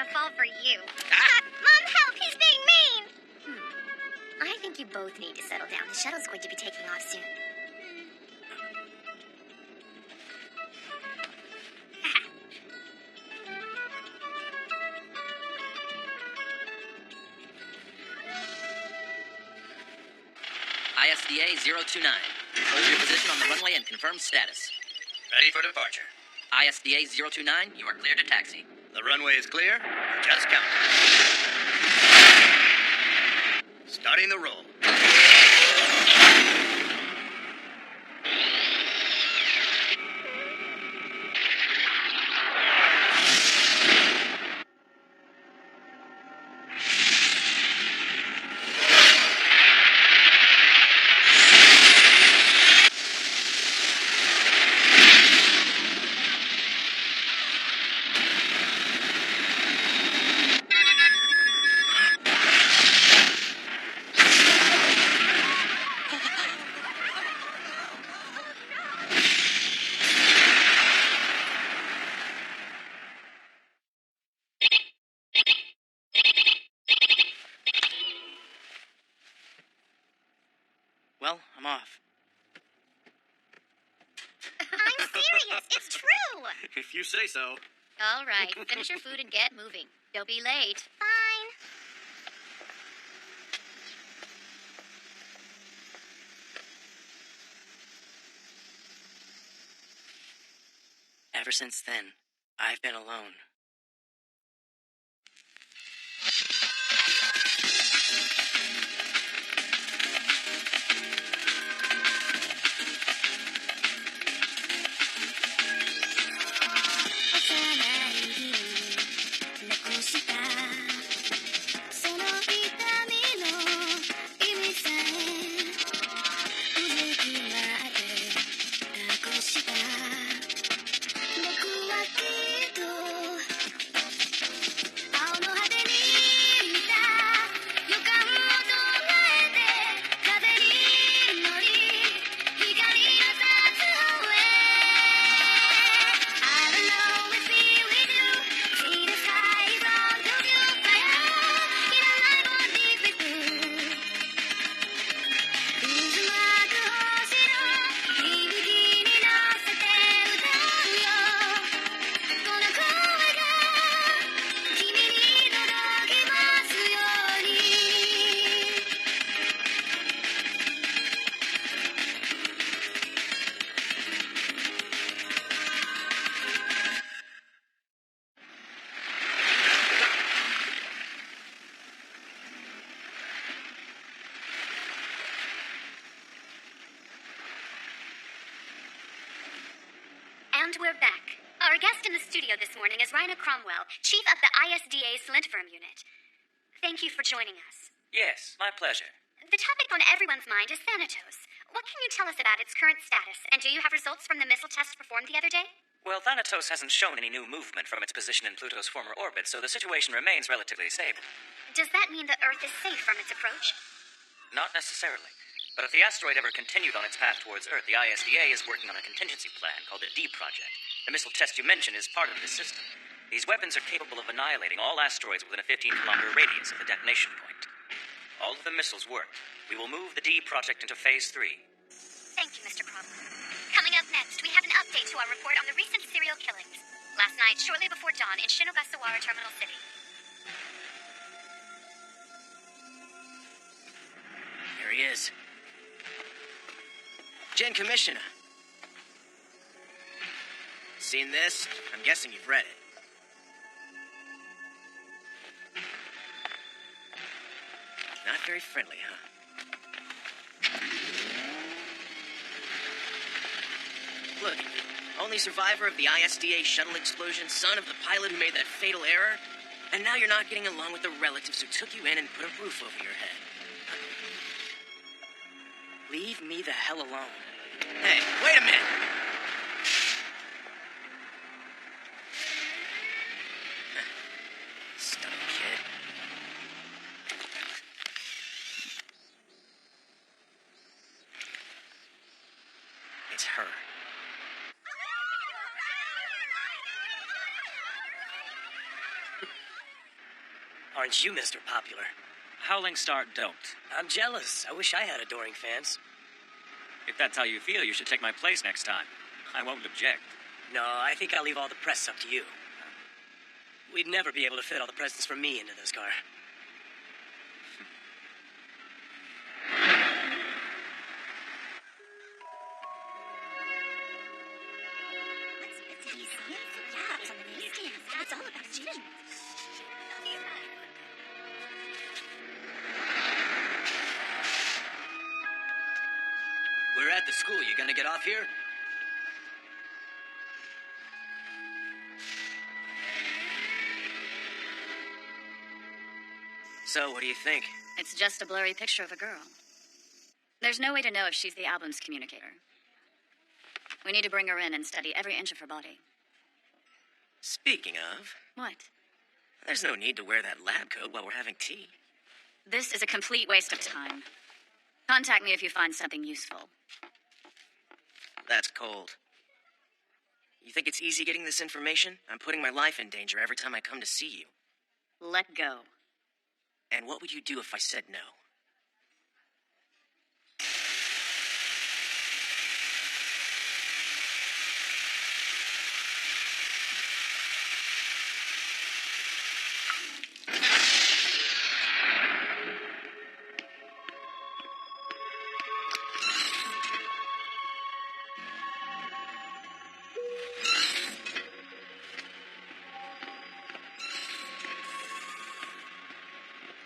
gonna fall for you. Mom, help! He's being mean! I think you both need to settle down. The shuttle's going to be taking off soon. ISDA 029. Hold your position on the runway and confirm status. Ready for departure. ISDA 029, you are clear to taxi. The runway is clear. Just count. Starting the roll. Well, I'm off. I'm serious. It's true. If you say so. All right. Finish your food and get moving. Don't be late. Fine. Ever since then, I've been alone. And we're back. Our guest in the studio this morning is Raina Cromwell, chief of the ISDA Slintworm Unit. Thank you for joining us. Yes, my pleasure. The topic on everyone's mind is Thanatos. What can you tell us about its current status, and do you have results from the missile test performed the other day? Well, Thanatos hasn't shown any new movement from its position in Pluto's former orbit, so the situation remains relatively stable. Does that mean the Earth is safe from its approach? Not necessarily. But if the asteroid ever continued on its path towards Earth, the ISDA is working on a contingency plan called the D Project. The missile test you mentioned is part of this system. These weapons are capable of annihilating all asteroids within a 15-kilometer radius of the detonation point. All of the missiles work. We will move the D Project into Phase 3. Thank you, Mr. Cromwell. Coming up next, we have an update to our report on the recent serial killings. Last night, shortly before dawn, in Shinogasawara Terminal City. Here he is. Gen Commissioner. Seen this? I'm guessing you've read it. Not very friendly, huh? Look, only survivor of the ISDA shuttle explosion, son of the pilot who made that fatal error, and now you're not getting along with the relatives who took you in and put a roof over your head. Leave me the hell alone. Hey, wait a minute! Stubborn kid. It's her. Aren't you Mr. Popular? Howling Star don't. I'm jealous. I wish I had adoring fans. If that's how you feel, you should take my place next time. I won't object. No, I think I'll leave all the press up to you. We'd never be able to fit all the presents from me into this car. It's all about Jim. We're at the school. You gonna get off here? So, what do you think? It's just a blurry picture of a girl. There's no way to know if she's the album's communicator. We need to bring her in and study every inch of her body. Speaking of, What? there's no need to wear that lab coat while we're having tea. This is a complete waste of time. Contact me if you find something useful. That's cold. You think it's easy getting this information? I'm putting my life in danger every time I come to see you. Let go. And what would you do if I said no?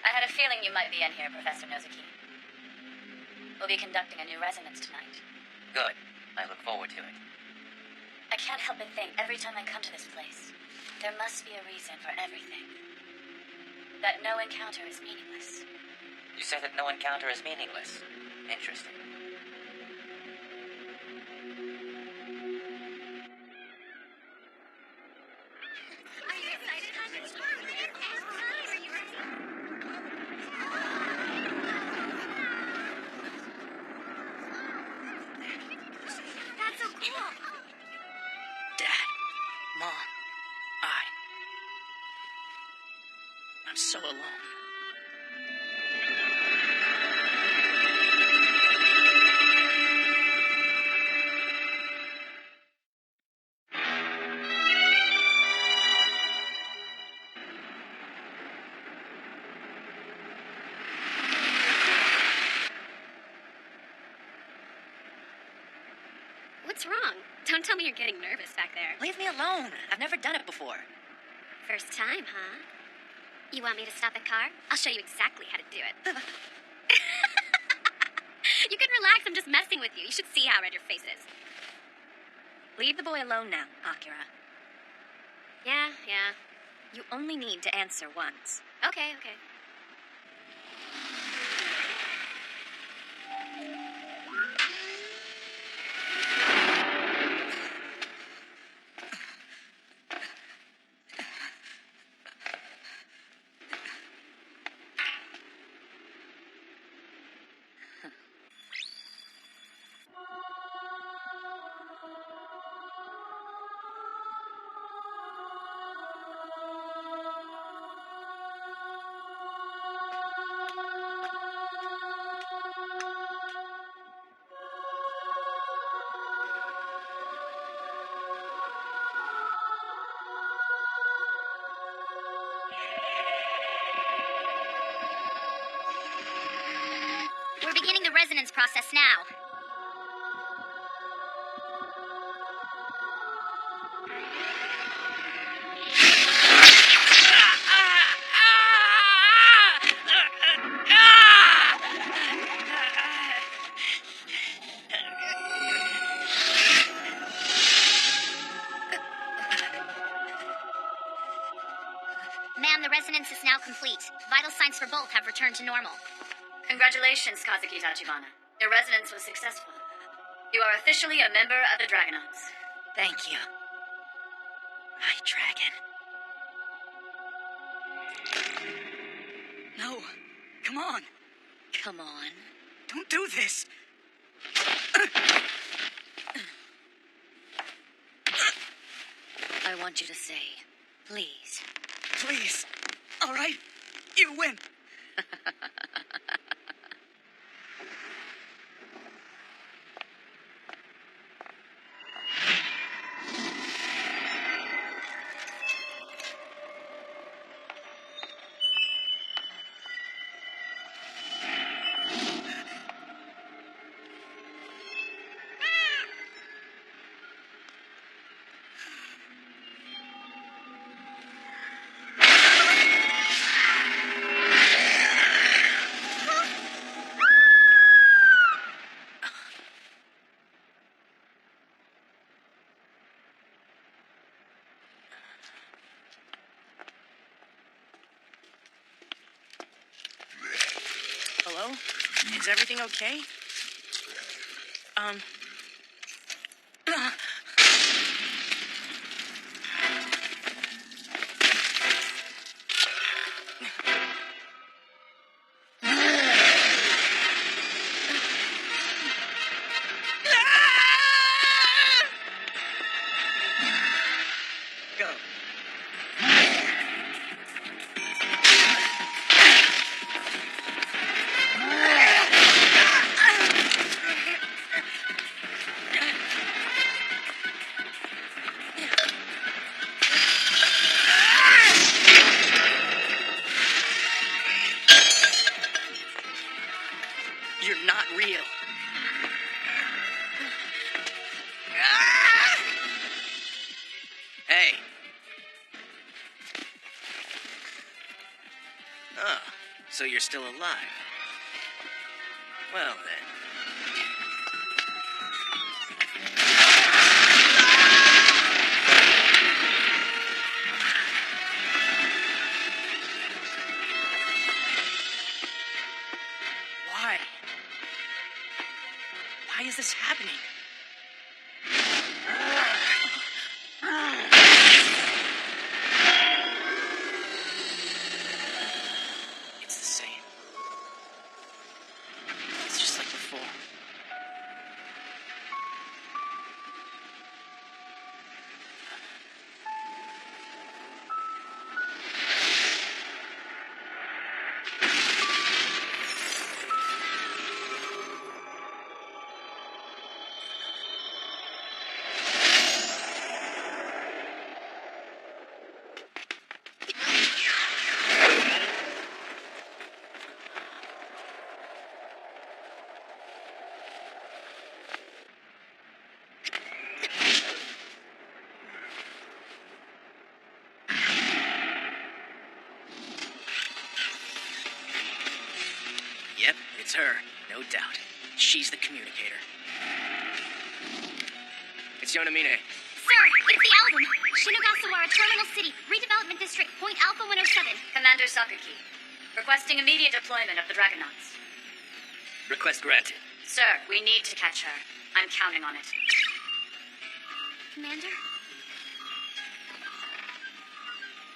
I had a feeling you might be in here, Professor Nozuki. We'll be conducting a new resonance tonight. Good. I look forward to it. I can't help but think every time I come to this place, there must be a reason for everything. That no encounter is meaningless. You say that no encounter is meaningless. Interesting. Are you excited, honey? Are you ready? That's so cool. Dad, Mom, I'm so alone. What's wrong? Don't tell me you're getting nervous back there. Leave me alone. I've never done it before. First time, huh? You want me to stop the car? I'll show you exactly how to do it. You can relax. I'm just messing with you. You should see how red your face is. Leave the boy alone now, Akira. Yeah. You only need to answer once. Okay. We're beginning the resonance process now. Ma'am, the resonance is now complete. Vital signs for both have returned to normal. Congratulations, Kazuki Tachibana. Your resonance was successful. You are officially a member of the Dragonauts. Thank you. My dragon. No. Come on. Come on. Don't do this. I want you to say, please. Please. All right. You win. Hello? Is everything okay? Go. You're not real. Hey. Oh, so you're still alive. Well then. Why? Why is this happening? It's the same. It's just like before. Yep, it's her, no doubt. She's the communicator. It's Yonamine. Sir, it's the album. Shinogasawara Terminal City, Redevelopment District, Point Alpha 107. Commander Sakaki, requesting immediate deployment of the Dragonauts. Request granted. Sir, we need to catch her. I'm counting on it. Commander?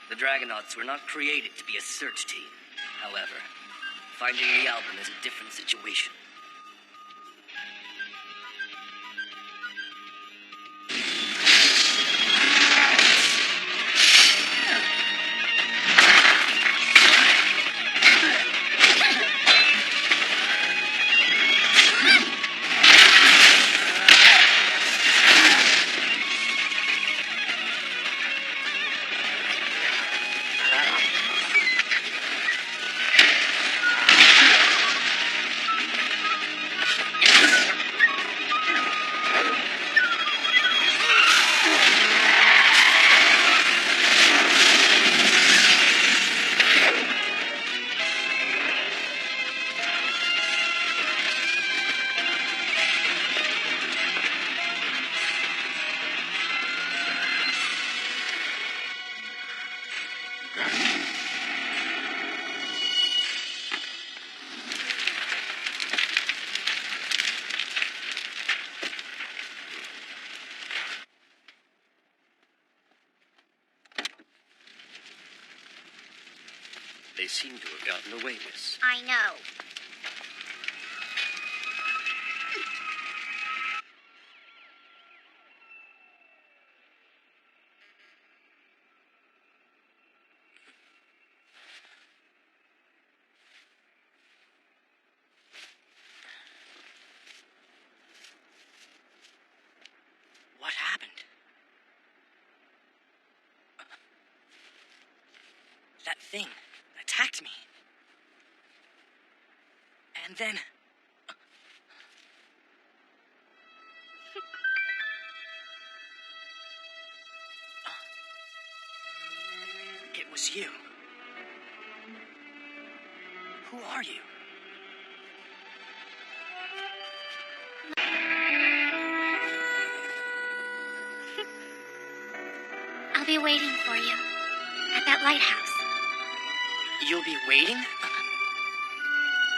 The Dragonauts were not created to be a search team. However, finding the album is a different situation. They seem to have gotten away, miss. I know. that thing attacked me. And then... it was you. Who are you? I'll be waiting for you at that lighthouse. You'll be waiting?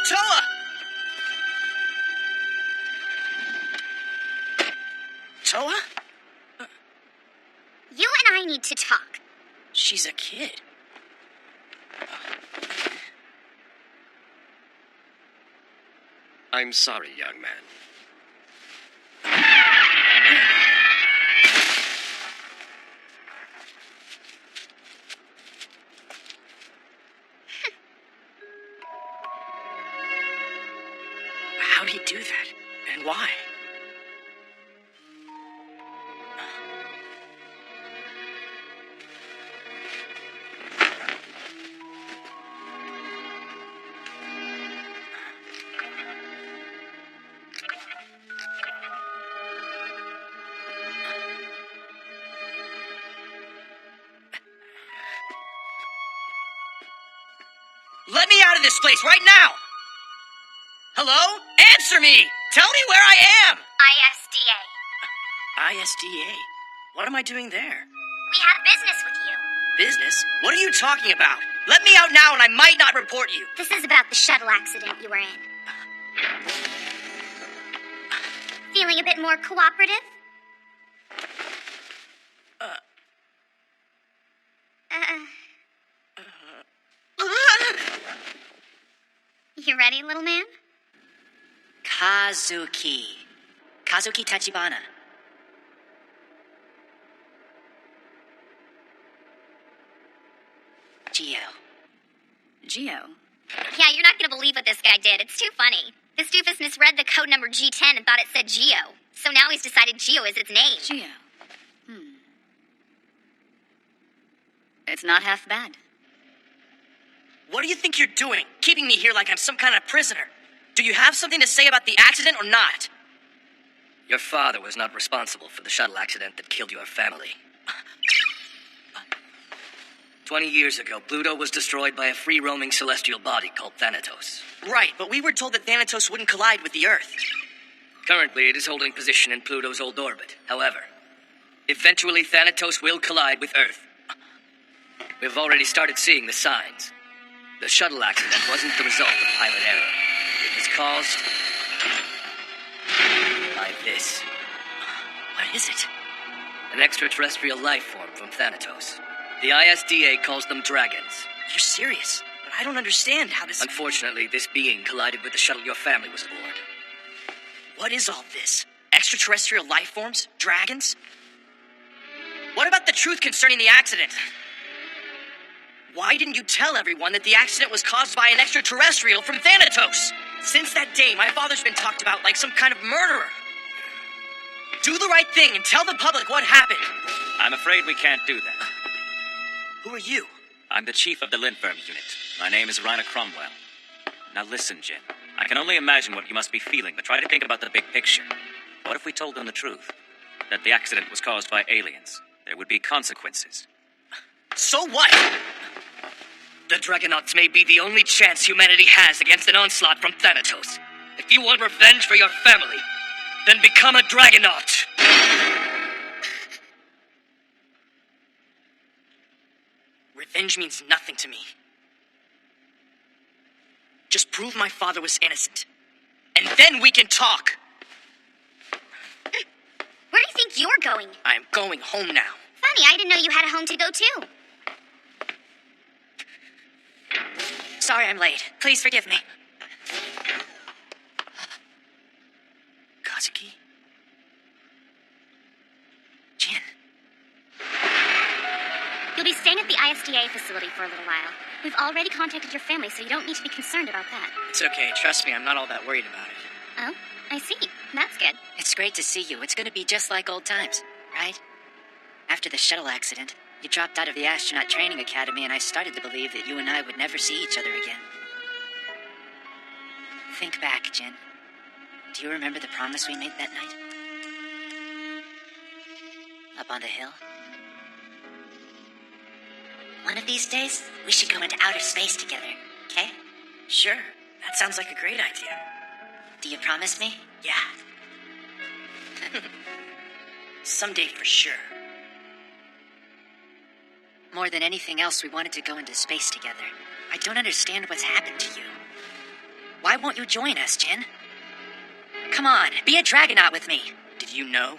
Toa! Toa? You and I need to talk. She's a kid. I'm sorry, young man. How'd he do that? And why? Let me out of this place right now! Hello? Answer me! Tell me where I am! ISDA. ISDA? What am I doing there? We have business with you. Business? What are you talking about? Let me out now and I might not report you. This is about the shuttle accident you were in. Feeling a bit more cooperative? You ready, little man? Kazuki Tachibana. Geo. Yeah, you're not gonna believe what this guy did. It's too funny. This doofus misread the code number G10 and thought it said Geo. So now he's decided Geo is its name. Geo. It's not half bad. What do you think you're doing? Keeping me here like I'm some kind of prisoner. Do you have something to say about the accident or not? Your father was not responsible for the shuttle accident that killed your family. 20 years ago, Pluto was destroyed by a free-roaming celestial body called Thanatos. Right, but we were told that Thanatos wouldn't collide with the Earth. Currently, it is holding position in Pluto's old orbit. However, eventually Thanatos will collide with Earth. We've already started seeing the signs. The shuttle accident wasn't the result of pilot error. It was caused by this. What is it? An extraterrestrial life form from Thanatos. The ISDA calls them dragons. You're serious, but I don't understand how this... Unfortunately, this being collided with the shuttle your family was aboard. What is all this? Extraterrestrial life forms? Dragons? What about the truth concerning the accident? Why didn't you tell everyone that the accident was caused by an extraterrestrial from Thanatos? Since that day, my father's been talked about like some kind of murderer. Do the right thing and tell the public what happened. I'm afraid we can't do that. Who are you? I'm the chief of the Lindbergh unit. My name is Raina Cromwell. Now listen, Jin. I can only imagine what you must be feeling, but try to think about the big picture. What if we told them the truth? That the accident was caused by aliens. There would be consequences. So what? The Dragonauts may be the only chance humanity has against an onslaught from Thanatos. If you want revenge for your family, then become a Dragonaut. Revenge means nothing to me. Just prove my father was innocent. And then we can talk. Where do you think you're going? I am going home now. Funny, I didn't know you had a home to go to. Sorry I'm late. Please forgive me. Kazuki? Jin? You'll be staying at the ISDA facility for a little while. We've already contacted your family, so you don't need to be concerned about that. It's okay, trust me, I'm not all that worried about it. Oh, I see. That's good. It's great to see you. It's going to be just like old times, right? After the shuttle accident, You dropped out of the astronaut training academy, and I started to believe that you and I would never see each other again. Think back, Jin. Do you remember the promise we made that night? Up on the hill? One of these days, we should go into outer space together, okay? Sure, that sounds like a great idea. Do you promise me? Yeah. Someday for sure. More than anything else, we wanted to go into space together. I don't understand what's happened to you. Why won't you join us, Jin? Come on, be a Dragonaut with me. Did you know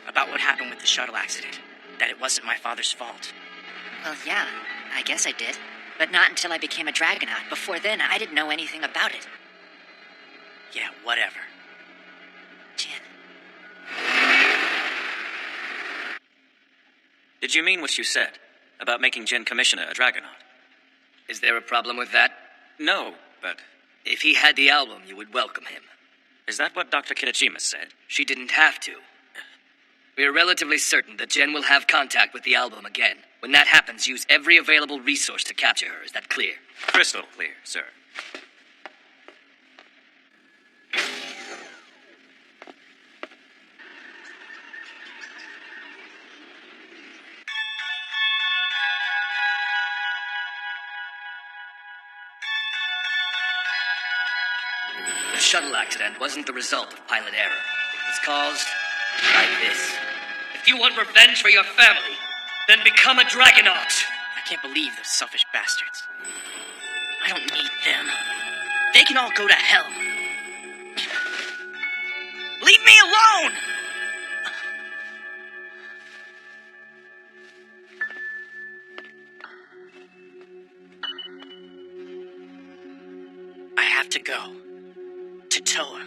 about what happened with the shuttle accident? That it wasn't my father's fault? Well, yeah, I guess I did. But not until I became a Dragonaut. Before then, I didn't know anything about it. Yeah, whatever. Jin. Did you mean what you said about making Jin Commissioner a Dragonaut? Is there a problem with that? No, but If he had the album, you would welcome him. is that what Dr. Kitachima said? She didn't have to. We are relatively certain that Jen will have contact with the album again. When that happens, use every available resource to capture her. Is that clear? Crystal clear, sir. The shuttle accident wasn't the result of pilot error. It was caused by this. If you want revenge for your family, then become a Dragonaut. I can't believe those selfish bastards. I don't need them. They can all go to hell. Leave me alone! I have to go. To Toa.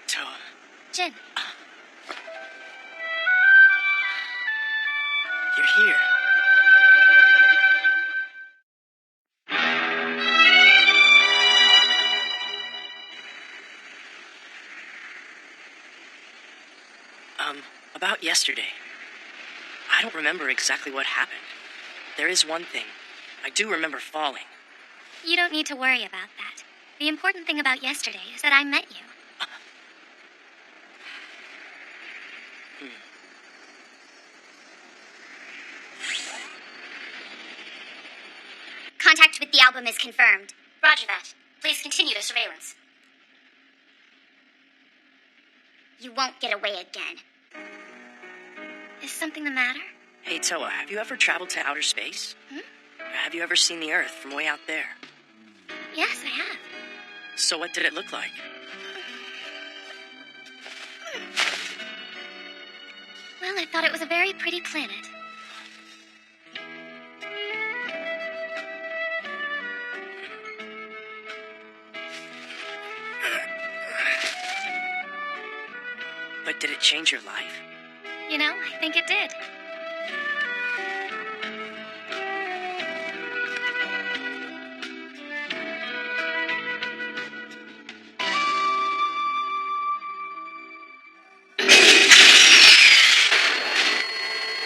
Toa. Jin, You're here. About yesterday. I don't remember exactly what happened. There is one thing. I do remember falling. you don't need to worry about that. The important thing about yesterday is that I met you. Contact with the album is confirmed. Roger that. Please continue the surveillance. You won't get away again. Is something the matter? Hey, Toa, have you ever traveled to outer space? Have you ever seen the Earth from way out there? Yes, I have. So what did it look like? Well, I thought it was a very pretty planet. But did it change your life? You know, I think it did.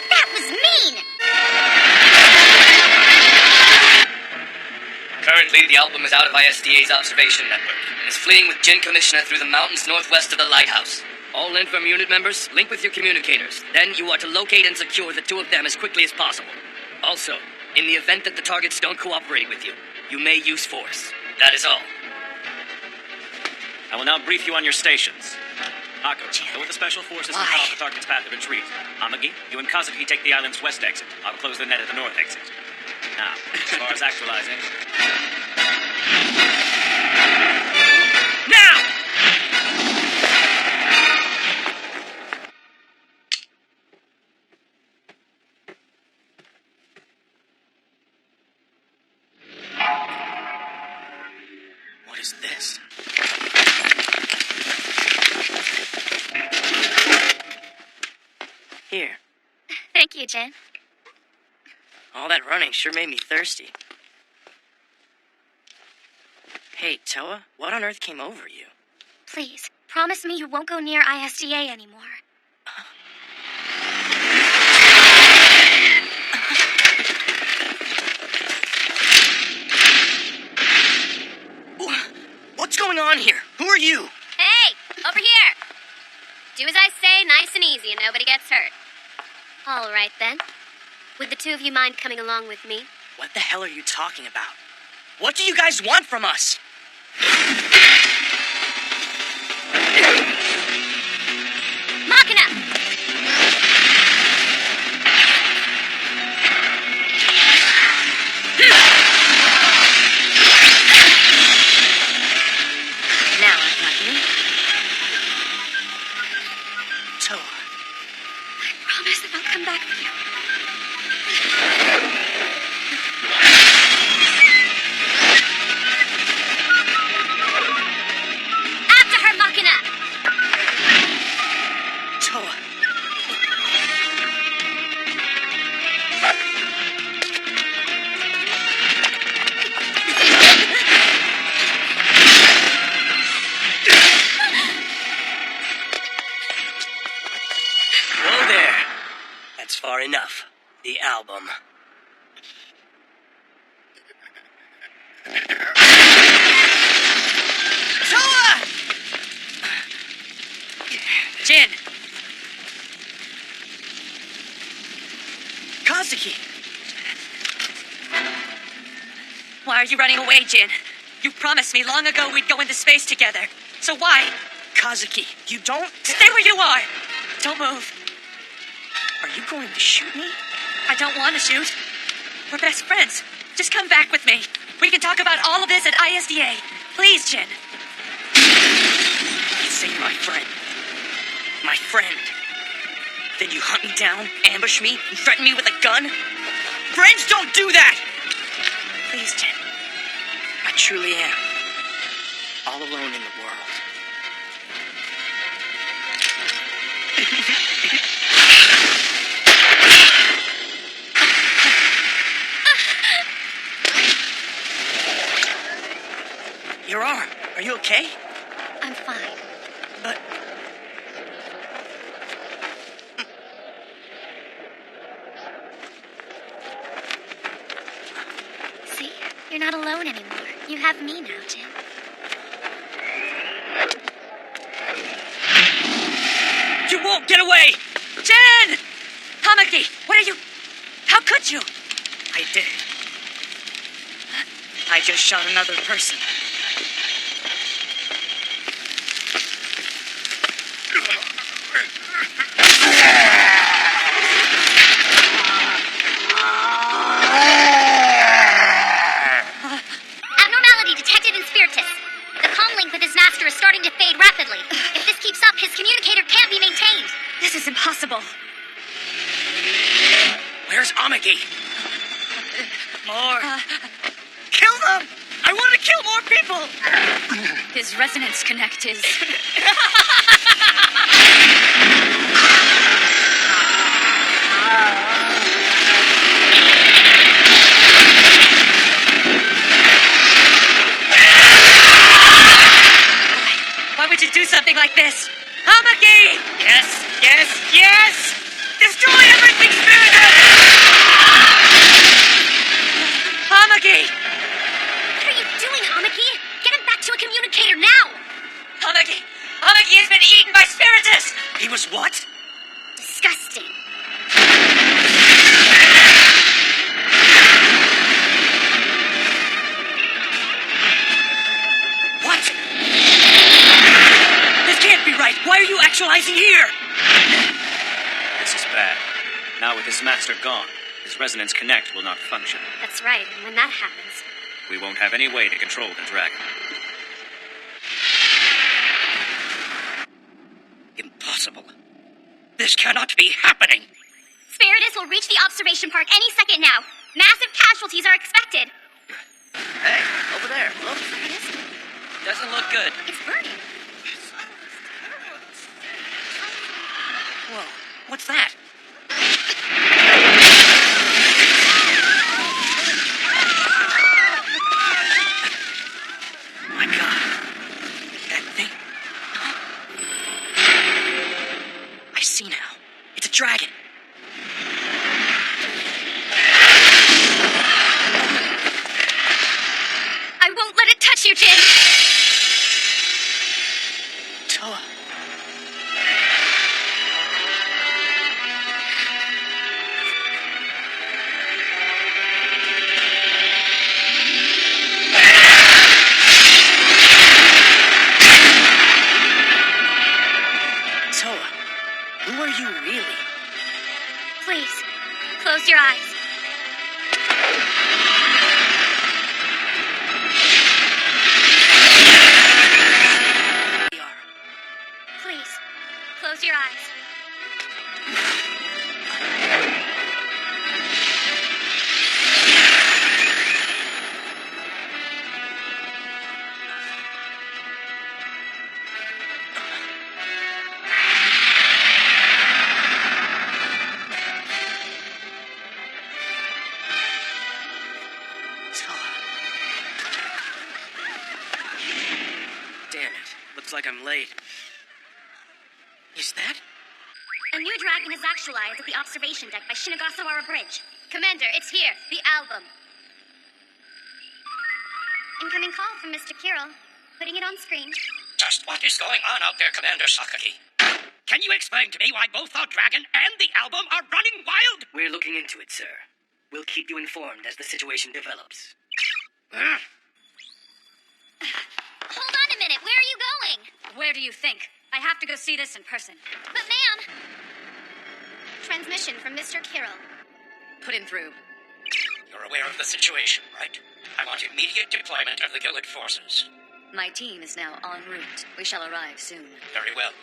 That was mean! Currently, the album is out of ISDA's observation network and is fleeing with Jin Commissioner through the mountains northwest of the lighthouse. All Infirm unit members, link with your communicators. Then you are to locate and secure the two of them as quickly as possible. Also, in the event that the targets don't cooperate with you, you may use force. That is all. I will now brief you on your stations. Ako, go with the special forces and Why? cut off the target's path of retreat. Amagi, you and Kazuki take the island's west exit. I'll close the net at the north exit. Now, as far as actualizing... Now! Thank you, Jin. All that running sure made me thirsty. Hey, Toa, what on earth came over you? Please, promise me you won't go near ISDA anymore. What's going on here? Who are you? Hey, over here! Do as I say, nice and easy, and nobody gets hurt. All right, then. Would the two of you mind coming along with me? What the hell are you talking about? What do you guys want from us? Machina! Now I've got you. Toa. I promise that I'll come back for you. After her, Machina! Toa. Whoa there. That's far enough. The album. Toa! Jin! Kazuki! Why are you running away, Jin? You promised me long ago we'd go into space together. So why? Kazuki, you don't... Stay where you are! Don't move. Are you going to shoot me? I don't want to shoot. We're best friends. Just come back with me. We can talk about all of this at ISDA. Please, Jin. You say my friend. My friend. Then you hunt me down, ambush me, and threaten me with a gun? Friends don't do that! Please, Jin. I truly am. All alone in the world. Your arm. Are you okay? I'm fine. But... See? You're not alone anymore. You have me now, Jin. You won't get away! Jin! Hamaki, what are you... How could you? I did. I just shot another person. Abnormality detected in Spiritus. The comm link with his master is starting to fade rapidly. If this keeps up, his communicator can't be maintained. This is impossible. Where's Amagi? More. Kill them! I want to kill more people! His resonance connect is... Why would you do something like this? Hamaki! Yes, yes, yes! Destroy everything, Spiritus! Hamaki! What are you doing, Amaki? Get him back to a communicator now! Hamaki! Hamaki has been eaten by Spiritus! He was what? Disgusting. What? This can't be right. Why are you actualizing here? This is bad. Now with his master gone, his resonance connect will not function. That's right, and when that happens... We won't have any way to control the dragon. Impossible. This cannot be happening. Spiritus will reach the observation park any second now. Massive casualties are expected. Hey, over there. Look. Doesn't look good. It's burning. Whoa, what's that? see now. It's a dragon. I won't let it touch you, Jin! Toa. Toa, who are you really? Please, close your eyes. Please, close your eyes. Damn it. Looks like I'm late. Is that? A new dragon is actualized at the observation deck by Shinagasawara Bridge. Commander, it's here, the album. Incoming call from Mr. Kirill. Putting it on screen. Just what is going on out there, Commander Sakaki? Can you explain to me why both our dragon and the album are running wild? We're looking into it, sir. We'll keep you informed as the situation develops. Hold on a minute, where are you going? Where do you think? I have to go see this in person. But ma'am... Transmission from Mr. Kirill. Put him through. You're aware of the situation, right? I want immediate deployment of the Gillard forces. My team is now en route. We shall arrive soon. Very well.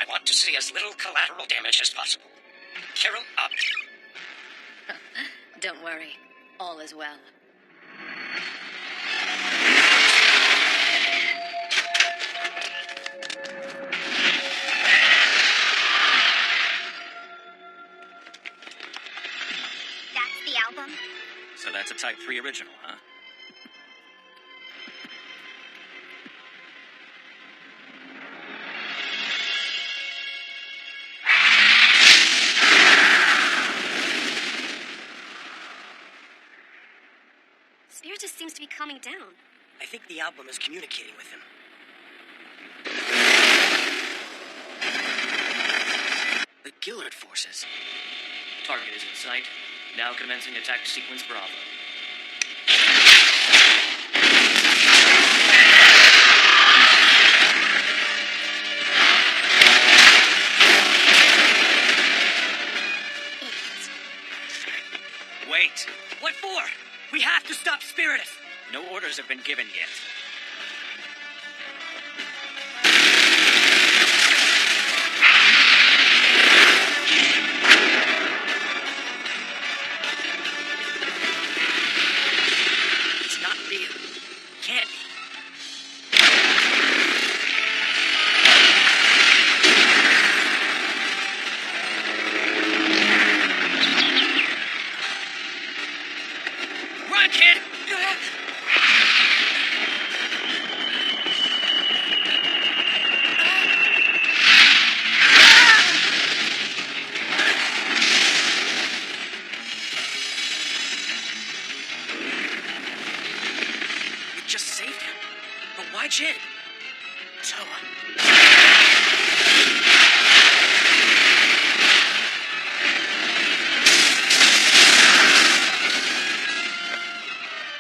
I want to see as little collateral damage as possible. Kirill, up. Don't worry. All is well. That's the album. So that's a Type 3 original, huh? Spiritus seems to be calming down. I think the album is communicating with him. The Gillard forces. Target is in sight. Now commencing attack sequence Bravo. Wait. What for? We have to stop Spiritus. No orders have been given yet. It's not real. Can't be. Run, kid! You just saved him. But why Jin? Toa.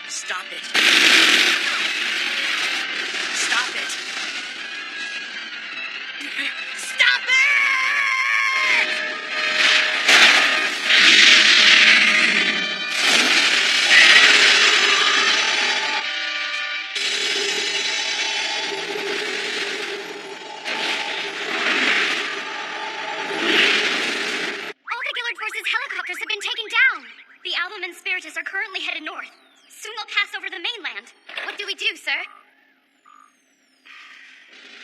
Stop it. Stop it. Stop it! All the Gillard forces' helicopters have been taken down. The album and Spiritus are currently headed north. Soon they'll pass over the mainland. What do we do, sir?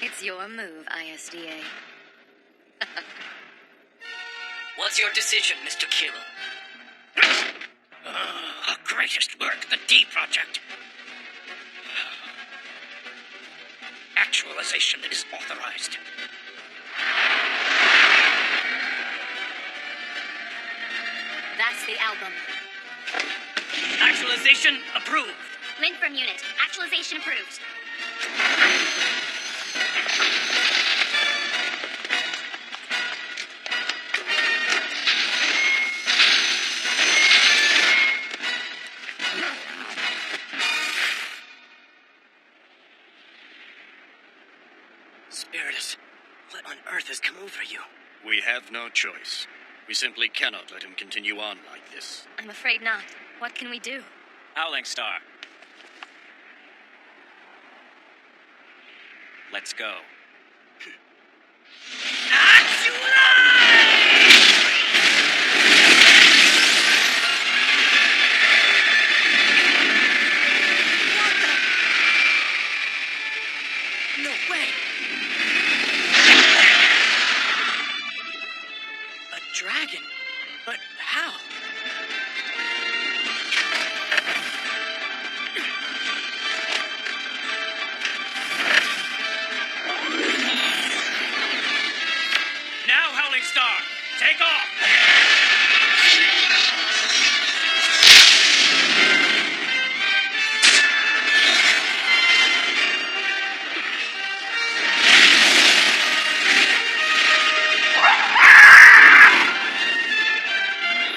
It's your move, ISDA. What's your decision, Mr. Kirill? Our greatest work, the D Project. Actualization is authorized. album. Actualization approved. Lindfirm unit. Actualization approved. Spiritus, what on earth has come over you? We have no choice. We simply cannot let him continue on like this. I'm afraid not. What can we do? Howling Star. Let's go. No way! A dragon? But how? Now, Howling Star, take off!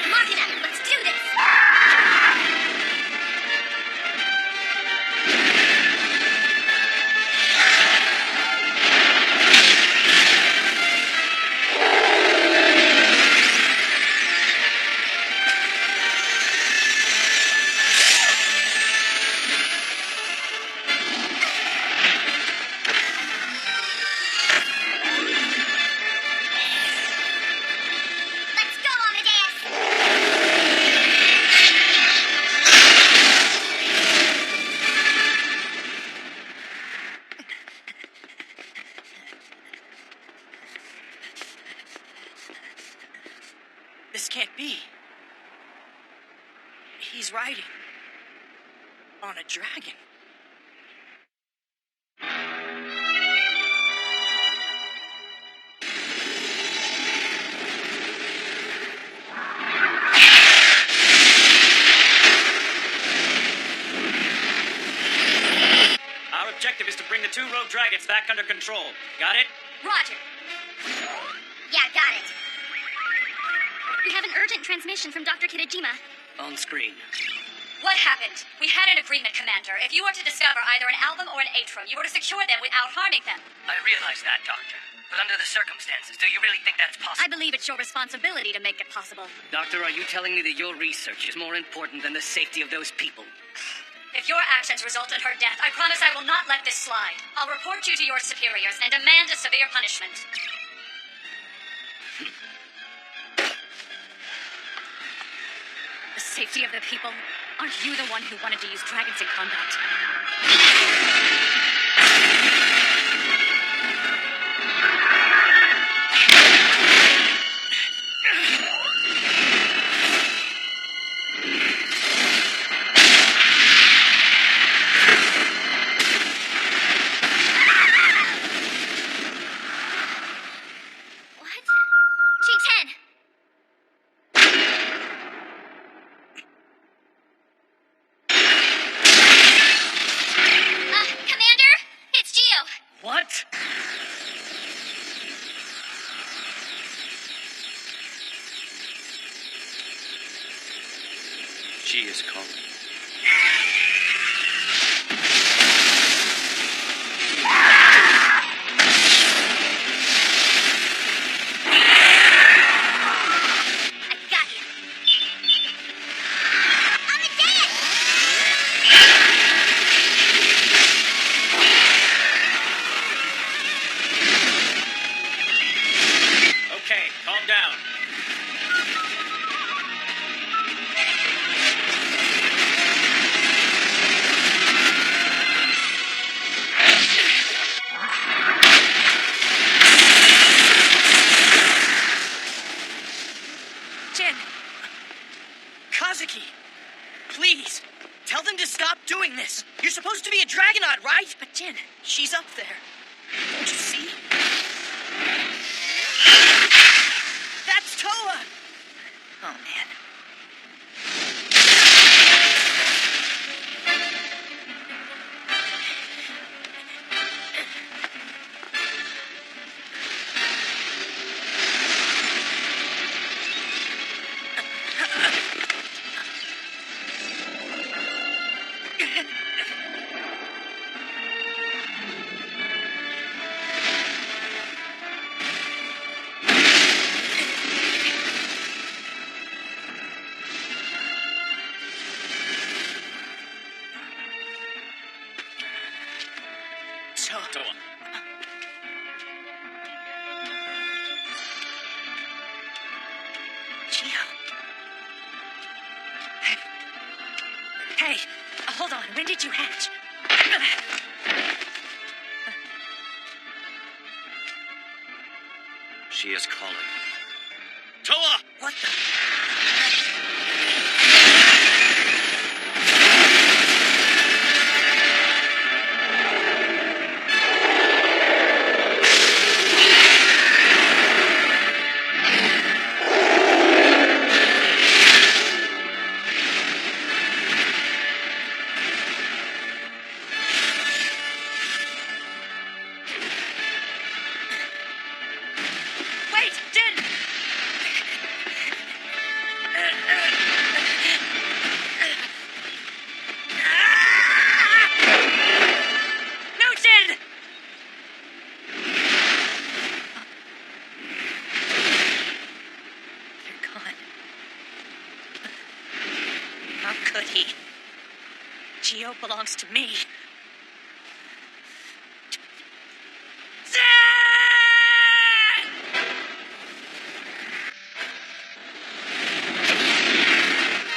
Machina, let's do this! Let's go, Amadeus! This can't be. He's riding on a dragon. Our objective is to bring the two rogue dragons back under control. Got it? Roger. Yeah, got it. We have an urgent transmission from Dr. Kidajima. On screen. What happened? We had an agreement, Commander. If you were to discover either an album or an atrium, you were to secure them without harming them. I realize that, Doctor. But under the circumstances, do you really think that's possible? I believe it's your responsibility to make it possible. Doctor, are you telling me that your research is more important than the safety of those people? If your actions result in her death, I promise I will not let this slide. I'll report you to your superiors and demand a severe punishment. The safety of the people? Aren't you the one who wanted to use dragons in combat? What? G10! Commander? It's Geo! What? She is calling. I got you. Amadeus! Okay, calm down. Jin! Kazuki! Please! Tell them to stop doing this! You're supposed to be a Dragonaut, right? But Jin, she's up there. Don't you see? That's Toa! Oh, man. When did you hatch? She is calling. Toa! What the? Wait, Jin! No, Jin! They're gone. How could he? Geo belongs to me.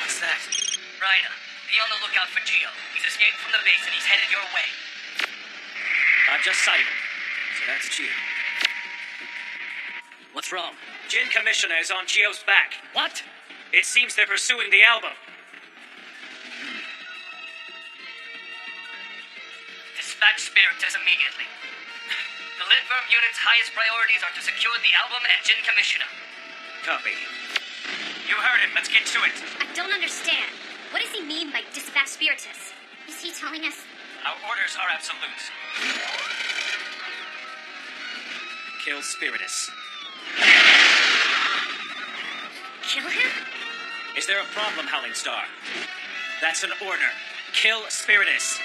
What's that? Rhina, be on the lookout for Geo. He's escaped from the base and he's headed your way. I've just sighted him. So that's Geo. What's wrong? Jin Commissioner is on Geo's back. What? It seems they're pursuing the album. Dispatch Spiritus immediately. The Litverm unit's highest priorities are to secure the album and Jin Commissioner. Copy. You heard him. Let's get to it. I don't understand. What does he mean by dispatch spiritus? Is he telling us... Our orders are absolute. Kill Spiritus. kill him? Is there a problem, Howling Star? That's an order. Kill Spiritus.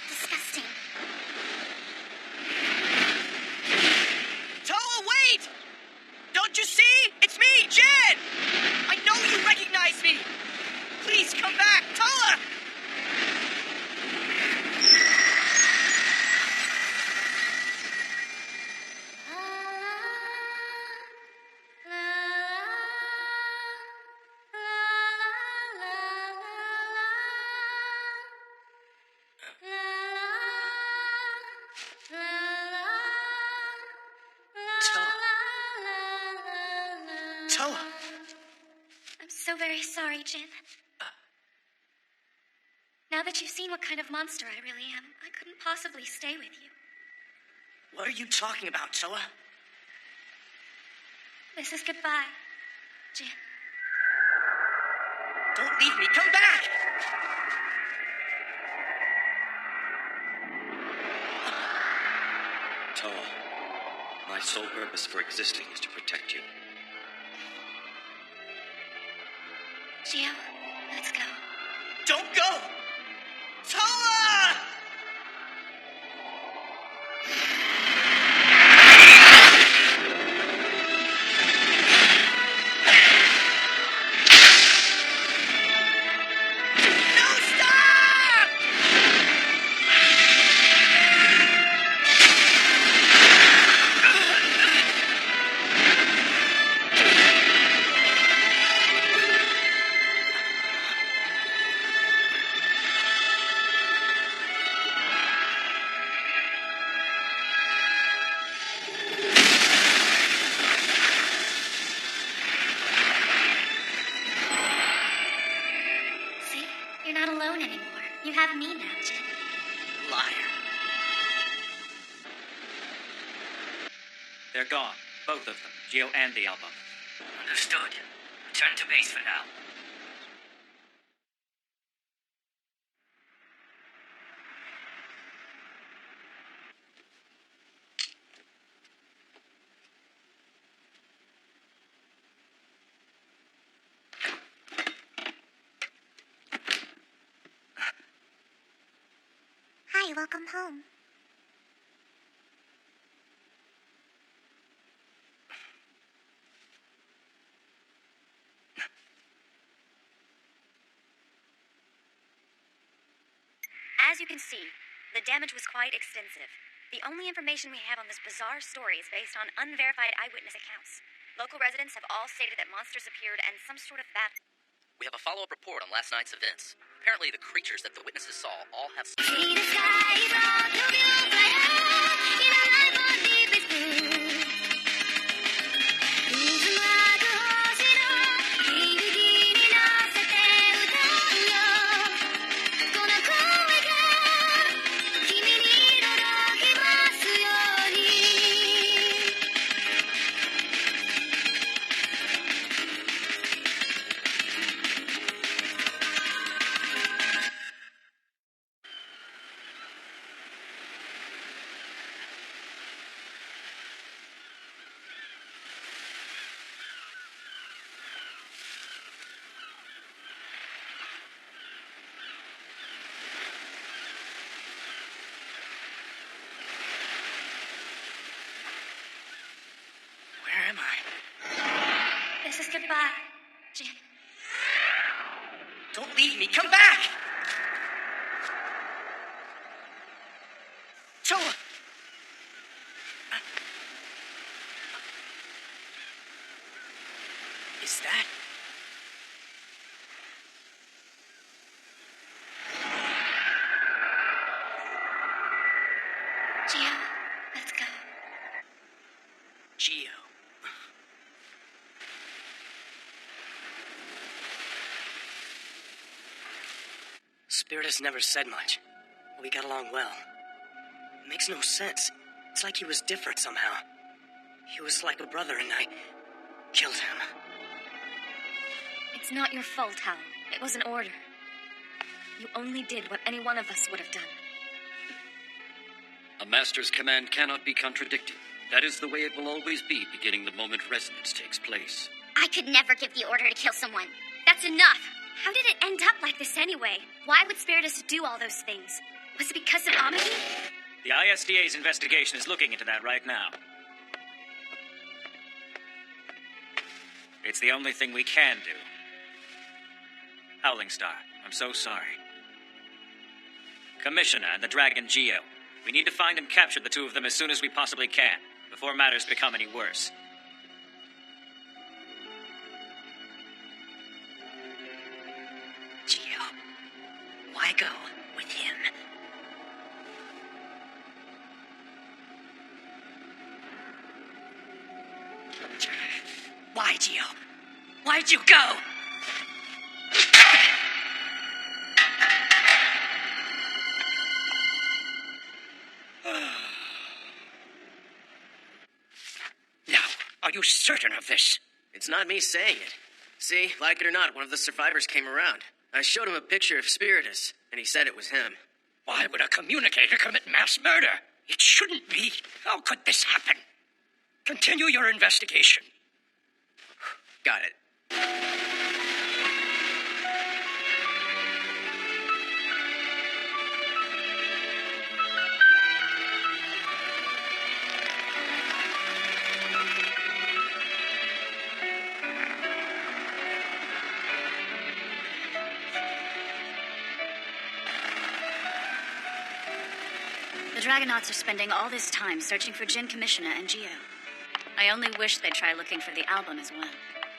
Disgusting. Toa, wait! Don't you see? It's me, Jen! I know you recognize me! Please come back, Toa! Toa. I'm so very sorry, Jin. Now that you've seen what kind of monster I really am, I couldn't possibly stay with you. What are you talking about, Toa? This is goodbye, Jin. Don't leave me. Come back! Toa, my sole purpose for existing is to protect you. Gio, let's go. Don't go! Toa! No, stop! See? You're not alone anymore. You have me now, Jin. Liar. They're gone. Both of them. Geo and the album. Understood. Return to base for now. Hi, welcome home. As you can see, the damage was quite extensive. The only information we have on this bizarre story is based on unverified eyewitness accounts. Local residents have all stated that monsters appeared and some sort of battle. We have a follow-up report on last night's events. Apparently, the creatures that the witnesses saw all have... Where am I? This is goodbye, Jin. Don't leave me. Come back! Toa! Is that... Gio, let's go. Gio? Spirit has never said much. We got along well. It makes no sense. It's like he was different somehow. He was like a brother and I killed him. It's not your fault, Hal. It was an order. You only did what any one of us would have done. A master's command cannot be contradicted. That is the way it will always be, beginning the moment resonance takes place. I could never give the order to kill someone. That's enough. How did it end up like this anyway? Why would Spiritus do all those things? Was it because of Amagi? The ISDA's investigation is looking into that right now. It's the only thing we can do. Howling Star, I'm so sorry. Commissioner and the Dragon Geo. We need to find and capture the two of them as soon as we possibly can, before matters become any worse. Gio, why go with him? Why, Gio? Why'd you go? Now, are you certain of this? It's not me saying it. See, like it or not, one of the survivors came around. I showed him a picture of Spiritus, and he said it was him. Why would a communicator commit mass murder? It shouldn't be. How could this happen? Continue your investigation. Got it. The Dragonauts are spending all this time searching for Jin Commissioner and Geo. I only wish they'd try looking for the album as well.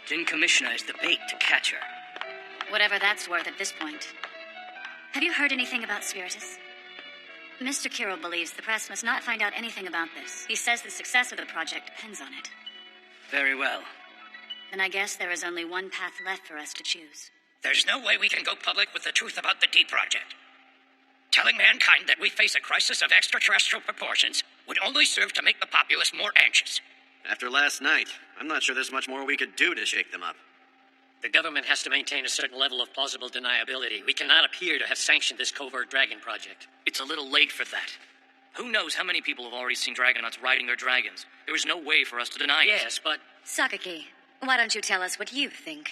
Jin Commissioner is the bait to catch her. Whatever that's worth at this point. Have you heard anything about Spiritus? Mr. Kirill believes the press must not find out anything about this. He says the success of the project depends on it. Very well. Then I guess there is only one path left for us to choose. There's no way we can go public with the truth about the D Project. Telling mankind that we face a crisis of extraterrestrial proportions would only serve to make the populace more anxious. After last night, I'm not sure there's much more we could do to shake them up. The government has to maintain a certain level of plausible deniability. We cannot appear to have sanctioned this covert dragon project. It's a little late for that. Who knows how many people have already seen Dragonauts riding their dragons? There is no way for us to deny it. Yes, but... Sakaki, why don't you tell us what you think?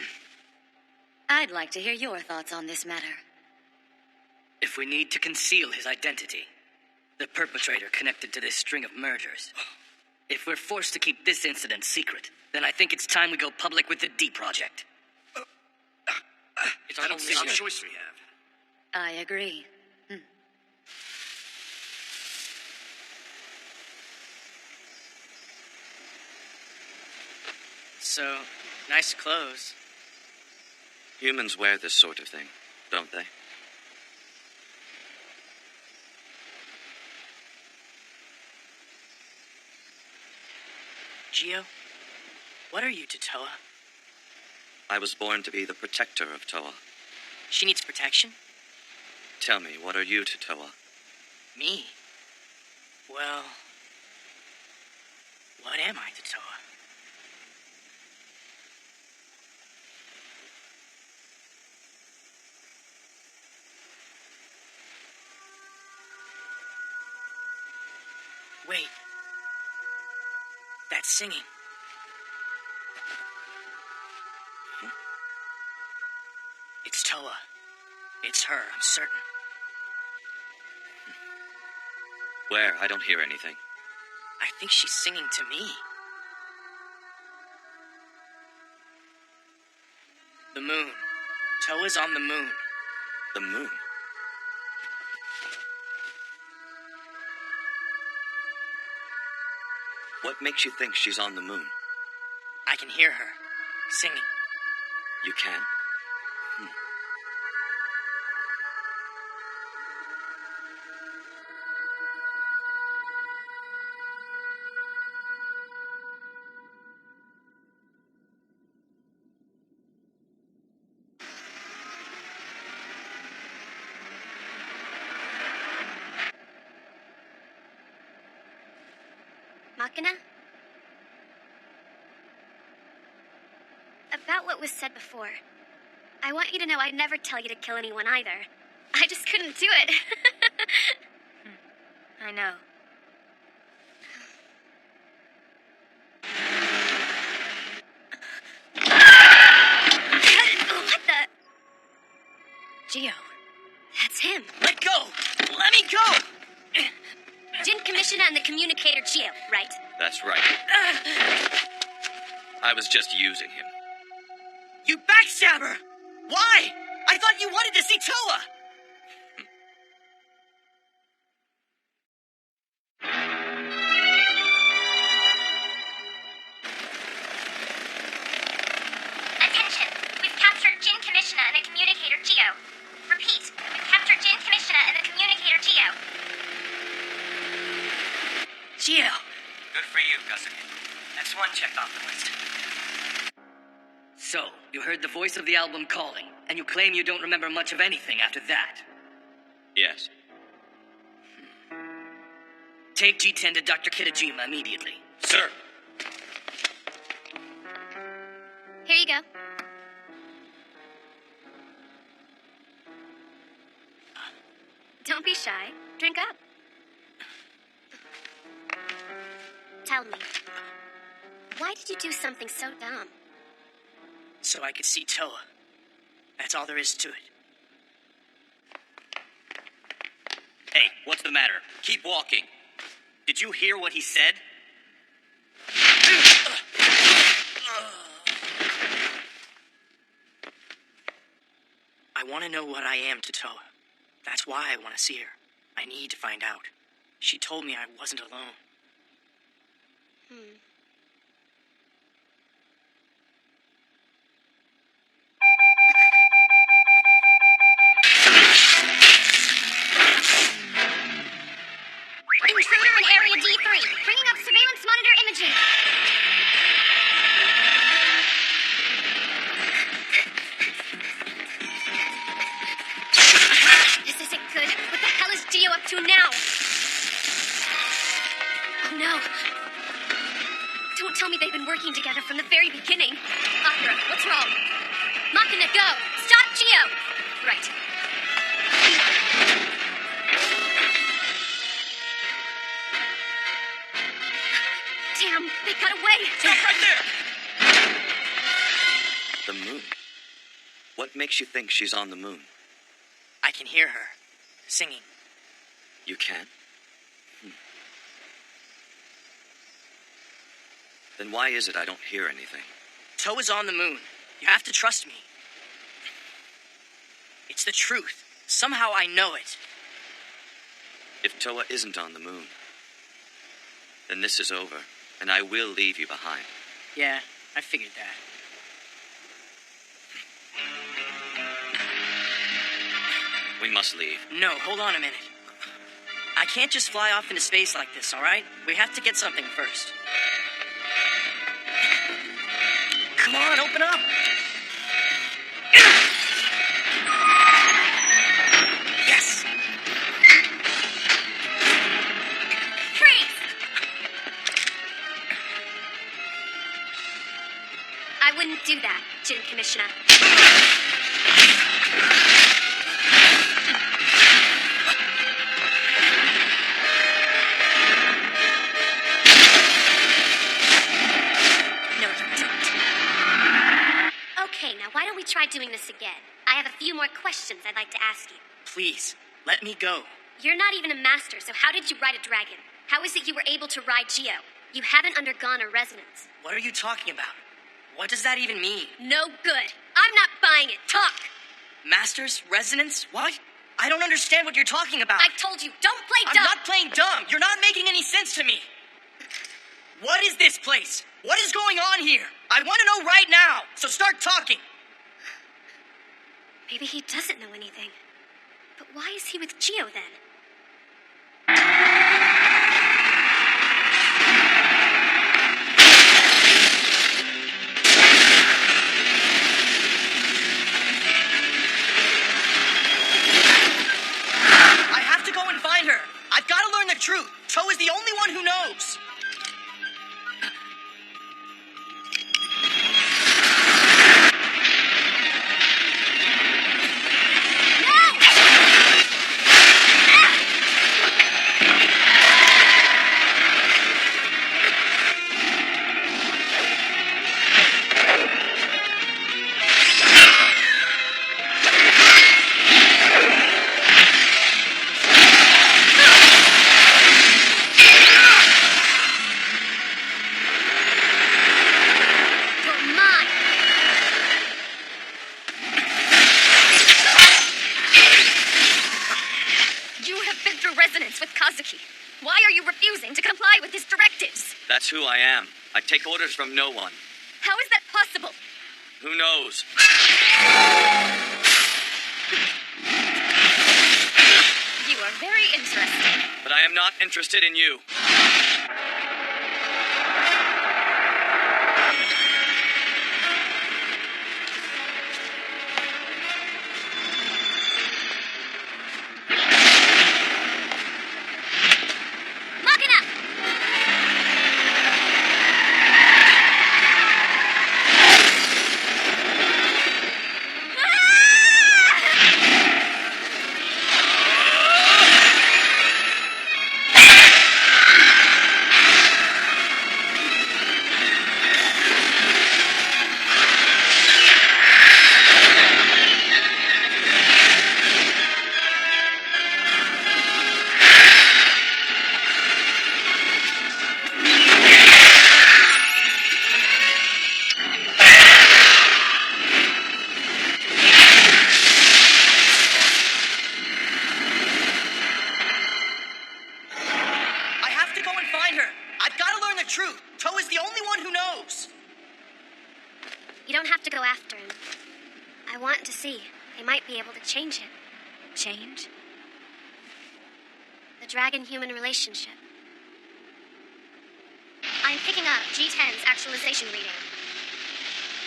I'd like to hear your thoughts on this matter. If we need to conceal his identity, the perpetrator connected to this string of murders, if we're forced to keep this incident secret, then I think it's time we go public with the D Project. I don't see what choice we have. I agree. so nice clothes. Humans wear this sort of thing, don't they? Gio, what are you to Toa? I was born to be the protector of Toa. She needs protection? Tell me, what are you to Toa? Me? Well, what am I to Toa? Wait. That's singing. It's Toa. It's her, I'm certain. Where? I don't hear anything. I think she's singing to me. The moon. Toa's on the moon. The moon? What makes you think she's on the moon? I can hear her singing. You can? Machina? About what was said before. I want you to know I'd never tell you to kill anyone either. I just couldn't do it. I know. What the? Gio. That's him. Let go! Let me go! Jin Commissioner and the communicator Gio, right? That's right. I was just using him. You backstabber! Why? I thought you wanted to see Toa! Attention! We've captured Jin Commissioner and the communicator Gio. Repeat, we've captured Jin Commissioner and the communicator Gio. Gio! Good for you, cousin. That's one checked off the list. So, you heard the voice of the album calling, and you claim you don't remember much of anything after that. Yes. Take G10 to Dr. Kitajima immediately. Sir! Here you go. Don't be shy. Drink up. Tell me, why did you do something so dumb? So I could see Toa. That's all there is to it. Hey, what's the matter? Keep walking. Did you hear what he said? I want to know what I am to Toa. That's why I want to see her. I need to find out. She told me I wasn't alone. Intruder in Area D3, bringing up surveillance monitor imaging. This isn't good. What the hell is Gio up to now? Oh no. Don't tell me they've been working together from the very beginning. Akira, what's wrong? Machina, go! Stop Gio! Right. Damn, they got away! Stop right there! The moon? What makes you think she's on the moon? I can hear her singing. You can? Then why is it I don't hear anything? Toa's on the moon. You have to trust me. It's the truth. Somehow I know it. If Toa isn't on the moon, then this is over, and I will leave you behind. Yeah, I figured that. We must leave. No, hold on a minute. I can't just fly off into space like this, all right? We have to get something first. Come on, open up! Yes! Freeze! I wouldn't do that, Gym Commissioner. Okay, now why don't we try doing this again? I have a few more questions I'd like to ask you. Please, let me go. You're not even a master, so how did you ride a dragon? How is it you were able to ride Geo? You haven't undergone a resonance. What are you talking about? What does that even mean? No good. I'm not buying it. Talk! Masters? Resonance? What? I don't understand what you're talking about. I told you, don't play I'm dumb! not playing dumb. You're not making any sense to me. What is this place? What is going on here? I want to know right now, so start talking. Maybe he doesn't know anything. But why is he with Geo then? I have to go and find her. I've got to learn the truth. Cho is the only one who knows. Why are you refusing to comply with his directives? That's who I am. I take orders from no one. How is that possible? Who knows? You are very interesting. But I am not interested in you. Change it. Change? The dragon-human relationship. I'm picking up G10's actualization reading.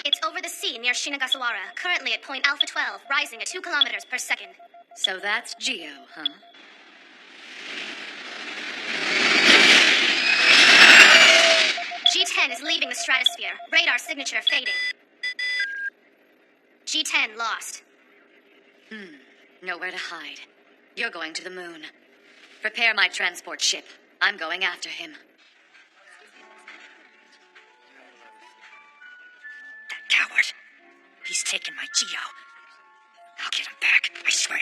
It's over the sea near Shinagasawara, currently at point Alpha 12, rising at 2 kilometers per second. So that's Geo, huh? G10 is leaving the stratosphere. Radar signature fading. G10 lost. Nowhere to hide. You're going to the moon. Prepare my transport ship. I'm going after him. That coward. He's taken my Geo. I'll get him back, I swear.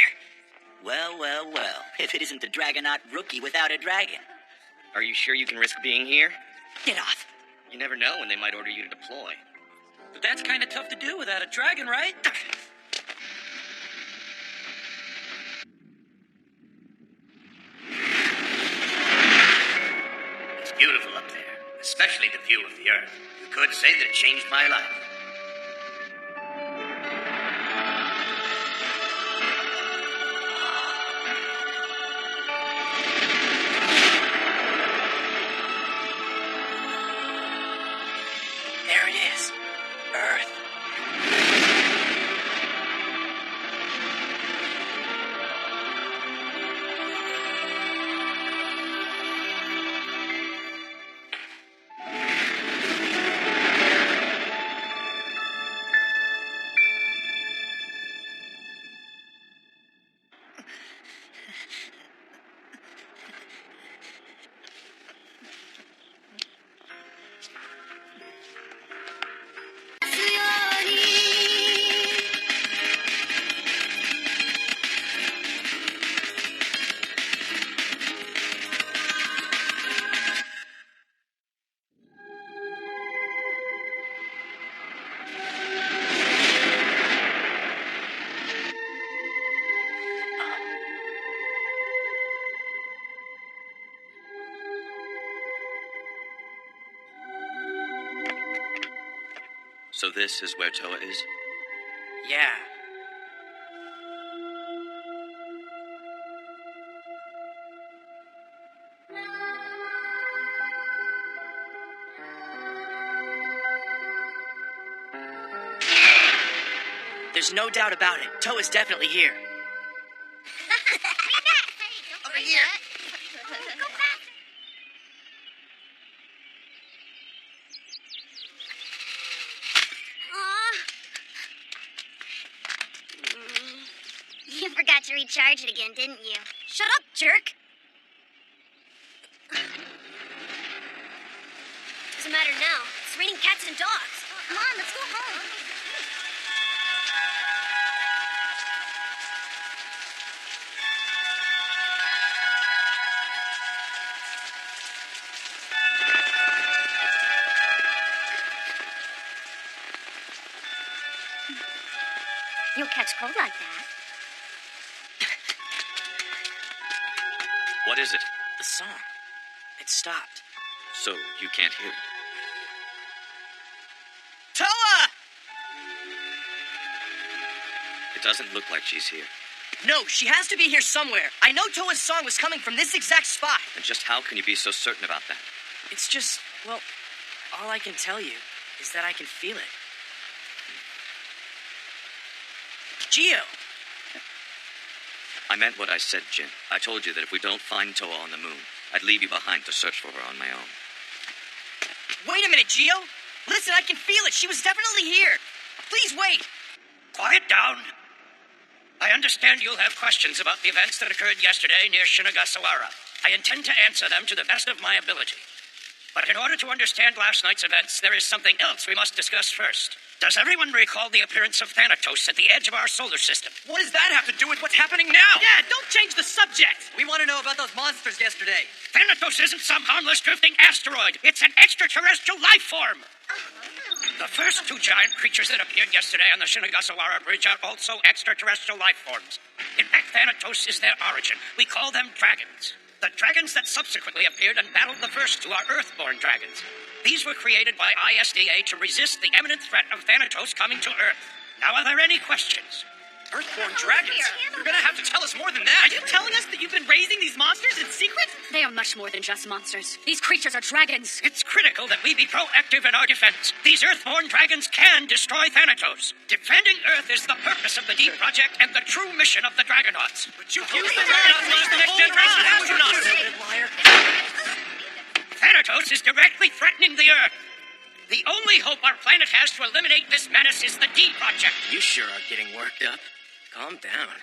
Well, well, well. If it isn't the Dragonaut rookie without a dragon. Are you sure you can risk being here? Get off. You never know when they might order you to deploy. But that's kind of tough to do without a dragon, right? It's beautiful up there, especially the view of the Earth. You could say that it changed my life. There it is. Earth. So this is where Toa is? Yeah. There's no doubt about it. Toa's definitely here. Over here. Go back. You forgot to recharge it again, didn't you? Shut up, jerk! Doesn't matter now. It's raining cats and dogs. Come on, let's go home. You'll catch cold like that. What is it? The song. It stopped. So you can't hear it. Toa! It doesn't look like she's here. No, she has to be here somewhere. I know Toa's song was coming from this exact spot. And just how can you be so certain about that? It's just, well, all I can tell you is that I can feel it. Gio! I meant what I said, Jin. I told you that if we don't find Toa on the moon, I'd leave you behind to search for her on my own. Wait a minute, Gio! Listen, I can feel it. She was definitely here. Please wait. Quiet down. I understand you'll have questions about the events that occurred yesterday near Shinagasawara. I intend to answer them to the best of my ability. But in order to understand last night's events, there is something else we must discuss first. Does everyone recall the appearance of Thanatos at the edge of our solar system? What does that have to do with what's happening now? Yeah, don't change the subject. We want to know about those monsters yesterday. Thanatos isn't some harmless drifting asteroid. It's an extraterrestrial life form. The first two giant creatures that appeared yesterday on the Shinagasawara Bridge are also extraterrestrial life forms. In fact, Thanatos is their origin. We call them dragons. The dragons that subsequently appeared and battled the first two are Earthborn dragons. These were created by ISDA to resist the imminent threat of Thanatos coming to Earth. Now, are there any questions? Earthborn dragons? You're gonna have to tell us more than that. Are you telling us that you've been raising these monsters in secret? They are much more than just monsters. These creatures are dragons. It's critical that we be proactive in our defense. These Earthborn dragons can destroy Thanatos. Defending Earth is the purpose of the Deep Project and the true mission of the Dragonauts. But you've used the Dragonauts as the next generation astronauts. Liar. Thanatos is directly threatening the Earth. The only hope our planet has to eliminate this menace is the D Project. You sure are getting worked up. Calm down.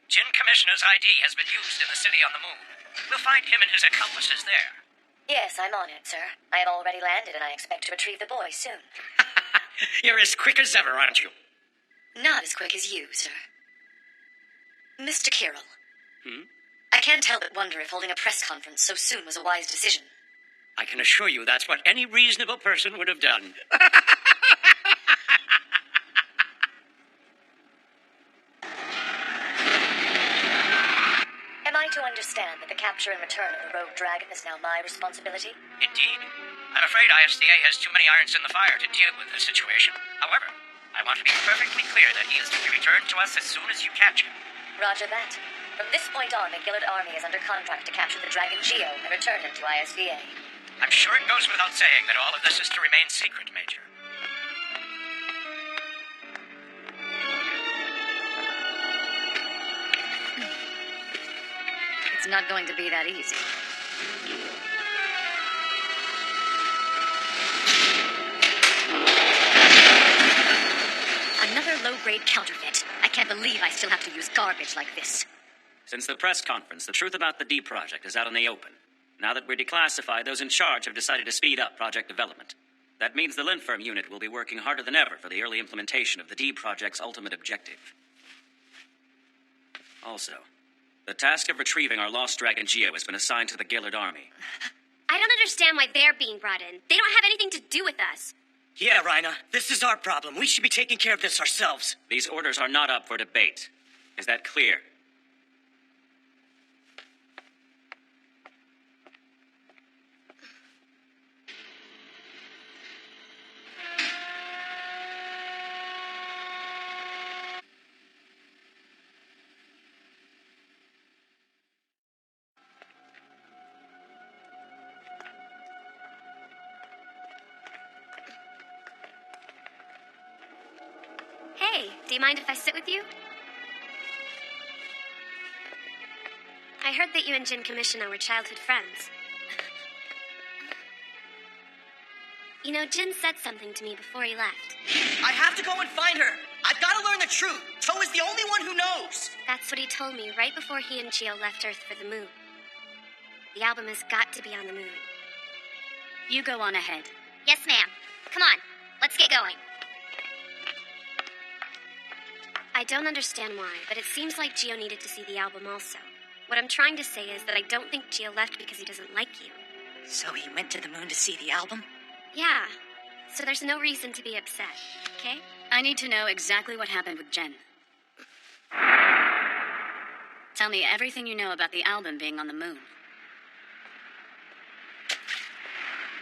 Jin Commissioner's ID has been used in the city on the moon. We'll find him and his accomplices there. Yes, I'm on it, sir. I have already landed, and I expect to retrieve the boy soon. You're as quick as ever, aren't you? Not as quick as you, sir. Mr. Kirill. Hmm? I can't help but wonder if holding a press conference so soon was a wise decision. I can assure you that's what any reasonable person would have done. Am I to understand that the capture and return of the rogue dragon is now my responsibility? Indeed. I'm afraid ISDA has too many irons in the fire to deal with this situation. However, I want to be perfectly clear that he is to be returned to us as soon as you catch him. Roger that. From this point on, the Gillard Army is under contract to capture the Dragon Geo and return him to ISDA. I'm sure it goes without saying that all of this is to remain secret, Major. It's not going to be that easy. Another low-grade counterfeit. I can't believe I still have to use garbage like this. Since the press conference, the truth about the D project is out in the open. Now that we're declassified, those in charge have decided to speed up project development. That means the Linfirm unit will be working harder than ever for the early implementation of the D project's ultimate objective. Also, the task of retrieving our lost Dragon Geo has been assigned to the Gillard Army. I don't understand why they're being brought in. They don't have anything to do with us. Yeah, Rhina, this is our problem. We should be taking care of this ourselves. These orders are not up for debate. Is that clear? Hey, do you mind if I sit with you? I heard that you and Jin Commissioner were childhood friends. You know, Jin said something to me before he left. I have to go and find her. I've got to learn the truth. Toe is the only one who knows. That's what he told me right before he and Geo left Earth for the moon. The album has got to be on the moon. You go on ahead. Yes, ma'am. Come on, let's get going. I don't understand why, but it seems like Geo needed to see the album also. What I'm trying to say is that I don't think Geo left because he doesn't like you. So he went to the moon to see the album? Yeah, so there's no reason to be upset, okay? I need to know exactly what happened with Jen. Tell me everything you know about the album being on the moon.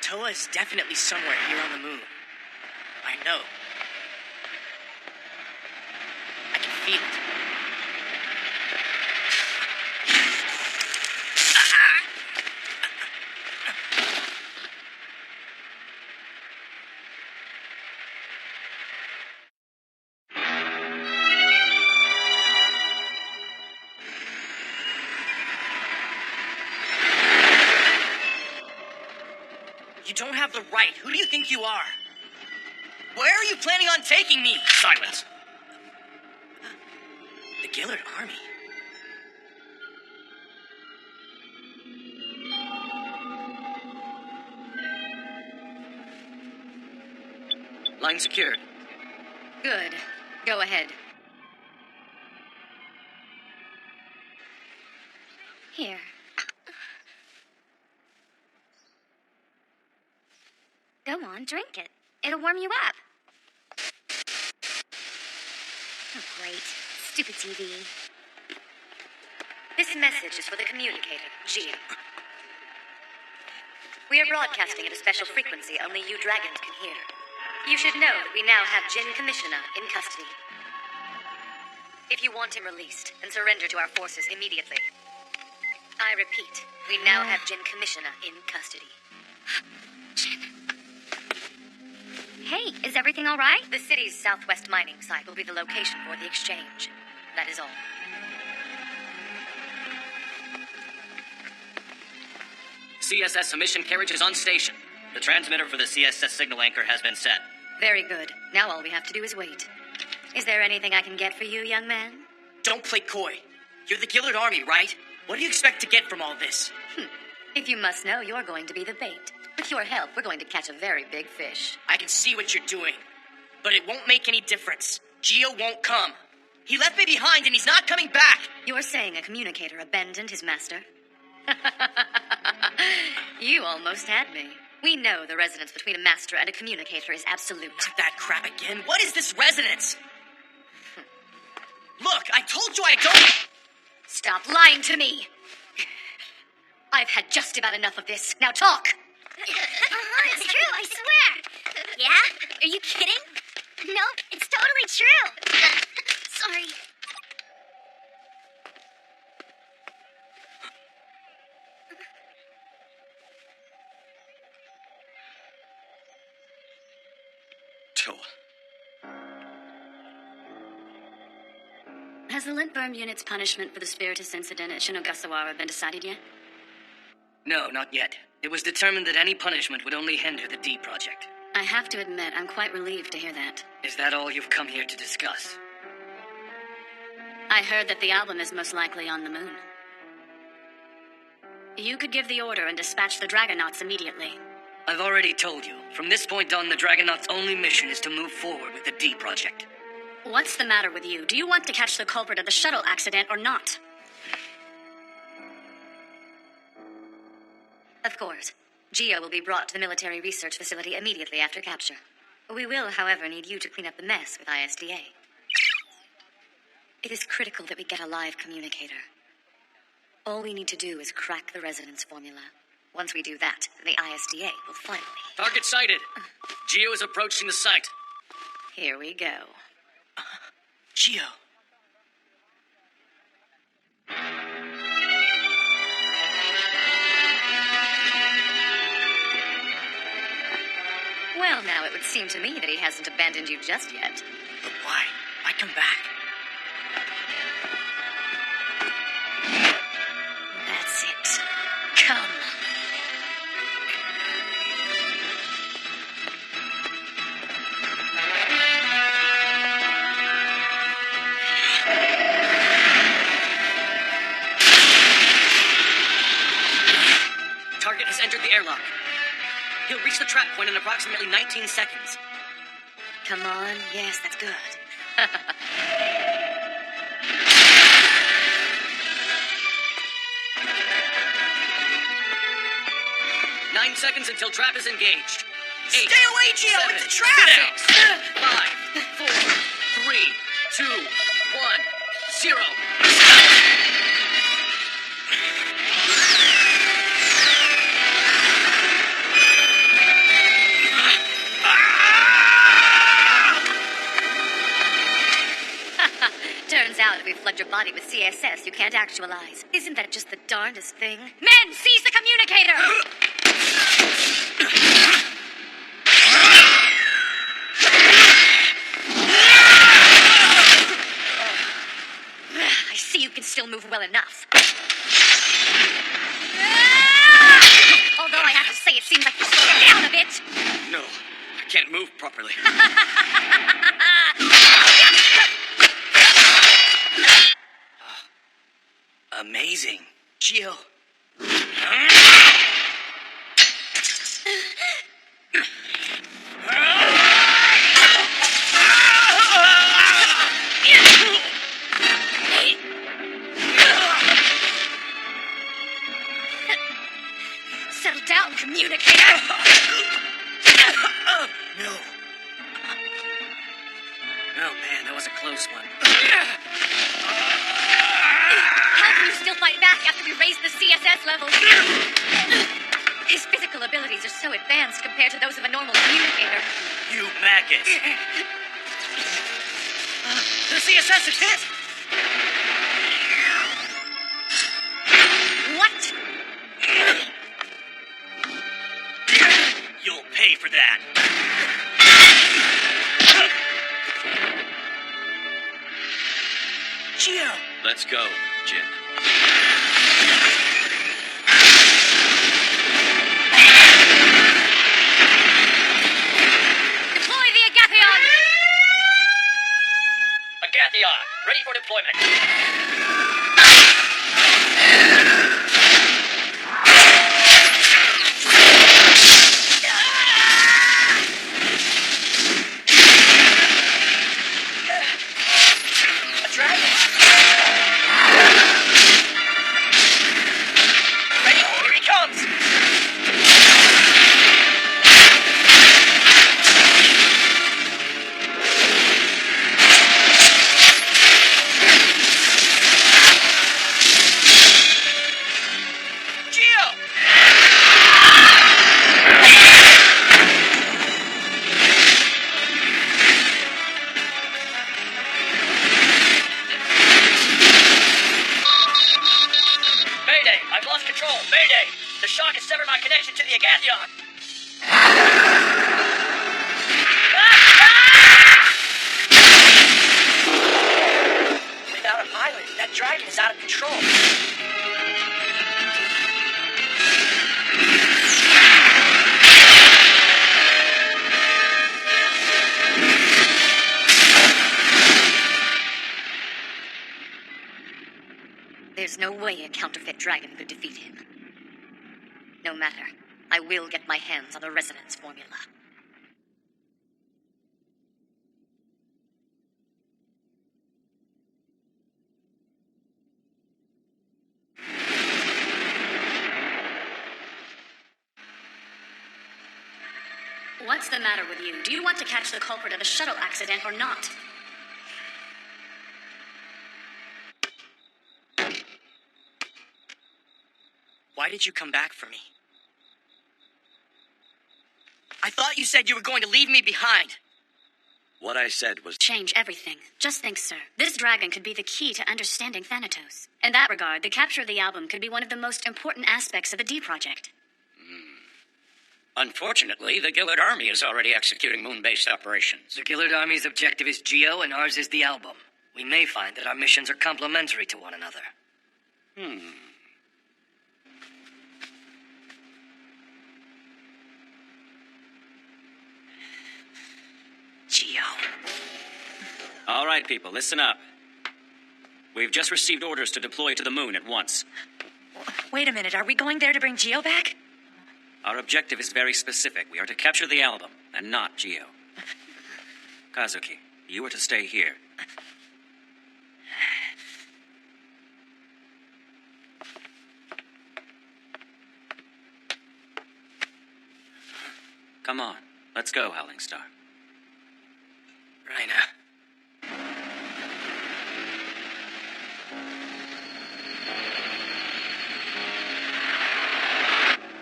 Toa is definitely somewhere here on the moon. I know. I can feel it. You don't have the right. Who do you think you are? Where are you planning on taking me? Silence. The Gillard Army. Line secured. Good. Go ahead. Here. Go on, drink it. It'll warm you up. Oh, great. Stupid TV. This message is for the communicator, Geo. We are broadcasting at a special frequency only you dragons can hear. You should know that we now have Jin Commissioner in custody. If you want him released, then surrender to our forces immediately. I repeat, we now have Jin Commissioner in custody. Hey, is everything all right? The city's southwest mining site will be the location for the exchange. That is all. CSS submission carriage is on station. The transmitter for the CSS signal anchor has been set. Very good. Now all we have to do is wait. Is there anything I can get for you, young man? Don't play coy. You're the Gillard Army, right? What do you expect to get from all this? If you must know, you're going to be the bait. With your help, we're going to catch a very big fish. I can see what you're doing, but it won't make any difference. Geo won't come. He left me behind and he's not coming back. You're saying a communicator abandoned his master? You almost had me. We know the resonance between a master and a communicator is absolute. Not that crap again. What is this resonance? Look, I told you I don't... Stop lying to me! I've had just about enough of this. Now talk! It's true, I swear. Yeah? Are you kidding? Nope, it's totally true. Sorry. Toa. Has the Lintworm Unit's punishment for the Spiritus incident at Shinogasawara been decided yet? No, not yet. It was determined that any punishment would only hinder the D project. I have to admit, I'm quite relieved to hear that. Is that all you've come here to discuss? I heard that the album is most likely on the moon. You could give the order and dispatch the Dragonauts immediately. I've already told you. From this point on, the Dragonauts' only mission is to move forward with the D project. What's the matter with you? Do you want to catch the culprit of the shuttle accident or not? Of course. Geo will be brought to the military research facility immediately after capture. We will, however, need you to clean up the mess with ISDA. It is critical that we get a live communicator. All we need to do is crack the resonance formula. Once we do that, the ISDA will finally... Target sighted. Geo is approaching the site. Here we go. Geo. Well, now it would seem to me that he hasn't abandoned you just yet. But why? Why come back? That's it. Come. Target has entered the airlock. He'll reach the trap point in approximately 19 seconds. Come on. Yes, that's good. 9 seconds until trap is engaged. 8, Stay away, Geo! 7, It's a trap! 6, 5, 4, 3, 2, 1, 0. Turns out if we flood your body with CSS, you can't actualize. Isn't that just the darndest thing? Men, seize the communicator! I see you can still move well enough. Although I have to say, it seems like you're slowing down a bit. No, I can't move properly. Amazing. Geo. Settle down, communicator! No. Oh man, that was a close one. How can you still fight back after we raised the CSS levels? His physical abilities are so advanced compared to those of a normal communicator. You maggot. The CSS is hit! What? You'll pay for that. Geo. Let's go, Jin. Deploy the Agathion! Agathion, ready for deployment. Without a pilot, that dragon is out of control. There's no way a counterfeit dragon could defeat him. No matter, I will get my hands on the resonance formula. What's the matter with you? Do you want to catch the culprit of the shuttle accident or not? Why did you come back for me? I thought you said you were going to leave me behind. What I said was... Change everything. Just think, sir. This dragon could be the key to understanding Thanatos. In that regard, the capture of the album could be one of the most important aspects of the D project. Unfortunately, the Gillard Army is already executing moon-based operations. The Gillard Army's objective is Geo, and ours is the album. We may find that our missions are complementary to one another. Geo. All right, people, listen up. We've just received orders to deploy to the moon at once. Wait a minute, are we going there to bring Geo back? Our objective is very specific. We are to capture the album, and not Geo. Kazuki, you are to stay here. Come on, let's go, Howling Star. Raina.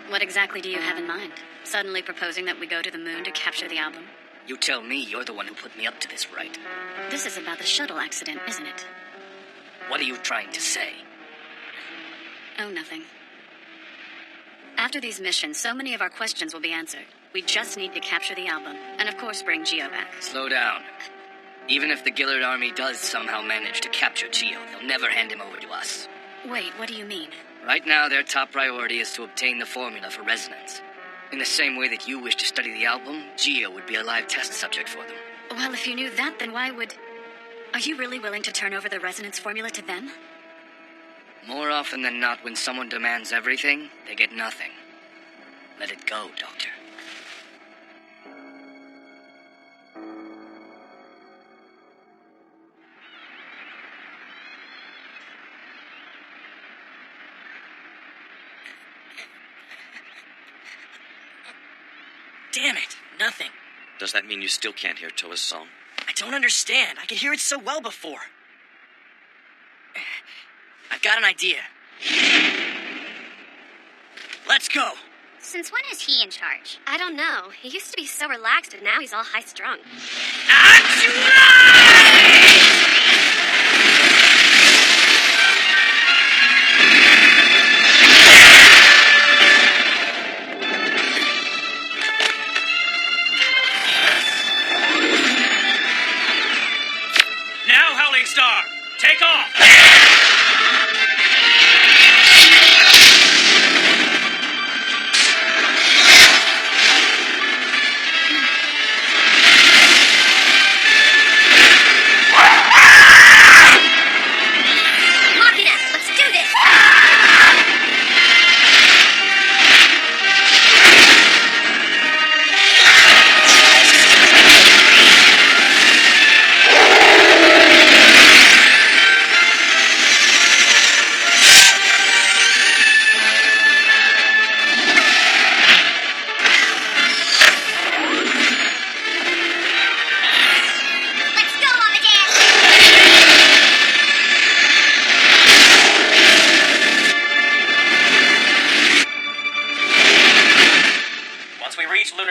What exactly do you have in mind? Suddenly proposing that we go to the moon to capture the album? You tell me. You're the one who put me up to this, right? This is about the shuttle accident, isn't it? What are you trying to say? Oh, nothing. After these missions, so many of our questions will be answered. We just need to capture the album, and of course bring Geo back. Slow down. Even if the Gillard Army does somehow manage to capture Geo, they'll never hand him over to us. Wait, what do you mean? Right now, their top priority is to obtain the formula for resonance. In the same way that you wish to study the album, Geo would be a live test subject for them. Well, if you knew that, then why would... Are you really willing to turn over the resonance formula to them? More often than not, when someone demands everything, they get nothing. Let it go, Doctor. Damn it, nothing. Does that mean you still can't hear Toa's song? I don't understand. I could hear it so well before. I've got an idea. Let's go. Since when is he in charge? I don't know. He used to be so relaxed, and now he's all high-strung. Now, Howling Star, take off!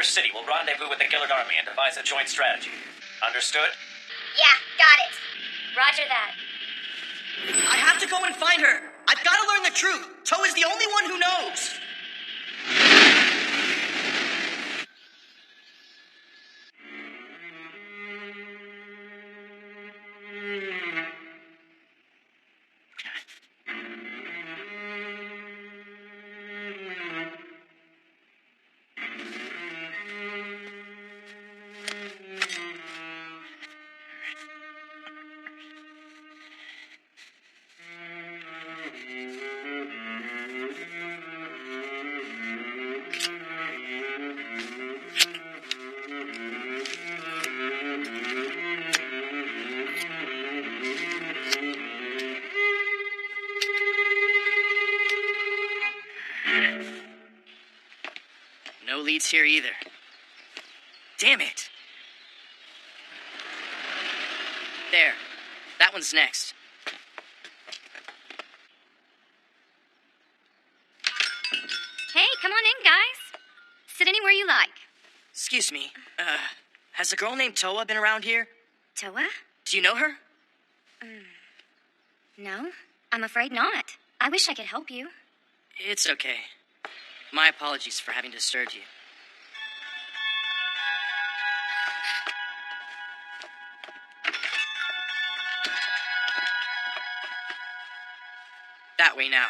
City will rendezvous with the Gillard Army and devise a joint strategy. Understood? Yeah, got it. Roger that. I have to go and find her. I've got to learn the truth. Toe is the only one who knows. No leads here either. Damn it. There. That one's next. Hey, come on in, guys. Sit anywhere you like. Excuse me. Has a girl named Toa been around here? Toa? Do you know her? No, I'm afraid not. I wish I could help you. It's okay. My apologies for having disturbed you. That way now.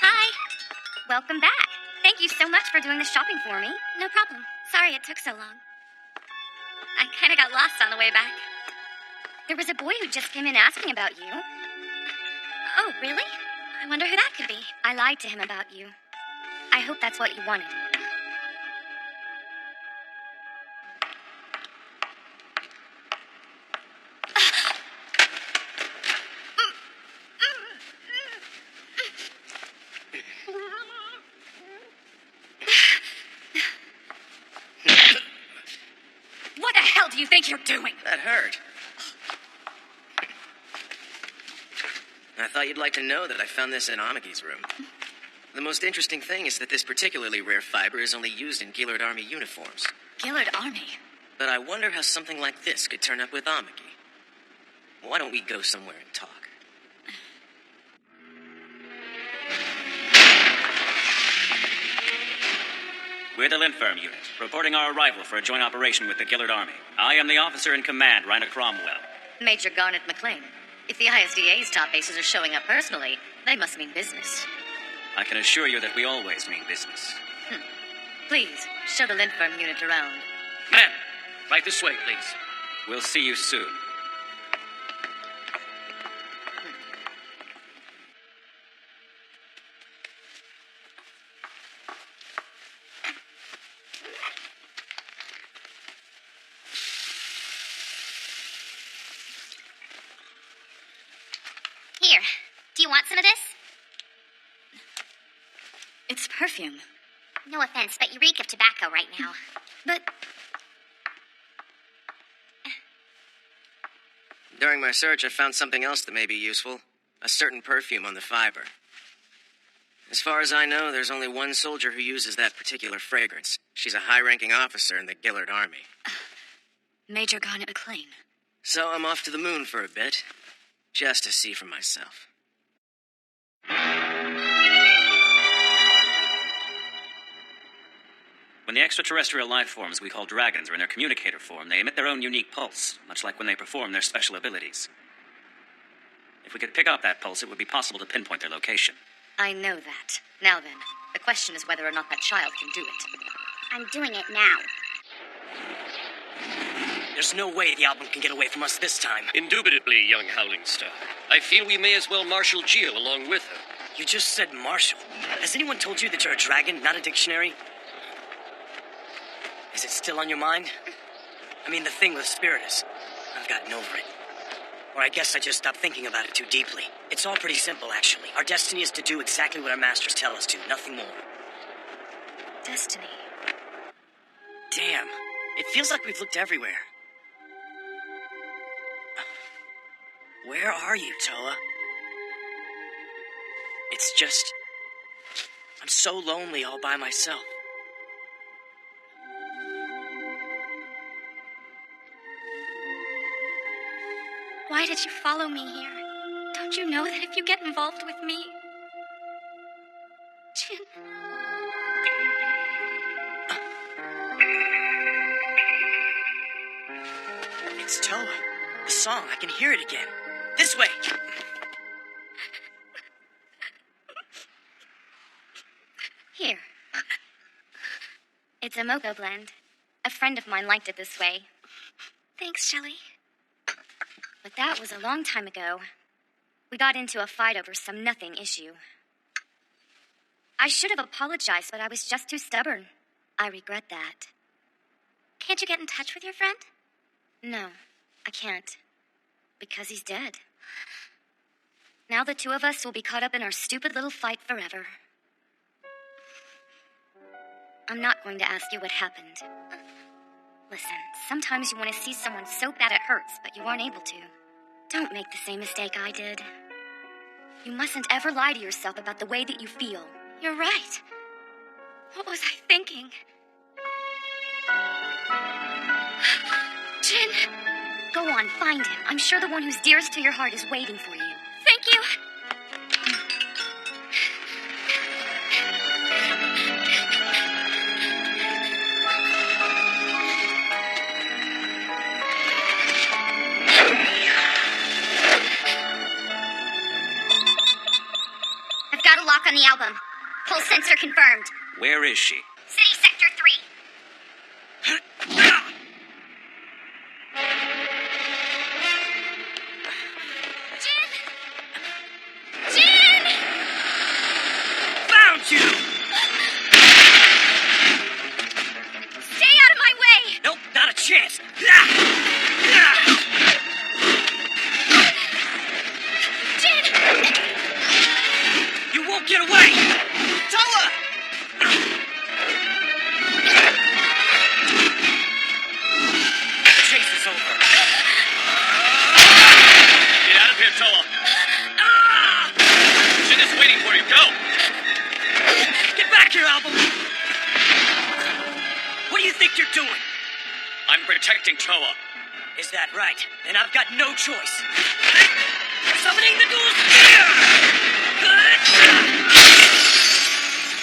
Hi. Welcome back. Thank you so much for doing the shopping for me. No problem. Sorry it took so long. I kind of got lost on the way back. There was a boy who just came in asking about you. Oh, really? I wonder who that could be. I lied to him about you. I hope that's what you wanted. What the hell do you think you're doing? That hurt. I thought you'd like to know that I found this in Amagi's room. The most interesting thing is that this particularly rare fiber is only used in Gillard Army uniforms. Gillard Army? But I wonder how something like this could turn up with Amagi. Why don't we go somewhere and talk? We're the Linfirm unit, reporting our arrival for a joint operation with the Gillard Army. I am the officer in command, Rhina Cromwell. Major Garnet McLean. If the ISDA's top aces are showing up personally, they must mean business. I can assure you that we always mean business. Please, show the Linfirm unit around. Ma'am, right this way, please. We'll see you soon. Here, do you want some of this? It's perfume. No offense, but you reek of tobacco right now. But During my search, I found something else that may be useful. A certain perfume on the fiber. As far as I know, there's only one soldier who uses that particular fragrance. She's a high-ranking officer in the Gillard Army. Major Garnet McLean. So I'm off to the moon for a bit, just to see for myself. When the extraterrestrial life forms we call dragons are in their communicator form, they emit their own unique pulse, much like when they perform their special abilities. If we could pick up that pulse, it would be possible to pinpoint their location. I know that. Now then, the question is whether or not that child can do it. I'm doing it now. There's no way the album can get away from us this time. Indubitably, young Howling Star. I feel we may as well marshal Geo along with her. You just said Marshall. Has anyone told you that you're a dragon, not a dictionary? Is it still on your mind? I mean, the thing with Spiritus. I've gotten over it. Or I guess I just stopped thinking about it too deeply. It's all pretty simple, actually. Our destiny is to do exactly what our masters tell us to, nothing more. Destiny. Damn. It feels like we've looked everywhere. Where are you, Toa? It's just... I'm so lonely all by myself. Why did you follow me here? Don't you know that if you get involved with me... Jin... It's Toa. The song, I can hear it again. This way! Here. It's a mocha blend. A friend of mine liked it this way. Thanks, Shelley. But that was a long time ago. We got into a fight over some nothing issue. I should have apologized, but I was just too stubborn. I regret that. Can't you get in touch with your friend? No, I can't. Because he's dead. Now the two of us will be caught up in our stupid little fight forever. I'm not going to ask you what happened. Listen, sometimes you want to see someone so bad it hurts, but you aren't able to. Don't make the same mistake I did. You mustn't ever lie to yourself about the way that you feel. You're right. What was I thinking? Jin! Go on, find him. I'm sure the one who's dearest to your heart is waiting for you. Thank you! I've got a lock on the album. Pull sensor confirmed. Where is she? City Sector 3. Found you! Stay out of my way! Nope, not a chance. Jin! You won't get away! Toa! The chase is over. Get out of here, Toa. Jin is waiting for you. Go! Get back here, album! What do you think you're doing? I'm protecting Toa. Is that right? Then I've got no choice. Summoning the dual spear!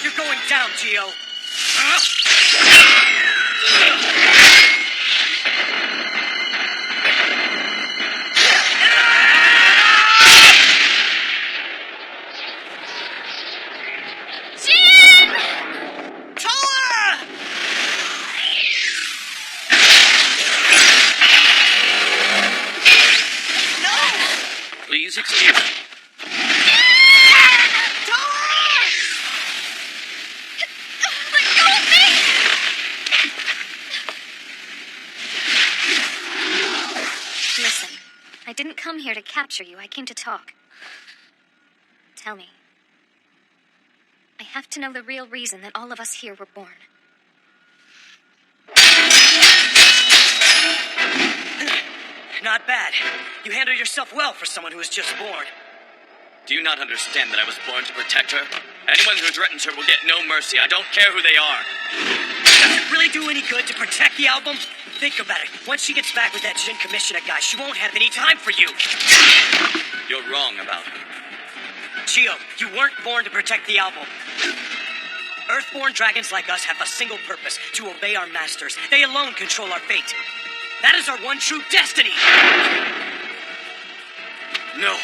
You're going down, Geo. Jin! Toa! Please excuse me. Let go of me! Listen, I didn't come here to capture you. I came to talk. Tell me. I have to know the real reason that all of us here were born. Not bad. You handle yourself well for someone who was just born. Do you not understand that I was born to protect her? Anyone who threatens her will get no mercy. I don't care who they are. Does it really do any good to protect the album? Think about it. Once she gets back with that Jin Commissioner guy, she won't have any time for you. You're wrong about her. Geo, you weren't born to protect the album. Earthborn dragons like us have a single purpose, to obey our masters. They alone control our fate. That is our one true destiny. No.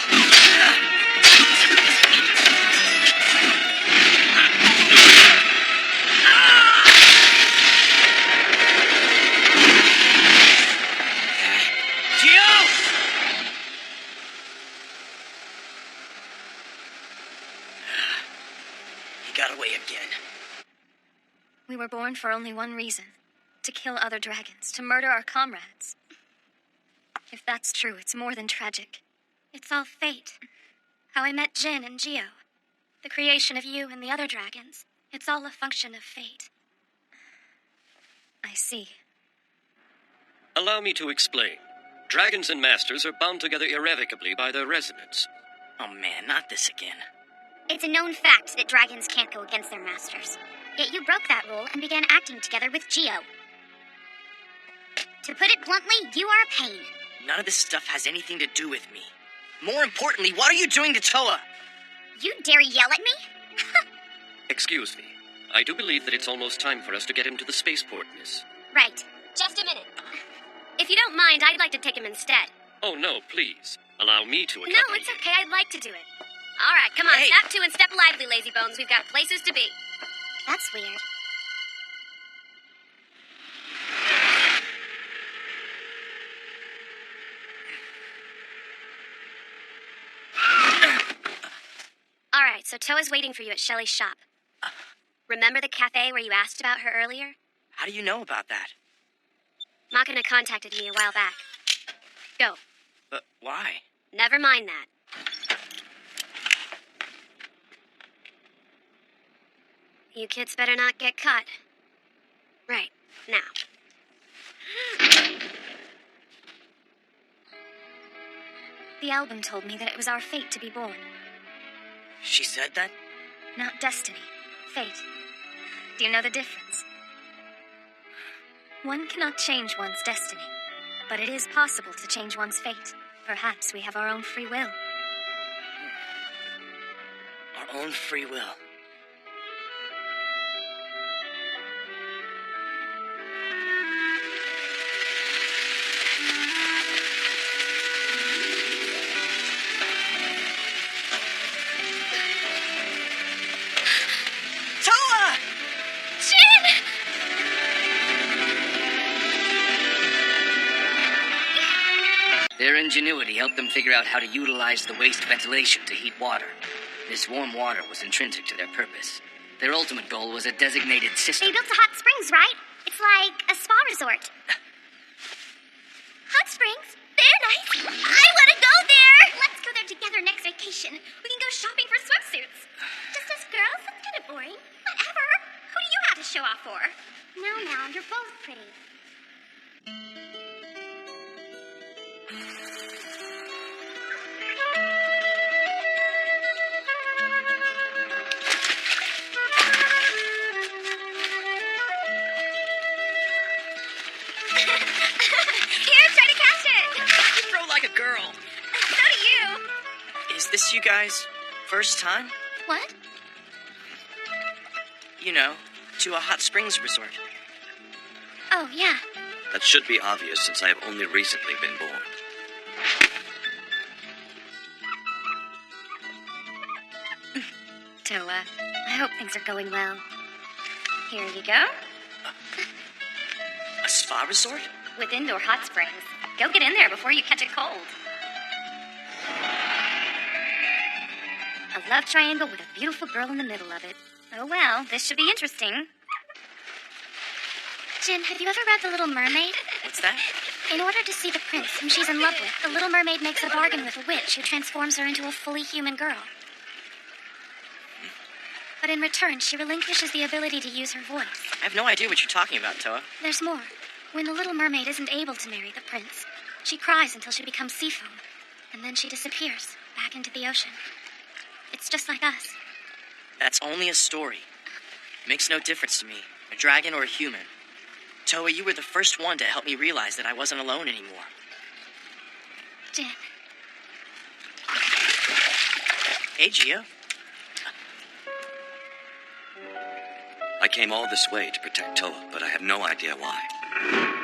Geo! He got away again. We were born for only one reason. To kill other dragons, to murder our comrades. If that's true, it's more than tragic. It's all fate. How I met Jin and Geo. The creation of you and the other dragons. It's all a function of fate. I see. Allow me to explain. Dragons and masters are bound together irrevocably by their resonance. Oh man, not this again. It's a known fact that dragons can't go against their masters. Yet you broke that rule and began acting together with Geo. To put it bluntly, you are a pain. None of this stuff has anything to do with me. More importantly, what are you doing to Toa? You dare yell at me? Excuse me. I do believe that it's almost time for us to get him to the spaceport, miss. Right. Just a minute. If you don't mind, I'd like to take him instead. Oh, no, please. Allow me to accompany No, it's okay. I'd like to do it. All right, come on. Hey. Snap to and step lively, lazy bones. We've got places to be. That's weird. All right, so Toa's waiting for you at Shelly's shop. Remember the cafe where you asked about her earlier? How do you know about that? Machina contacted me a while back. Go. But why? Never mind that. You kids better not get caught. Right, now. The album told me that it was our fate to be born. She said that? Not destiny. Fate. Do you know the difference? One cannot change one's destiny, but it is possible to change one's fate. Perhaps we have our own free will. Our own free will. Their ingenuity helped them figure out how to utilize the waste ventilation to heat water. This warm water was intrinsic to their purpose. Their ultimate goal was a designated system. They built a hot springs, right? It's like a spa resort. Hot springs? They're nice. I want to go there. Let's go there together next vacation. We can go shopping for swimsuits. Just us girls? That's kind of boring. Whatever. Who do you have to show off for? Now, you're both pretty. Is this you guys' first time? What? You know, to a hot springs resort. Oh, yeah. That should be obvious since I have only recently been born. Toa, I hope things are going well. Here you go. A spa resort? With indoor hot springs. Go get in there before you catch a cold. A love triangle with a beautiful girl in the middle of it. Oh well, this should be interesting. Jin, have you ever read The Little Mermaid? What's that? In order to see the prince whom she's in love with, the Little Mermaid makes a bargain with a witch who transforms her into a fully human girl. But in return, she relinquishes the ability to use her voice. I have no idea what you're talking about, Toa. There's more. When the Little Mermaid isn't able to marry the prince, she cries until she becomes sea foam, and then she disappears back into the ocean. It's just like us. That's only a story. Makes no difference to me, a dragon or a human. Toa, you were the first one to help me realize that I wasn't alone anymore. Jin. Hey, Gio. I came all this way to protect Toa, but I have no idea why.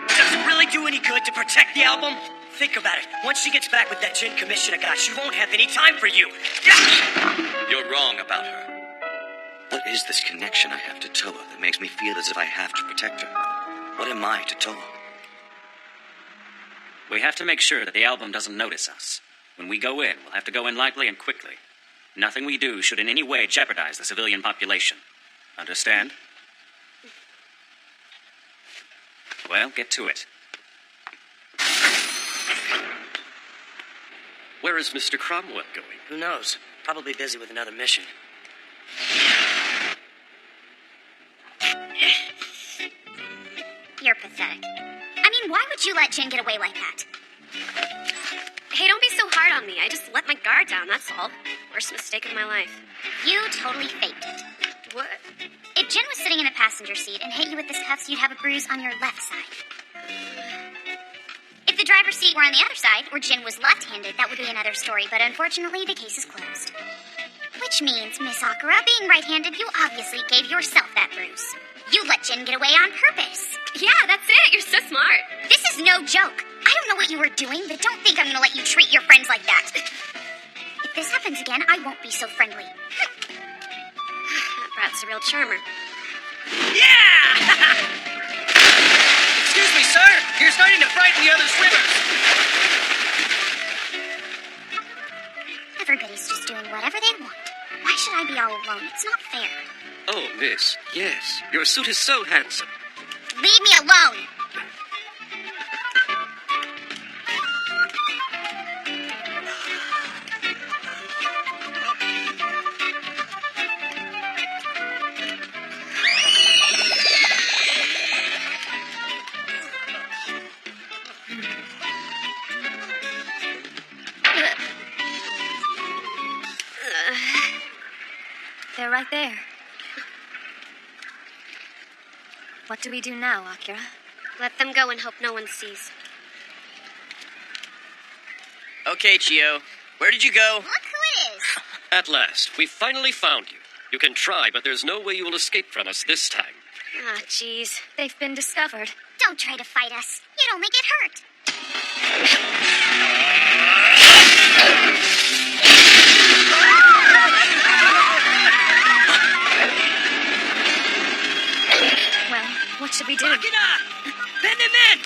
Does it really do any good to protect the album? Think about it. Once she gets back with that Jin Commissioner guy, she won't have any time for you. You're wrong about her. What is this connection I have to Toa that makes me feel as if I have to protect her? What am I to Toa? We have to make sure that the album doesn't notice us. When we go in, we'll have to go in lightly and quickly. Nothing we do should in any way jeopardize the civilian population. Understand? Well, get to it. Where is Mr. Cromwell going? Who knows? Probably busy with another mission. You're pathetic. I mean, why would you let Jin get away like that? Hey, don't be so hard on me. I just let my guard down, that's all. Worst mistake of my life. You totally faked it. What? If Jin was sitting in the passenger seat and hit you with his cuffs, you'd have a bruise on your left side. If the driver's seat were on the other side, or Jin was left-handed, that would be another story, but unfortunately, the case is closed. Which means, Miss Sakura, being right-handed, you obviously gave yourself that bruise. You let Jin get away on purpose. Yeah, that's it. You're so smart. This is no joke. I don't know what you were doing, but don't think I'm gonna let you treat your friends like that. If this happens again, I won't be so friendly. That brat's a real charmer. Yeah! Excuse me, sir. You're starting to frighten the other swimmers. Everybody's just doing whatever they want. Why should I be all alone? It's not fair. Oh, miss, yes. Your suit is so handsome. Leave me alone! They're right there. What do we do now, Akira? Let them go and hope no one sees. Okay, Chio. Where did you go? Look who it is! At last, we finally found you. You can try, but there's no way you will escape from us this time. Ah, jeez. They've been discovered. Don't try to fight us. You'd only get hurt. Well, what should we do? Bend him in!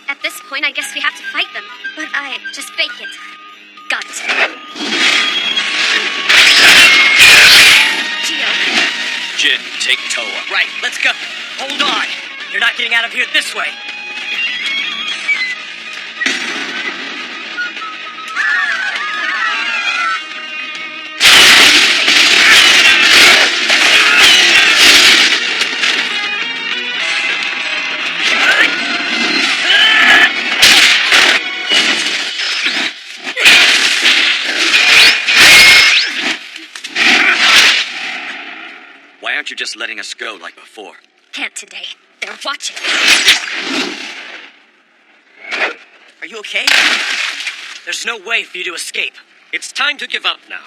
At this point, I guess we have to fight them. But I... Just fake it. got it. Gio. Jin, take Toa. Right, let's go. Hold on. You're not getting out of here this way. Why aren't you just letting us go like before? Can't today. They're watching. Are you okay? There's no way for you to escape. It's time to give up now.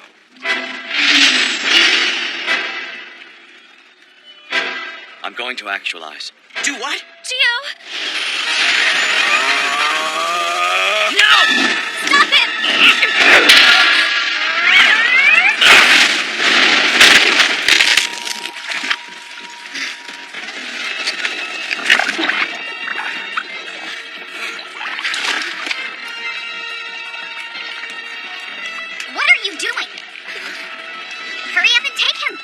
I'm going to actualize. Do what? Gio! No! Stop it! What are you doing? Hurry up and take him!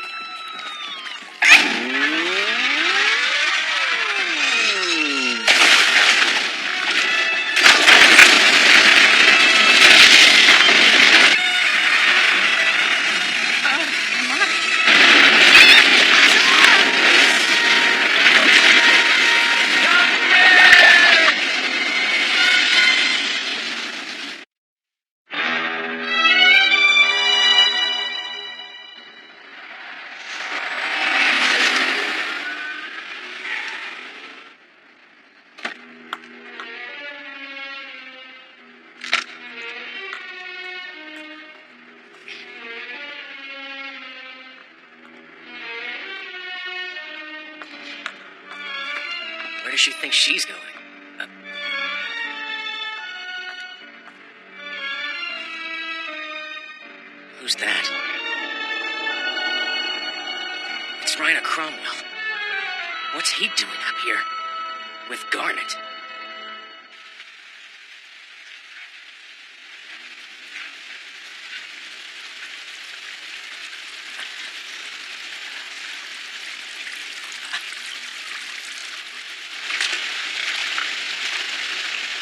Where does she think she's going? Who's that? It's Rhina Cromwell. What's he doing up here? With Garnet?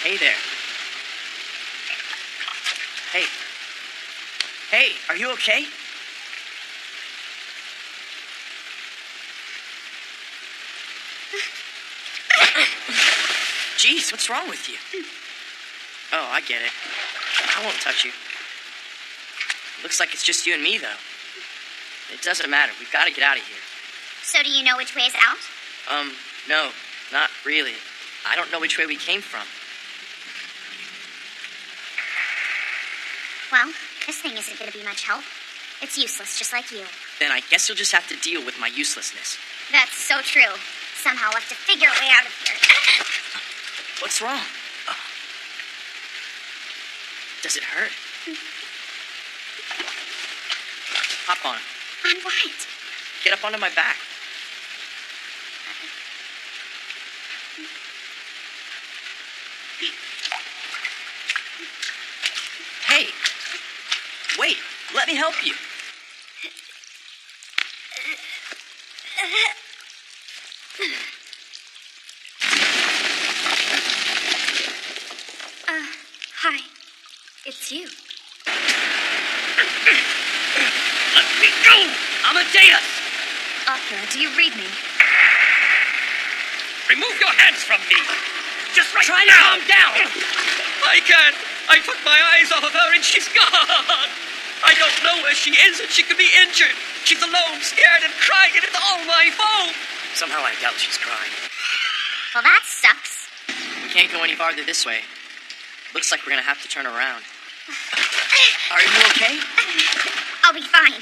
Hey there. Hey. Hey, are you okay? Jeez, what's wrong with you? Oh, I get it. I won't touch you. Looks like it's just you and me, though. It doesn't matter. We've got to get out of here. So do you know which way is out? No, not really. I don't know which way we came from. Well, this thing isn't going to be much help. It's useless, just like you. Then I guess you'll just have to deal with my uselessness. That's so true. Somehow we'll have to figure a way out of here. What's wrong? Oh. Does it hurt? Hop on. On what? Get up onto my back. Hey! Wait, let me help you. Hi. It's you. Let me go! Amadeus! Akira, do you read me? Remove your hands from me! Just right Try to now! calm down! I can't! I took my eyes off of her and she's gone! I don't know where she is and she could be injured! She's alone, scared, and crying, and it's all my fault! Somehow I doubt she's crying. Well, that sucks. We can't go any farther this way. Looks like we're gonna have to turn around. Are you okay? I'll be fine.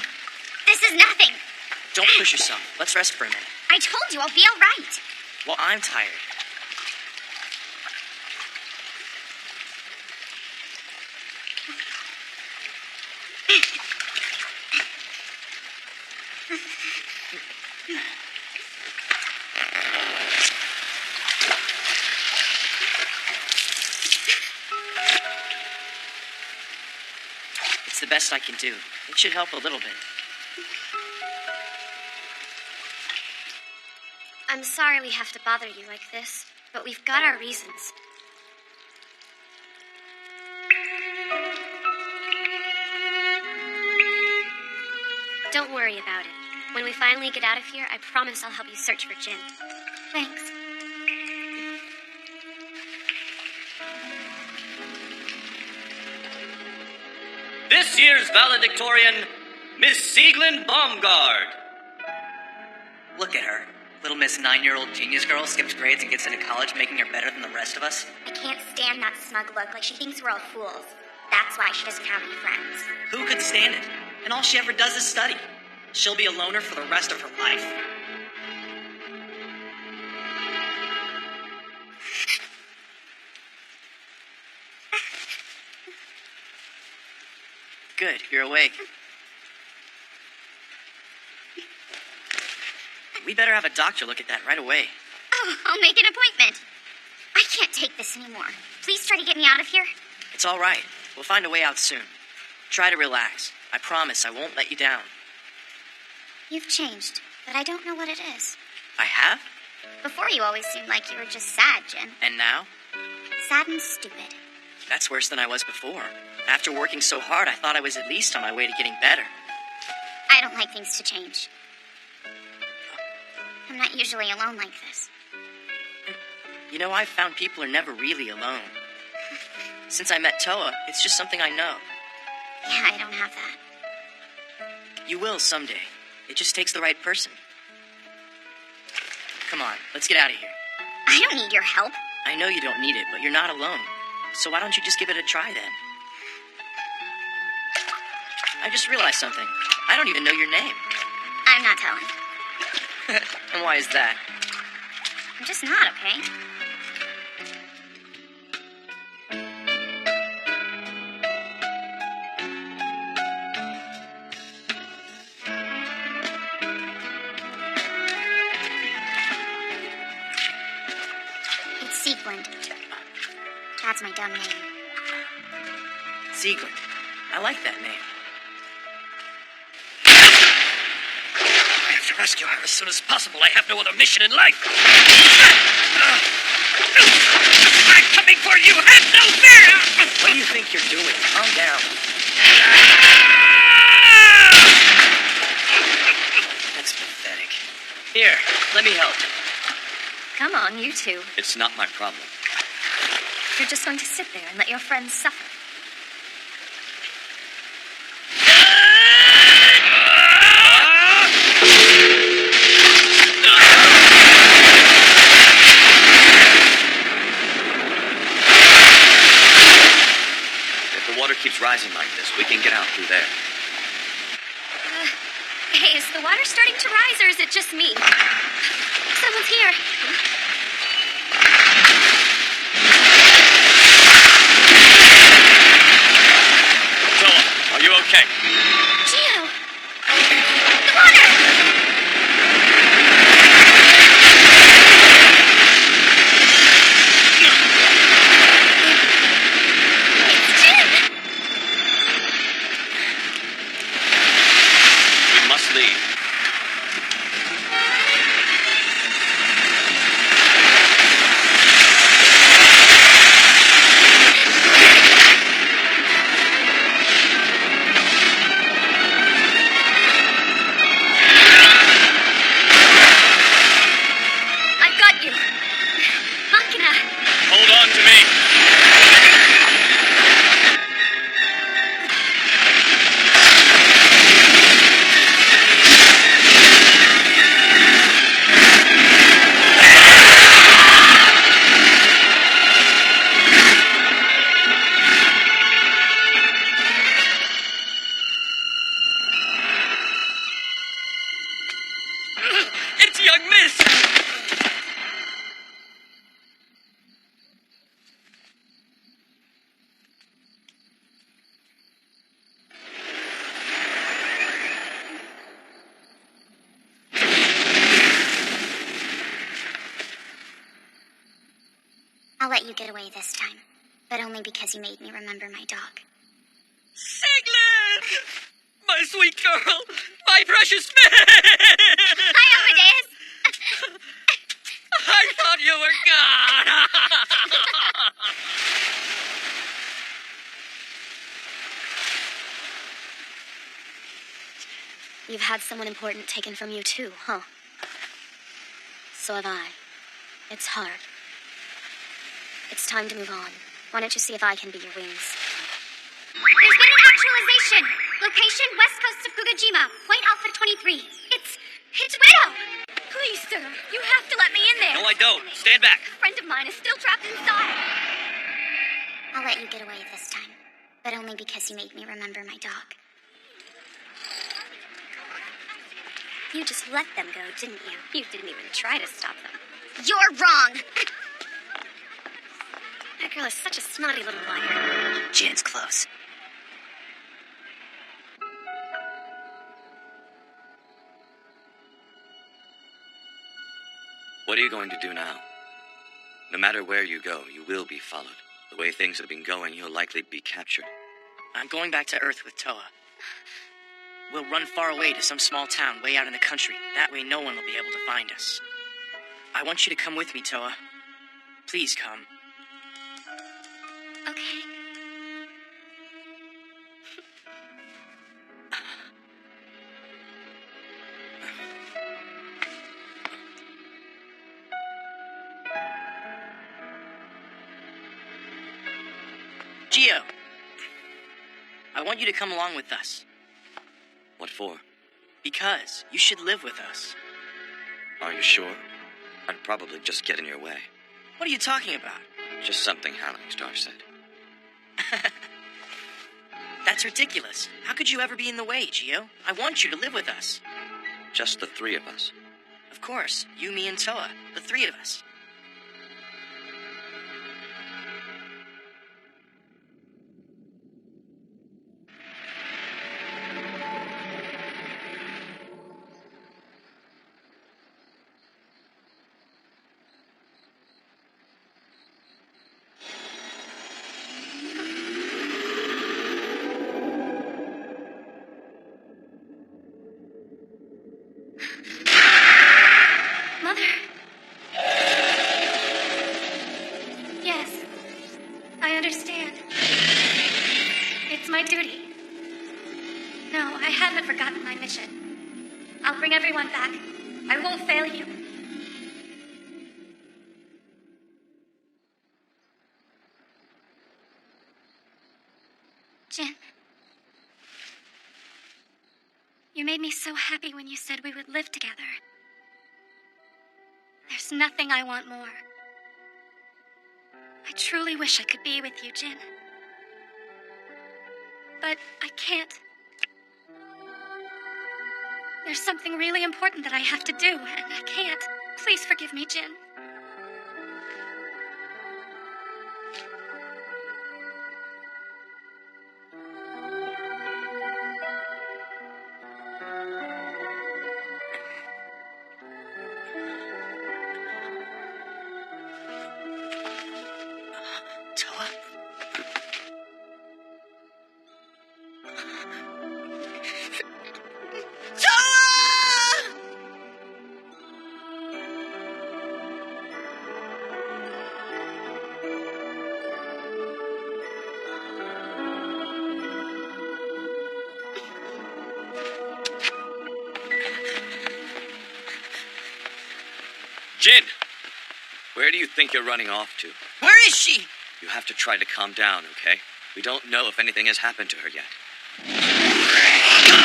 This is nothing. Don't push yourself. Let's rest for a minute. I told you I'll be all right. Well, I'm tired. It's the best I can do. It should help a little bit. I'm sorry we have to bother you like this, but we've got our reasons. Don't worry about it. When we finally get out of here, I promise I'll help you search for Jin. Thanks. This year's valedictorian, Miss Sieglin Baumgard. Look at her. Little Miss 9-year-old genius girl skips grades and gets into college, making her better than the rest of us. I can't stand that smug look, like she thinks we're all fools. That's why she doesn't have any friends. Who could stand it? And all she ever does is study. She'll be a loner for the rest of her life. Good, you're awake. We better have a doctor look at that right away. Oh, I'll make an appointment. I can't take this anymore. Please try to get me out of here. It's all right. We'll find a way out soon. Try to relax. I promise I won't let you down. You've changed, but I don't know what it is. I have? Before you always seemed like you were just sad, Jin. And now? Sad and stupid. That's worse than I was before. After working so hard, I thought I was at least on my way to getting better. I don't like things to change. I'm not usually alone like this. You know, I've found people are never really alone. Since I met Toa, it's just something I know. Yeah, I don't have that. You will someday. It just takes the right person. Come on, let's get out of here. I don't need your help. I know you don't need it, but you're not alone. So why don't you just give it a try then? I just realized something. I don't even know your name. I'm not telling. And why is that? I'm just not, okay? It's Sieglin. That's my dumb name. Sieglin. I like that name. I have to rescue her as soon as possible. I have no other mission in life. I'm coming for you. Have no fear. What do you think you're doing? Calm down. That's pathetic. Here, let me help. Come on, you two. It's not my problem. You're just going to sit there and let your friends suffer. If the water keeps rising like this, we can get out through there. Hey, is the water starting to rise, or is it just me? Someone's here. Toa, are you okay? Gio! The water! It's Jin! We must leave. I'll let you get away this time, but only because you made me remember my dog. Siglet! My sweet girl! My precious man! Hi, Amadeus! I thought you were gone! You've had someone important taken from you too, huh? So have I. It's hard. It's time to move on. Why don't you see if I can be your wings? There's been an actualization. Location, west coast of Kugajima. Point Alpha 23. It's Widow! Please, sir. You have to let me in there. No, I don't. Stand back. A friend of mine is still trapped inside. I'll let you get away this time, but only because you made me remember my dog. You just let them go, didn't you? You didn't even try to stop them. You're wrong. That girl is such a snotty little liar. Jin's close. What are you going to do now? No matter where you go, you will be followed. The way things have been going, you'll likely be captured. I'm going back to Earth with Toa. We'll run far away to some small town way out in the country. That way no one will be able to find us. I want you to come with me, Toa. Please come. Okay. Gio, I want you to come along with us. What for? Because you should live with us. Are you sure? I'd probably just get in your way. What are you talking about? Just something Howling Star said. That's ridiculous. How could you ever be in the way, Gio? I want you to live with us. Just the three of us. Of course. You, me, and Toa. The three of us. Mother? Yes, I understand. It's my duty. No, I haven't forgotten my mission. I'll bring everyone back. I won't fail you. Jin. You made me so happy when you said we would live together. There's nothing I want more. I truly wish I could be with you, Jin. But I can't. There's something really important that I have to do, and I can't. Please forgive me, Jin. Toa? Jin! Where do you think you're running off to? Where is she? You have to try to calm down, okay? We don't know if anything has happened to her yet.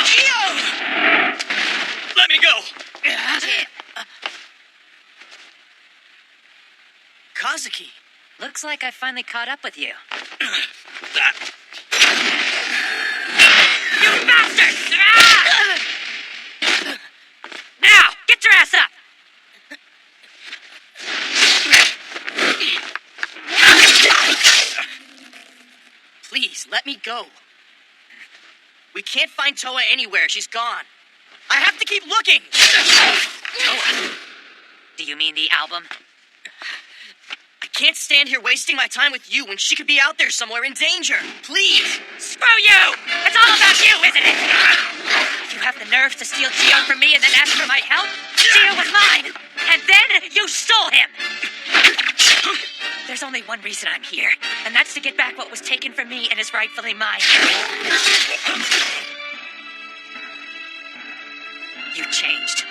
Gio! Let me go! Kazuki. Looks like I finally caught up with you. You bastard! Now, get your ass up! Please, let me go. We can't find Toa anywhere. She's gone. I have to keep looking! Do you mean the album? I can't stand here wasting my time with you when she could be out there somewhere in danger. Please. Screw you! It's all about you, isn't it? You have the nerve to steal Gio from me and then ask for my help? Gio was mine, and then you stole him! There's only one reason I'm here, and that's to get back what was taken from me and is rightfully mine. You changed.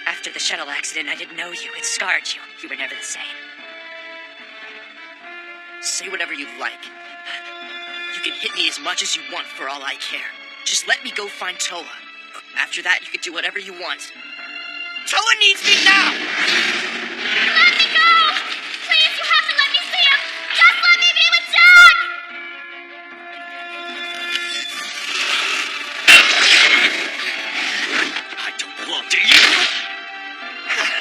After the shuttle accident, I didn't know you. It scarred you. You were never the same. Say whatever you like. You can hit me as much as you want for all I care. Just let me go find Toa. After that, you can do whatever you want. Toa needs me now! Let me go! Please, you have to let me see him! Just let me be with Jack! I don't belong to you!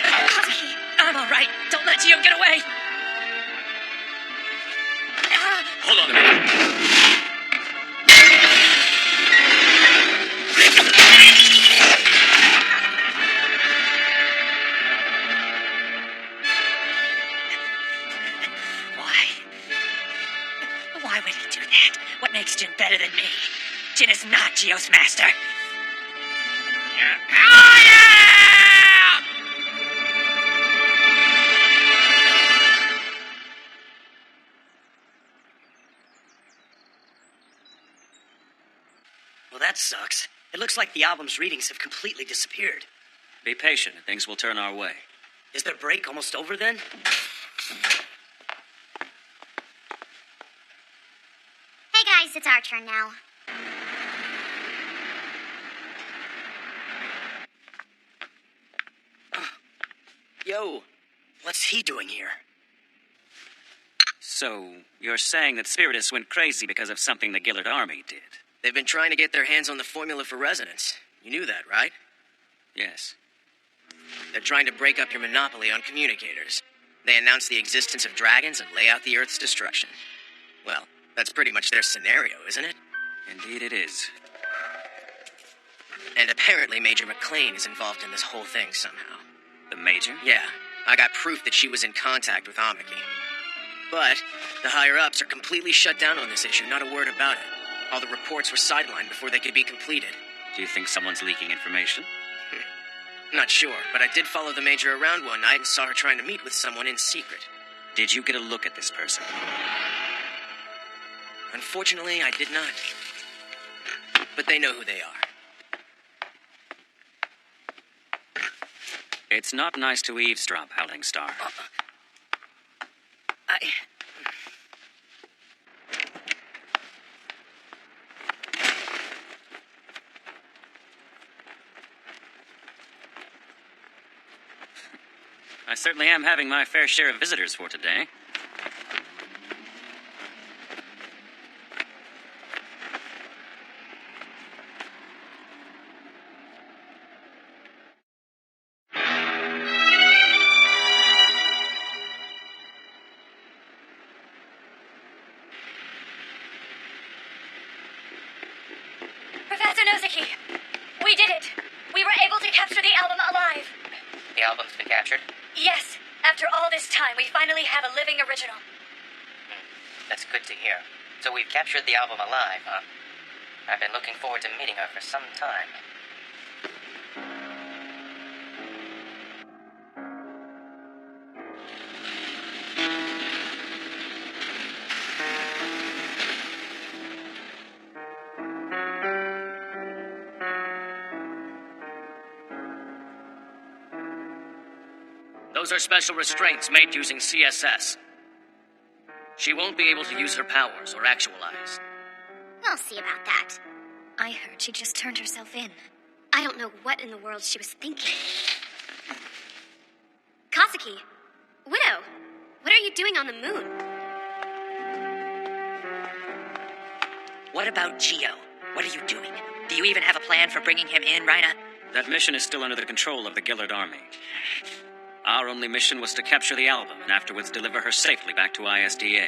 Kazuki, I'm all right. Don't let Gio get away. Hold on a minute. Why would he do that? What makes Jin better than me? Jin is not Gio's master. Well, that sucks. It looks like the album's readings have completely disappeared. Be patient, and things will turn our way. Is their break almost over then? Hey guys, it's our turn now. Yo, what's he doing here? So, you're saying that Spiritus went crazy because of something the Gillard Army did? They've been trying to get their hands on the formula for resonance. You knew that, right? Yes. They're trying to break up your monopoly on communicators. They announce the existence of dragons and lay out the Earth's destruction. Well, that's pretty much their scenario, isn't it? Indeed it is. And apparently Major McLean is involved in this whole thing somehow. The Major? Yeah, I got proof that she was in contact with Amaki. But the higher-ups are completely shut down on this issue, not a word about it. All the reports were sidelined before they could be completed. Do you think someone's leaking information? Not sure, but I did follow the Major around one night and saw her trying to meet with someone in secret. Did you get a look at this person? Unfortunately, I did not. But they know who they are. It's not nice to eavesdrop, Howling Star. I certainly am having my fair share of visitors for today. Professor Nozuki, we did it. We were able to capture the album alive. The album's been captured? Yes, after all this time, we finally have a living original. That's good to hear. So we've captured the album alive, huh? I've been looking forward to meeting her for some time. Those are special restraints made using CSS. She won't be able to use her powers or actualize. We'll see about that. I heard she just turned herself in. I don't know what in the world she was thinking. Kazuki, Widow, what are you doing on the moon? What about Gio? What are you doing? Do you even have a plan for bringing him in, Raina? That mission is still under the control of the Gillard Army. Our only mission was to capture the album and afterwards deliver her safely back to ISDA.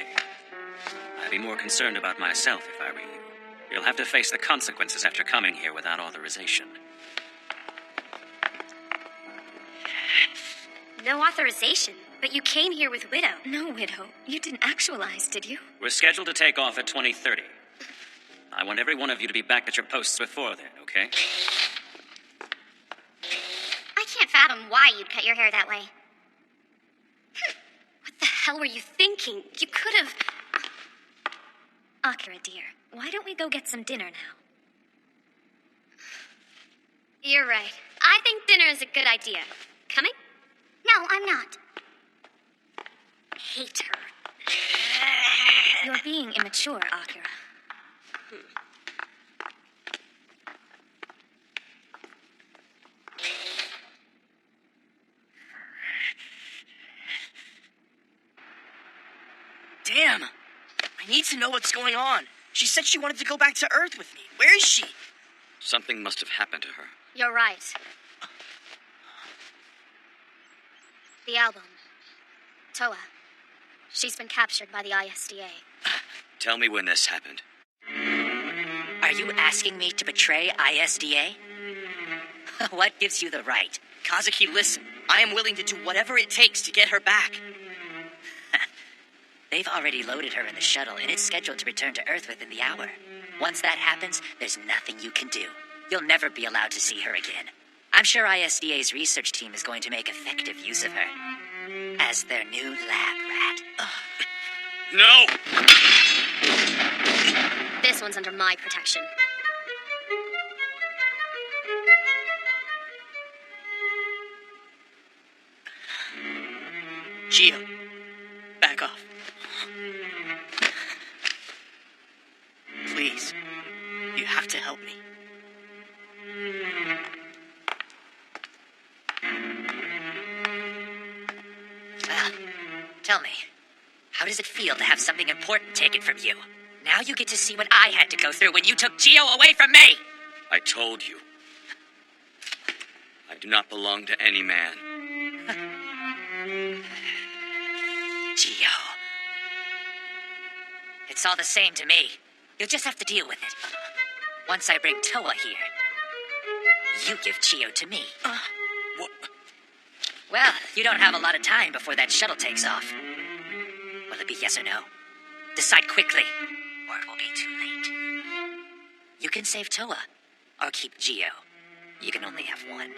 I'd be more concerned about myself if I were you. You'll have to face the consequences after coming here without authorization. No authorization? But you came here with Widow. No, Widow. You didn't actualize, did you? We're scheduled to take off at 20:30. I want every one of you to be back at your posts before then, okay? I can't fathom why you'd cut your hair that way. What the hell were you thinking? You could have... Akira, dear, why don't we go get some dinner now? You're right. I think dinner is a good idea. Coming? No, I'm not. Hate her. You're being immature, Akira. Damn. I need to know what's going on. She said she wanted to go back to Earth with me. Where is she? Something must have happened to her. You're right. The album. Toa. She's been captured by the ISDA. Tell me when this happened. Are you asking me to betray ISDA? What gives you the right? Kazuki, listen. I am willing to do whatever it takes to get her back. They've already loaded her in the shuttle, and it's scheduled to return to Earth within the hour. Once that happens, there's nothing you can do. You'll never be allowed to see her again. I'm sure ISDA's research team is going to make effective use of her as their new lab rat. No! This one's under my protection. Gio, back off. Please, you have to help me. Tell me, how does it feel to have something important taken from you? Now you get to see what I had to go through when you took Gio away from me! I told you. I do not belong to any man. Gio. It's all the same to me. You'll just have to deal with it. Once I bring Toa here, you give Gio to me. What? Well, you don't have a lot of time before that shuttle takes off. Will it be yes or no? Decide quickly, or it will be too late. You can save Toa, or keep Gio. You can only have one.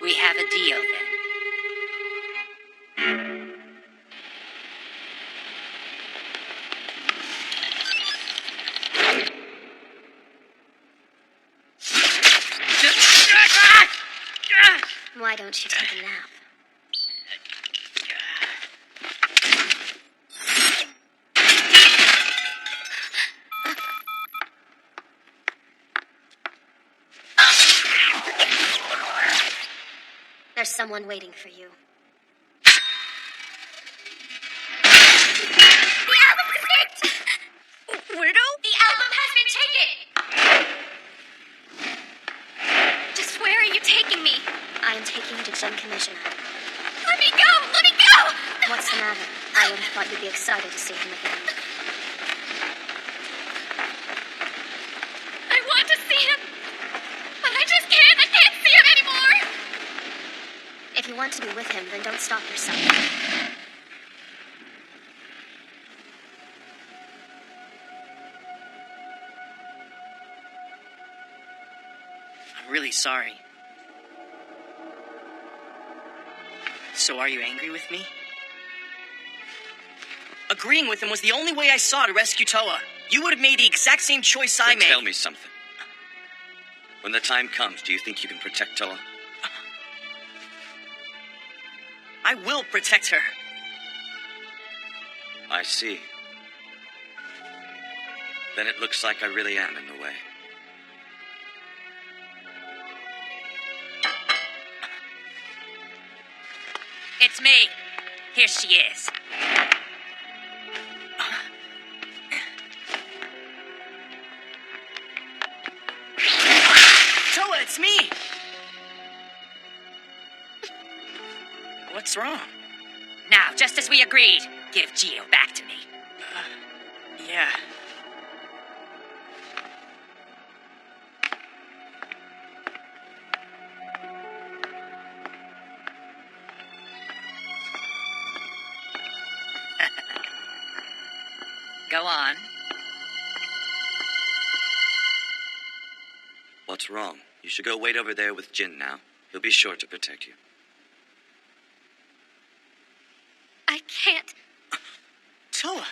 We have a deal, then. Why don't you take a nap? There's someone waiting for you. The album escaped! Widow? The album has been taken! Just where are you taking me? I am taking you to Gen Commissioner. Let me go! Let me go! What's the matter? I would have thought you'd be excited to see him again. I want to see him! But I just can't! I can't see him anymore! If you want to be with him, then don't stop yourself. I'm really sorry. So are you angry with me? Agreeing with him was the only way I saw to rescue Toa. You would have made the exact same choice I Then made. tell me something. When the time comes, do you think you can protect Toa? I will protect her. I see. Then it looks like I really am in the way. It's me. Here she is. Toa, it's me! What's wrong? Now, just as we agreed, give Geo back to me. Yeah. Go on. What's wrong? You should go wait over there with Jin now. He'll be sure to protect you. I can't. Toa,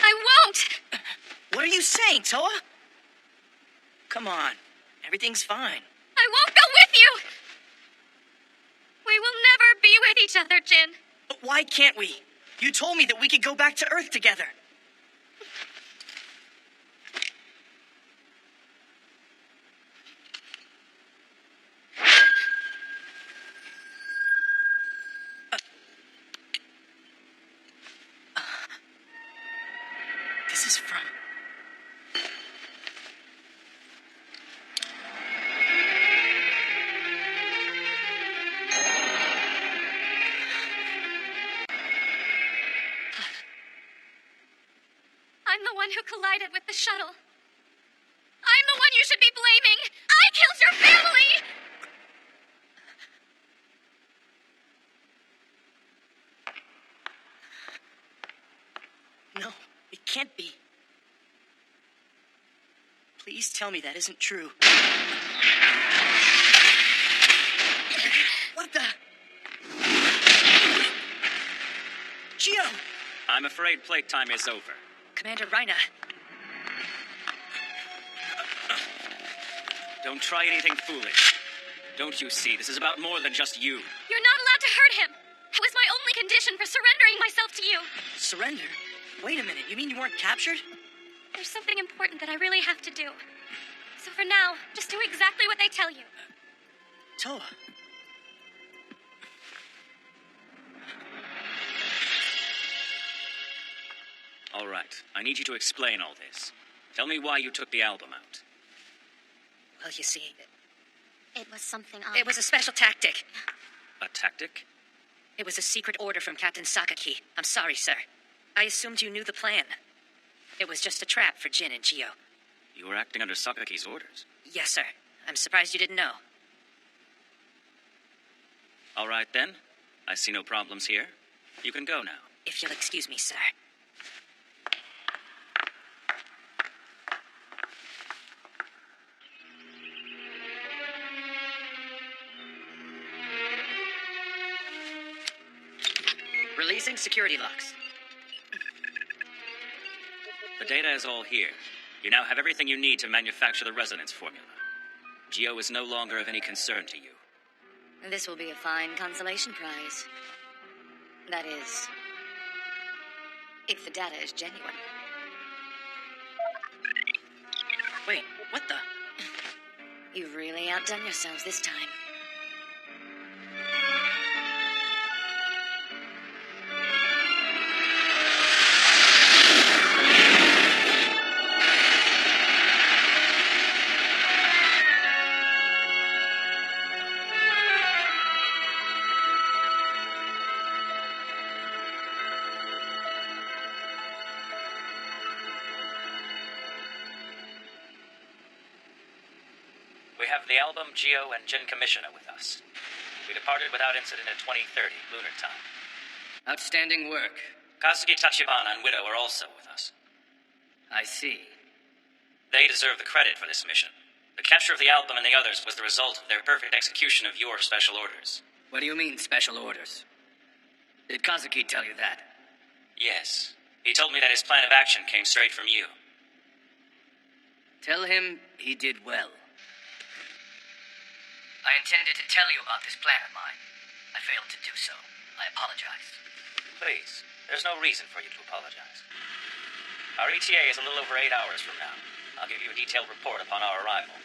I won't! what are you saying, Toa? Come on. Everything's fine. I won't go with you! We will never be with each other, Jin. But why can't we? You told me that we could go back to Earth together. This is from... I'm the one who collided with the shuttle. I'm the one you should be blaming. I killed your family! No, it can't be. Please tell me that isn't true. What the? Geo! I'm afraid playtime is over. Commander Reina. Don't try anything foolish. Don't you see, this is about more than just you. You're not allowed to hurt him. It was my only condition for surrendering myself to you. Surrender? Wait a minute, you mean you weren't captured? There's something important that I really have to do. So for now, just do exactly what they tell you. Toa. All right, I need you to explain all this. Tell me why you took the album out. Well, you see, It was something odd. it was a special tactic. A tactic? It was a secret order from Captain Sakaki. I'm sorry, sir. I assumed you knew the plan. It was just a trap for Jin and Geo. You were acting under Sakaki's orders. Yes, sir. I'm surprised you didn't know. All right, then. I see no problems here. You can go now. If you'll excuse me, sir. Releasing security locks. The data is all here. You now have everything you need to manufacture the resonance formula. Geo is no longer of any concern to you. This will be a fine consolation prize. That is, if the data is genuine. Wait, what the? You've really outdone yourselves this time. We have the album, Geo, and Jin Commissioner with us. We departed without incident at 2030, lunar time. Outstanding work. Kazuki Tachibana and Widow are also with us. I see. They deserve the credit for this mission. The capture of the album and the others was the result of their perfect execution of your special orders. What do you mean, special orders? Did Kazuki tell you that? Yes. He told me that his plan of action came straight from you. Tell him he did well. I intended to tell you about this plan of mine. I failed to do so. I apologize. Please, there's no reason for you to apologize. Our ETA is a little over 8 hours from now. I'll give you a detailed report upon our arrival.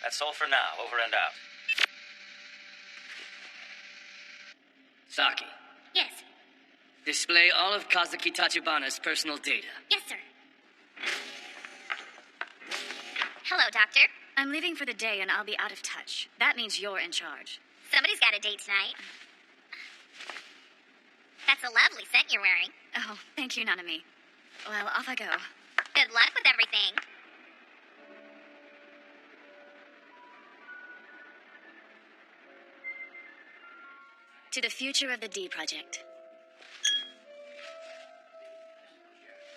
That's all for now. Over and out. Saki, Yes. display all of Kazuki Tachibana's personal data. Yes, sir. Hello, Doctor. I'm leaving for the day and I'll be out of touch. That means you're in charge. Somebody's got a date tonight. That's a lovely scent you're wearing. Oh, thank you, Nanami. Well, off I go. Good luck with everything. To the future of the D Project.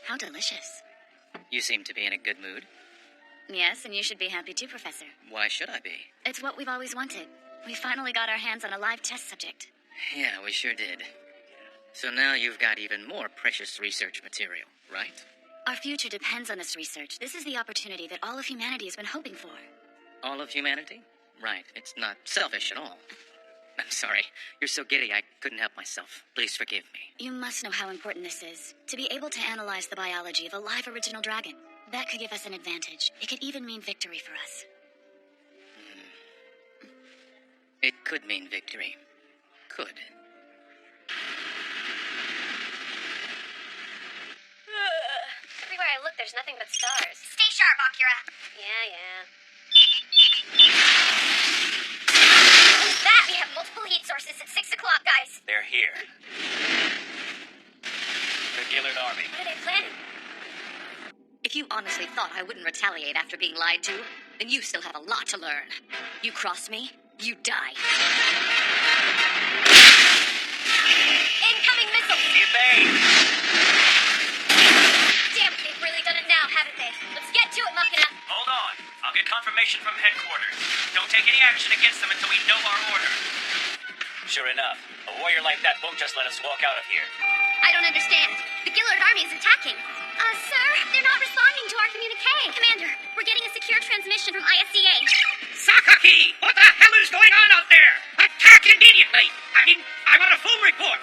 How delicious. You seem to be in a good mood. Yes, and you should be happy too, Professor. Why should I be? It's what we've always wanted. We finally got our hands on a live test subject. Yeah, we sure did. So now you've got even more precious research material, right? Our future depends on this research. This is the opportunity that all of humanity has been hoping for. All of humanity? Right. It's not selfish at all. I'm sorry. You're so giddy I couldn't help myself. Please forgive me. You must know how important this is. To be able to analyze the biology of a live original dragon. That could give us an advantage. It could even mean victory for us. It could mean victory. Could. Everywhere I look, there's nothing but stars. Stay sharp, Akira. Yeah. Who's that? We have multiple heat sources at 6 o'clock, guys. They're here. The Gillard Army. What are they planning? If you honestly thought I wouldn't retaliate after being lied to, then you still have a lot to learn. You cross me, you die. Incoming missiles! Evade! Damn, they've really done it now, haven't they? Let's get to it, Machina. Hold on. I'll get confirmation from headquarters. Don't take any action against them until we know our order. Sure enough, a warrior like that won't just let us walk out of here. I don't understand. The Gillard Army is attacking. Sir, they're not responding to our communique. Commander, we're getting a secure transmission from ISDA. Sakaki! What the hell is going on out there? Attack immediately! I want a full report.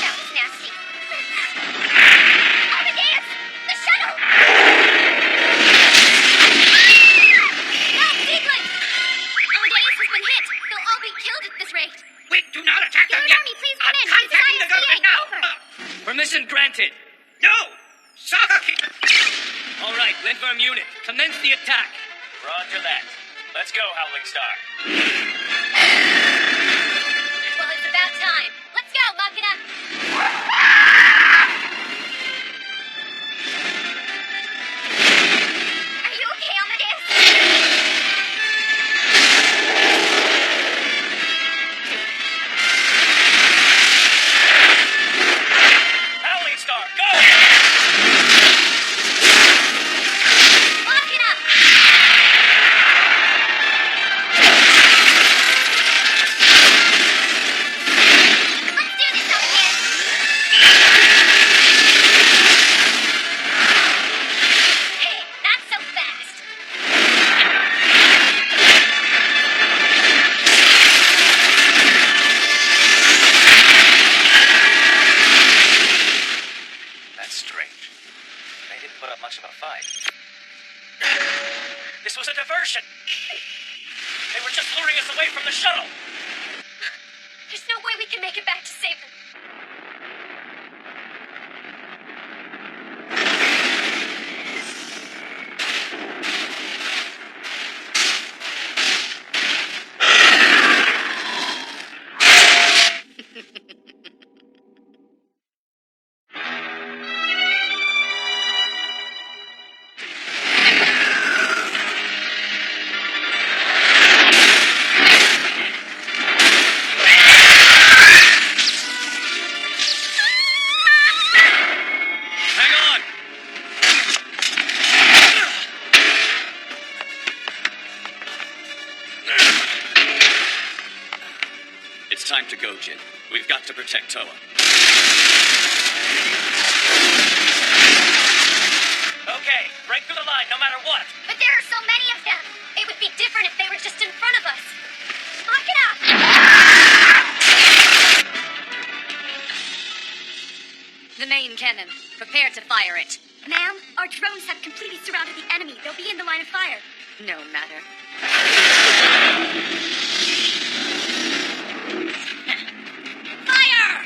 That was nasty. Amadeus! The shuttle! No, Diglett! Amadeus has been hit. They'll all be killed at this rate. Wait, do not attack them Gillard yet. Army, please come I'm in. This is contacting the ISDA. government now. Over. Permission granted. No! Sakaki! All right, Lindworm unit, commence the attack. Roger that. Let's go, Howling Star. Well, it's about time. Let's go, Machina. Are you okay, Amadeus? Howling Star, go! Machina! Let's do this, Amadeus. Hey, not so fast. That's strange. They didn't put up much of a fight. This was a diversion! They were just luring us away from the shuttle! There's no way we can make it back to save them. Hang on! It's time to go, Jin. We've got to protect Toa. Okay, break through the line no matter what! But there are so many of them. It would be different if they were just in front of us. Machina! The main cannon. Prepare to fire it. Ma'am, our drones have completely surrounded the enemy. They'll be in the line of fire. No matter. Fire!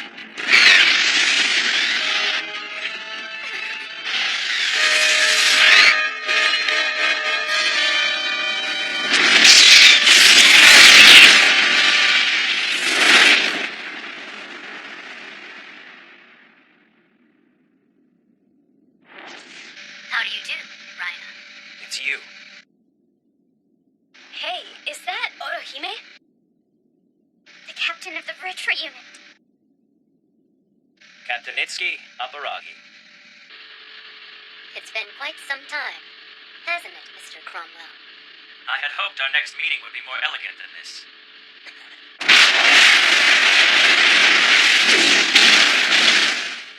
Captain Nitsky, Aparagi. It's been quite some time, hasn't it, Mr. Cromwell? I had hoped our next meeting would be more elegant than this.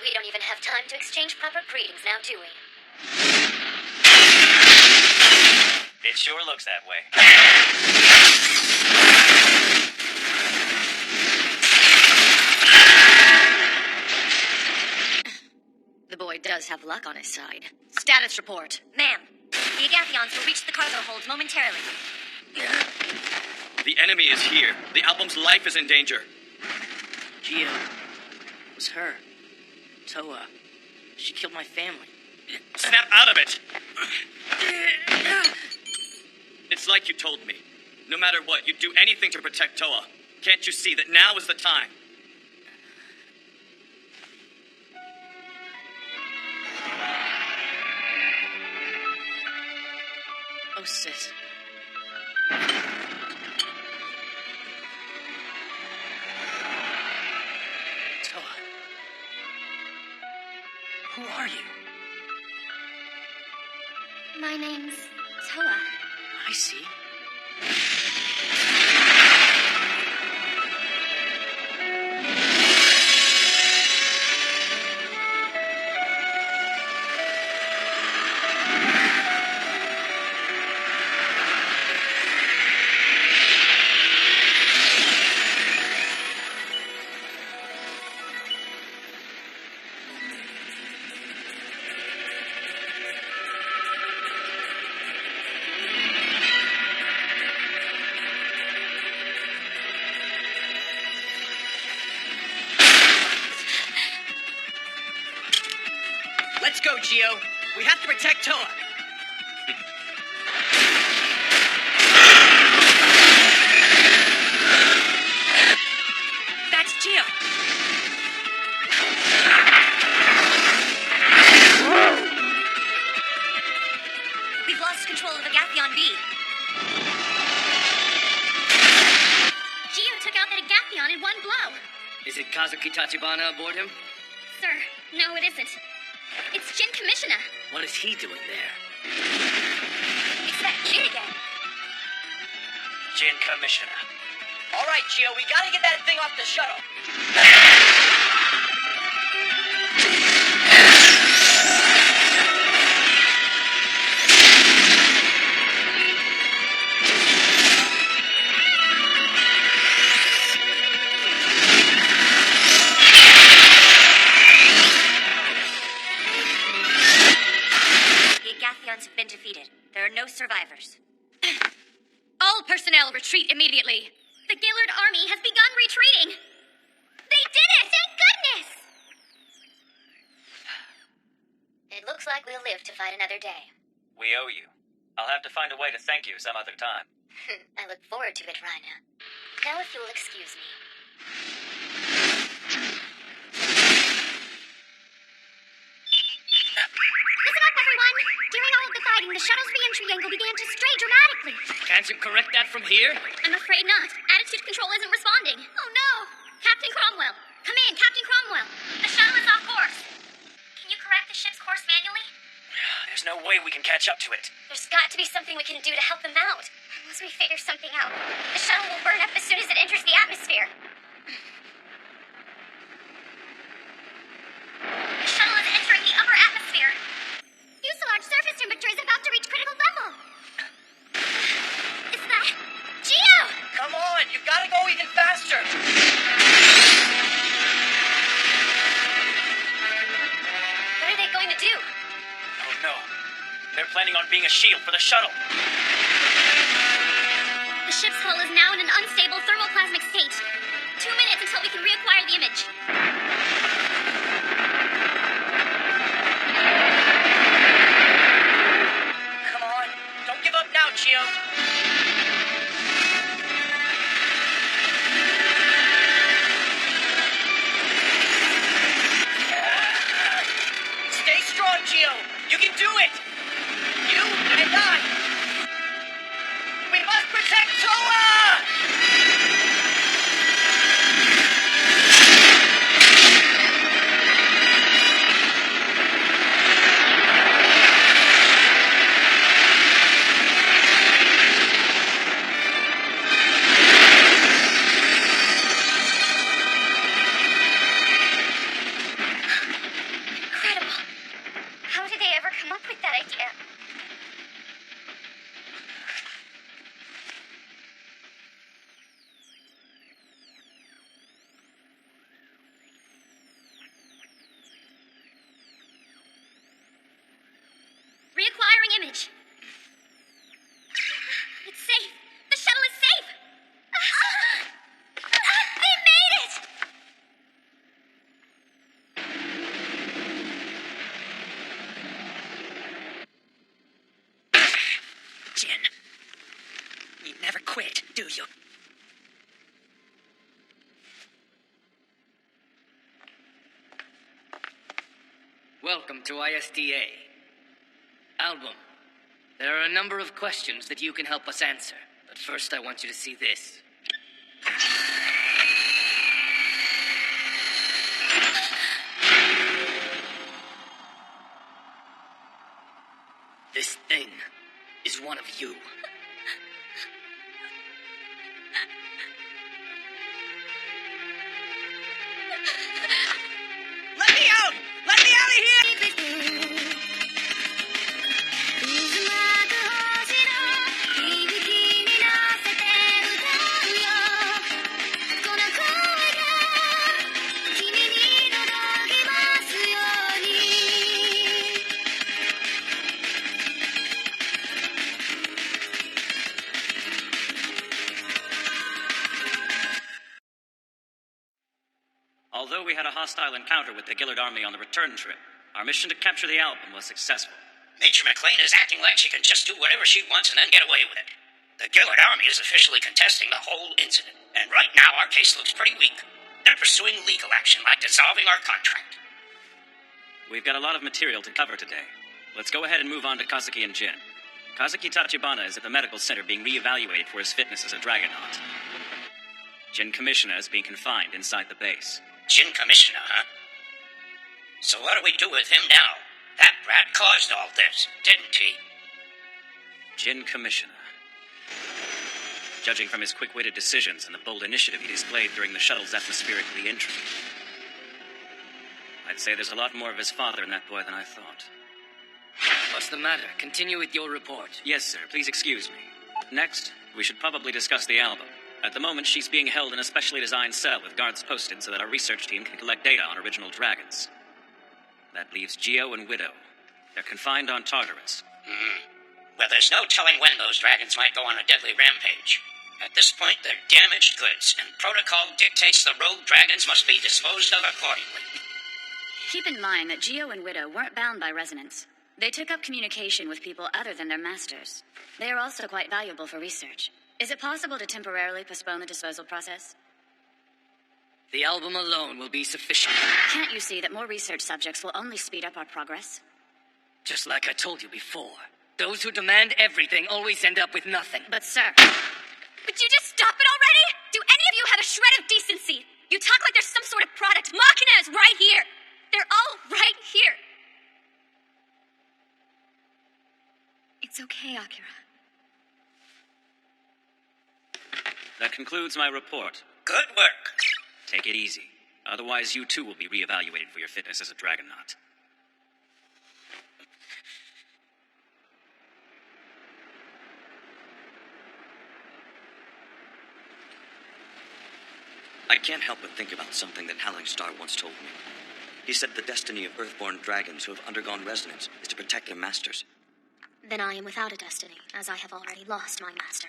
We don't even have time to exchange proper greetings now, do we? It sure looks that way. The boy does have luck on his side. Status report. Ma'am, the Agathions will reach the cargo holds momentarily. The enemy is here. The album's life is in danger. Gio. It was her. Toa. She killed my family. Snap out of it! It's like you told me. No matter what, you'd do anything to protect Toa. Can't you see that now is the time? Oh, sis. Toa. Who are you? My name's Toa. I see. Let's go, Gio. We have to protect Toa. That's Gio. We've lost control of Agathion B. Gio took out that Agathion in one blow. Is it Kazuki Tachibana aboard him? Sir, no, it isn't. It's Jin Commissioner. What is he doing there? It's that Jin again. Jin Commissioner. All right, Gio, we gotta get that thing off the shuttle. The Agathions have been defeated. There are no survivors. All personnel retreat immediately. The Gaylord army has begun retreating. They did it! Thank goodness! It looks like we'll live to fight another day. We owe you. I'll have to find a way to thank you some other time. I look forward to it, Rhina. Now if you'll excuse me. Listen up, everyone! During all of the fighting, the shuttle's re-entry angle began to stray dramatically. Can't you correct that from here? I'm afraid not. Attitude control isn't responding. Oh no! Captain Cromwell! Come in, Captain Cromwell! The shuttle is off course. Can you correct the ship's course manually? There's no way we can catch up to it. There's got to be something we can do to help them out. Unless we figure something out. The shuttle will burn up as soon as it enters the atmosphere. The shuttle is entering the upper atmosphere. Fuselage surface temperature is about to reach critical level. Is that... Gio! Come on, you gotta go even faster. What are they going to do? Oh no. They're planning on being a shield for the shuttle. The ship's hull is now in an unstable thermoplasmic state. 2 minutes until we can reacquire the image. Come on, don't give up now, Gio. Stay strong, Gio. You can do it. You and I. We must protect Toa! do you? Welcome to ISDA. Album, there are a number of questions that you can help us answer, but first I want you to see this. This thing is one of you. Let me out! Let me out of here! Although we had a hostile encounter with the Gillard army on the return trip, our mission to capture the album was successful. Major McLean is acting like she can just do whatever she wants and then get away with it. The Gillard army is officially contesting the whole incident, and right now our case looks pretty weak. They're pursuing legal action like dissolving our contract. We've got a lot of material to cover today. Let's go ahead and move on to Kazuki and Jin. Kazuki Tachibana is at the medical center being re-evaluated for his fitness as a Dragonaut. Jin Commissioner is being confined inside the base. Jin Commissioner, huh? So what do we do with him now? That brat caused all this, didn't he? Jin Commissioner. Judging from his quick-witted decisions and the bold initiative he displayed during the shuttle's atmospheric re-entry, I'd say there's a lot more of his father in that boy than I thought. What's the matter? Continue with your report. Yes, sir. Please excuse me. Next, we should probably discuss the album. At the moment, she's being held in a specially designed cell with guards posted so that our research team can collect data on original dragons. That leaves Geo and Widow. They're confined on Tartarus. Well, there's no telling when those dragons might go on a deadly rampage. At this point, they're damaged goods, and protocol dictates the rogue dragons must be disposed of accordingly. Keep in mind that Geo and Widow weren't bound by Resonance. They took up communication with people other than their masters. They are also quite valuable for research. Is it possible to temporarily postpone the disposal process? The album alone will be sufficient. Can't you see that more research subjects will only speed up our progress? Just like I told you before, those who demand everything always end up with nothing. But sir... Would you just stop it already? Do any of you have a shred of decency? You talk like there's some sort of product. Machina is right here. They're all right here. It's okay, Akira. That concludes my report. Good work. Take it easy. Otherwise, you too will be re-evaluated for your fitness as a Dragonaut. I can't help but think about something that Howling Star once told me. He said the destiny of Earthborn dragons who have undergone resonance is to protect their masters. Then I am without a destiny, as I have already lost my master.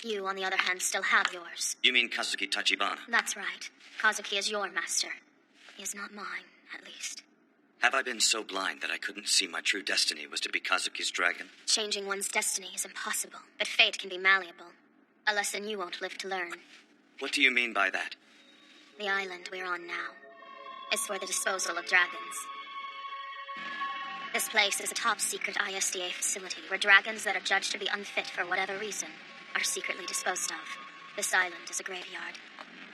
You, on the other hand, still have yours. You mean Kazuki Tachibana? That's right. Kazuki is your master. He is not mine, at least. Have I been so blind that I couldn't see my true destiny was to be Kazuki's dragon? Changing one's destiny is impossible, but fate can be malleable. A lesson you won't live to learn. What do you mean by that? The island we're on now is for the disposal of dragons. This place is a top-secret ISDA facility where dragons that are judged to be unfit for whatever reason are secretly disposed of. This island is a graveyard.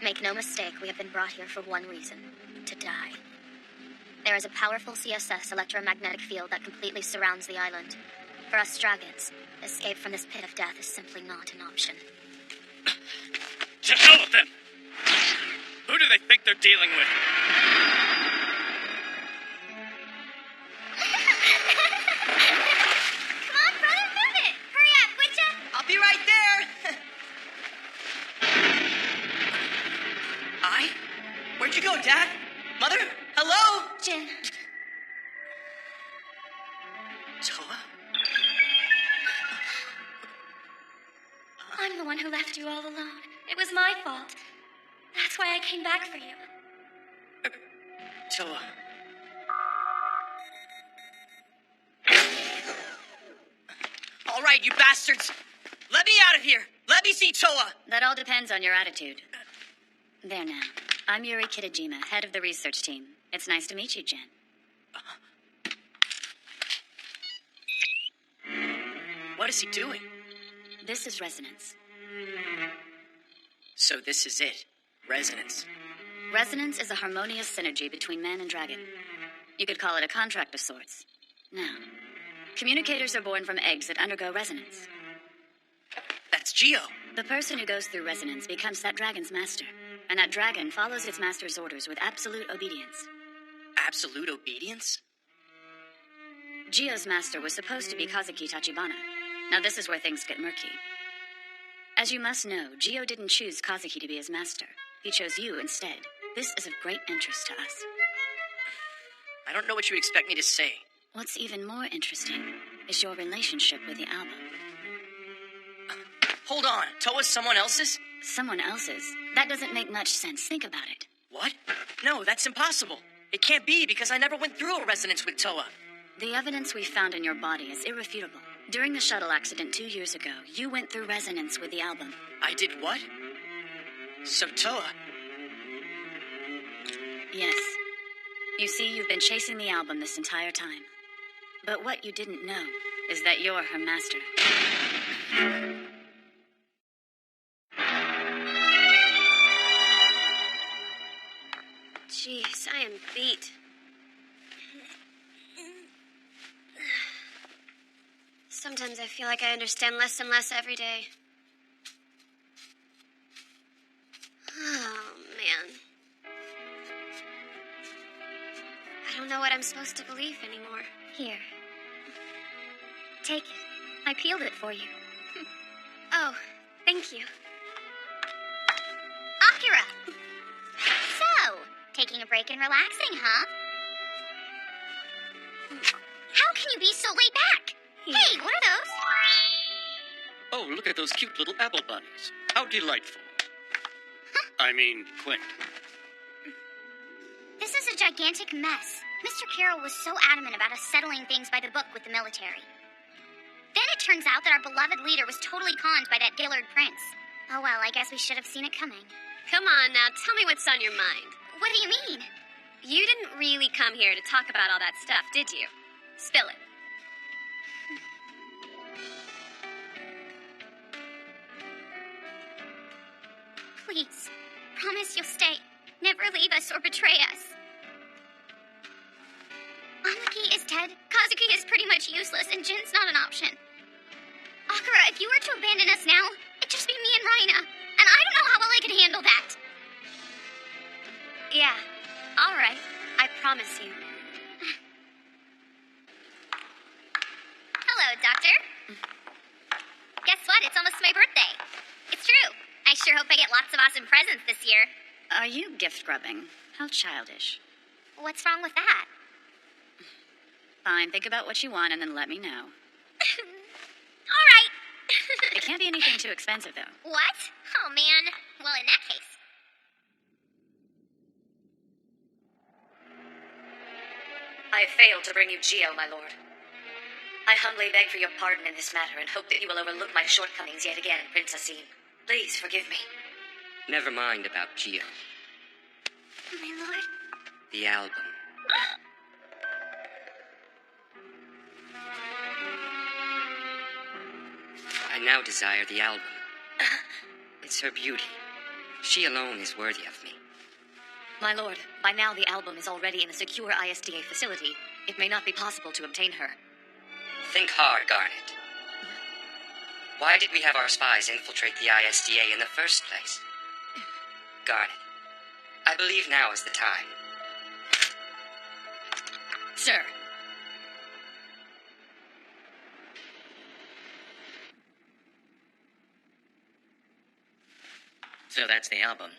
Make no mistake, we have been brought here for one reason: to die. There is a powerful CSS electromagnetic field that completely surrounds the island. For us dragons, escape from this pit of death is simply not an option. To hell with them! Who do they think they're dealing with? Come on, brother, move it! Hurry up, would ya? I'll be right there! Where'd you go, Dad? Mother? Hello? Jin. Toa? I'm the one who left you all alone. It was my fault. That's why I came back for you. Toa. All right, you bastards. Let me out of here. Let me see Toa! That all depends on your attitude. There now. I'm Yuri Kitajima, head of the research team. It's nice to meet you, Jen. What is he doing? This is Resonance. So this is it. Resonance. Resonance is a harmonious synergy between man and dragon. You could call it a contract of sorts. Now, communicators are born from eggs that undergo resonance. That's Geo. The person who goes through resonance becomes that dragon's master. And that dragon follows its master's orders with absolute obedience. Absolute obedience? Geo's master was supposed to be Kazuki Tachibana. Now this is where things get murky. As you must know, Geo didn't choose Kazuki to be his master. He chose you instead. This is of great interest to us. I don't know what you expect me to say. What's even more interesting is your relationship with the album. Hold on. Toa's someone else's? Someone else's? That doesn't make much sense. Think about it. What? No, that's impossible. It can't be because I never went through a resonance with Toa. The evidence we found in your body is irrefutable. During the shuttle accident 2 years ago, you went through resonance with the album. I did what? So Toa... Yes. You see, you've been chasing the album this entire time. But what you didn't know is that you're her master. Jeez, I am beat. Sometimes I feel like I understand less and less every day. Oh, man. I don't know what I'm supposed to believe anymore. Here. Take it. I peeled it for you. Oh, thank you. Akira! So, taking a break and relaxing, huh? How can you be so laid back? Hey, what are those? Oh, look at those cute little apple bunnies. How delightful. I mean, quaint. This is a gigantic mess. Mr. Carroll was so adamant about us settling things by the book with the military. Then it turns out that our beloved leader was totally conned by that Gaylord prince. Oh well, I guess we should have seen it coming. Come on now, tell me what's on your mind. What do you mean? You didn't really come here to talk about all that stuff, did you? Spill it. Please, promise you'll stay. Never leave us or betray us. Amaki is dead, Kazuki is pretty much useless, and Jin's not an option. Akira, if you were to abandon us now, it'd just be me and Raina, and I don't know how well I could handle that. Yeah, all right. I promise you. Hello, Doctor. Guess what? It's almost my birthday. It's true. I sure hope I get lots of awesome presents this year. Are you gift grubbing? How childish. What's wrong with that? Fine, think about what you want and then let me know. All right. It can't be anything too expensive, though. What? Oh, man. Well, in that case. I have failed to bring you Geo, my lord. I humbly beg for your pardon in this matter and hope that you will overlook my shortcomings yet again, Princess Eng. Please forgive me. Never mind about Geo. My lord? The album. I now desire the album. It's her beauty. She alone is worthy of me. My lord, by now the album is already in a secure ISDA facility. It may not be possible to obtain her. Think hard, Garnet. Why did we have our spies infiltrate the ISDA in the first place? Garnet, I believe now is the time. Sir. So that's the album.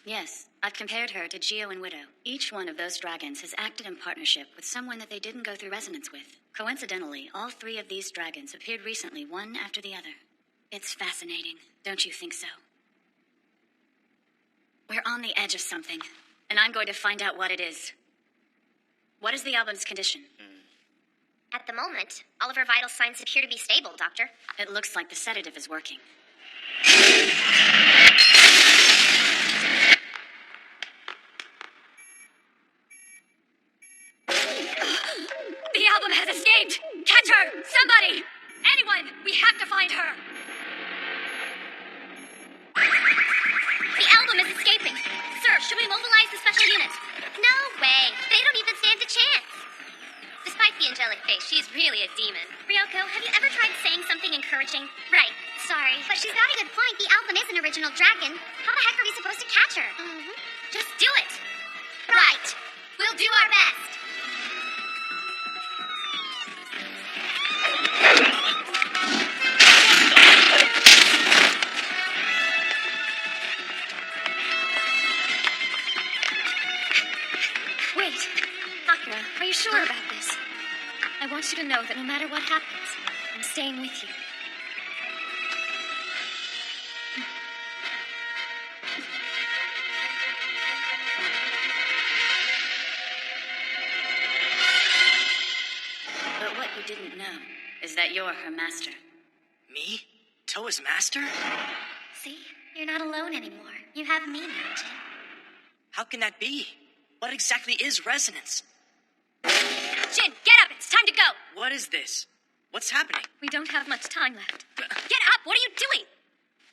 Yes, I've compared her to Geo and Widow. Each one of those dragons has acted in partnership with someone that they didn't go through resonance with. Coincidentally, all three of these dragons appeared recently, one after the other. It's fascinating, don't you think so? We're on the edge of something, and I'm going to find out what it is. What is the album's condition? At the moment, all of her vital signs appear to be stable, Doctor. It looks like the sedative is working. The album has escaped! Catch her! Somebody! Anyone! We have to find her! The album is escaping. Sir, should we mobilize the special unit? No way. They don't even stand a chance. Despite the angelic face, she's really a demon. Ryoko, have you ever tried saying something encouraging? Right. Sorry. But she's got a good point. The album is an original dragon. How the heck are we supposed to catch her? Just do it. Right. We'll do our best. Wait. Akira, are you sure about this? I want you to know that no matter what happens, I'm staying with you. But what you didn't know is that you're her master. Me? Toa's master? See? You're not alone anymore. You have me now, Jin. How can that be? What exactly is resonance? Jin, get up! It's time to go! What is this? What's happening? We don't have much time left. Get up! What are you doing?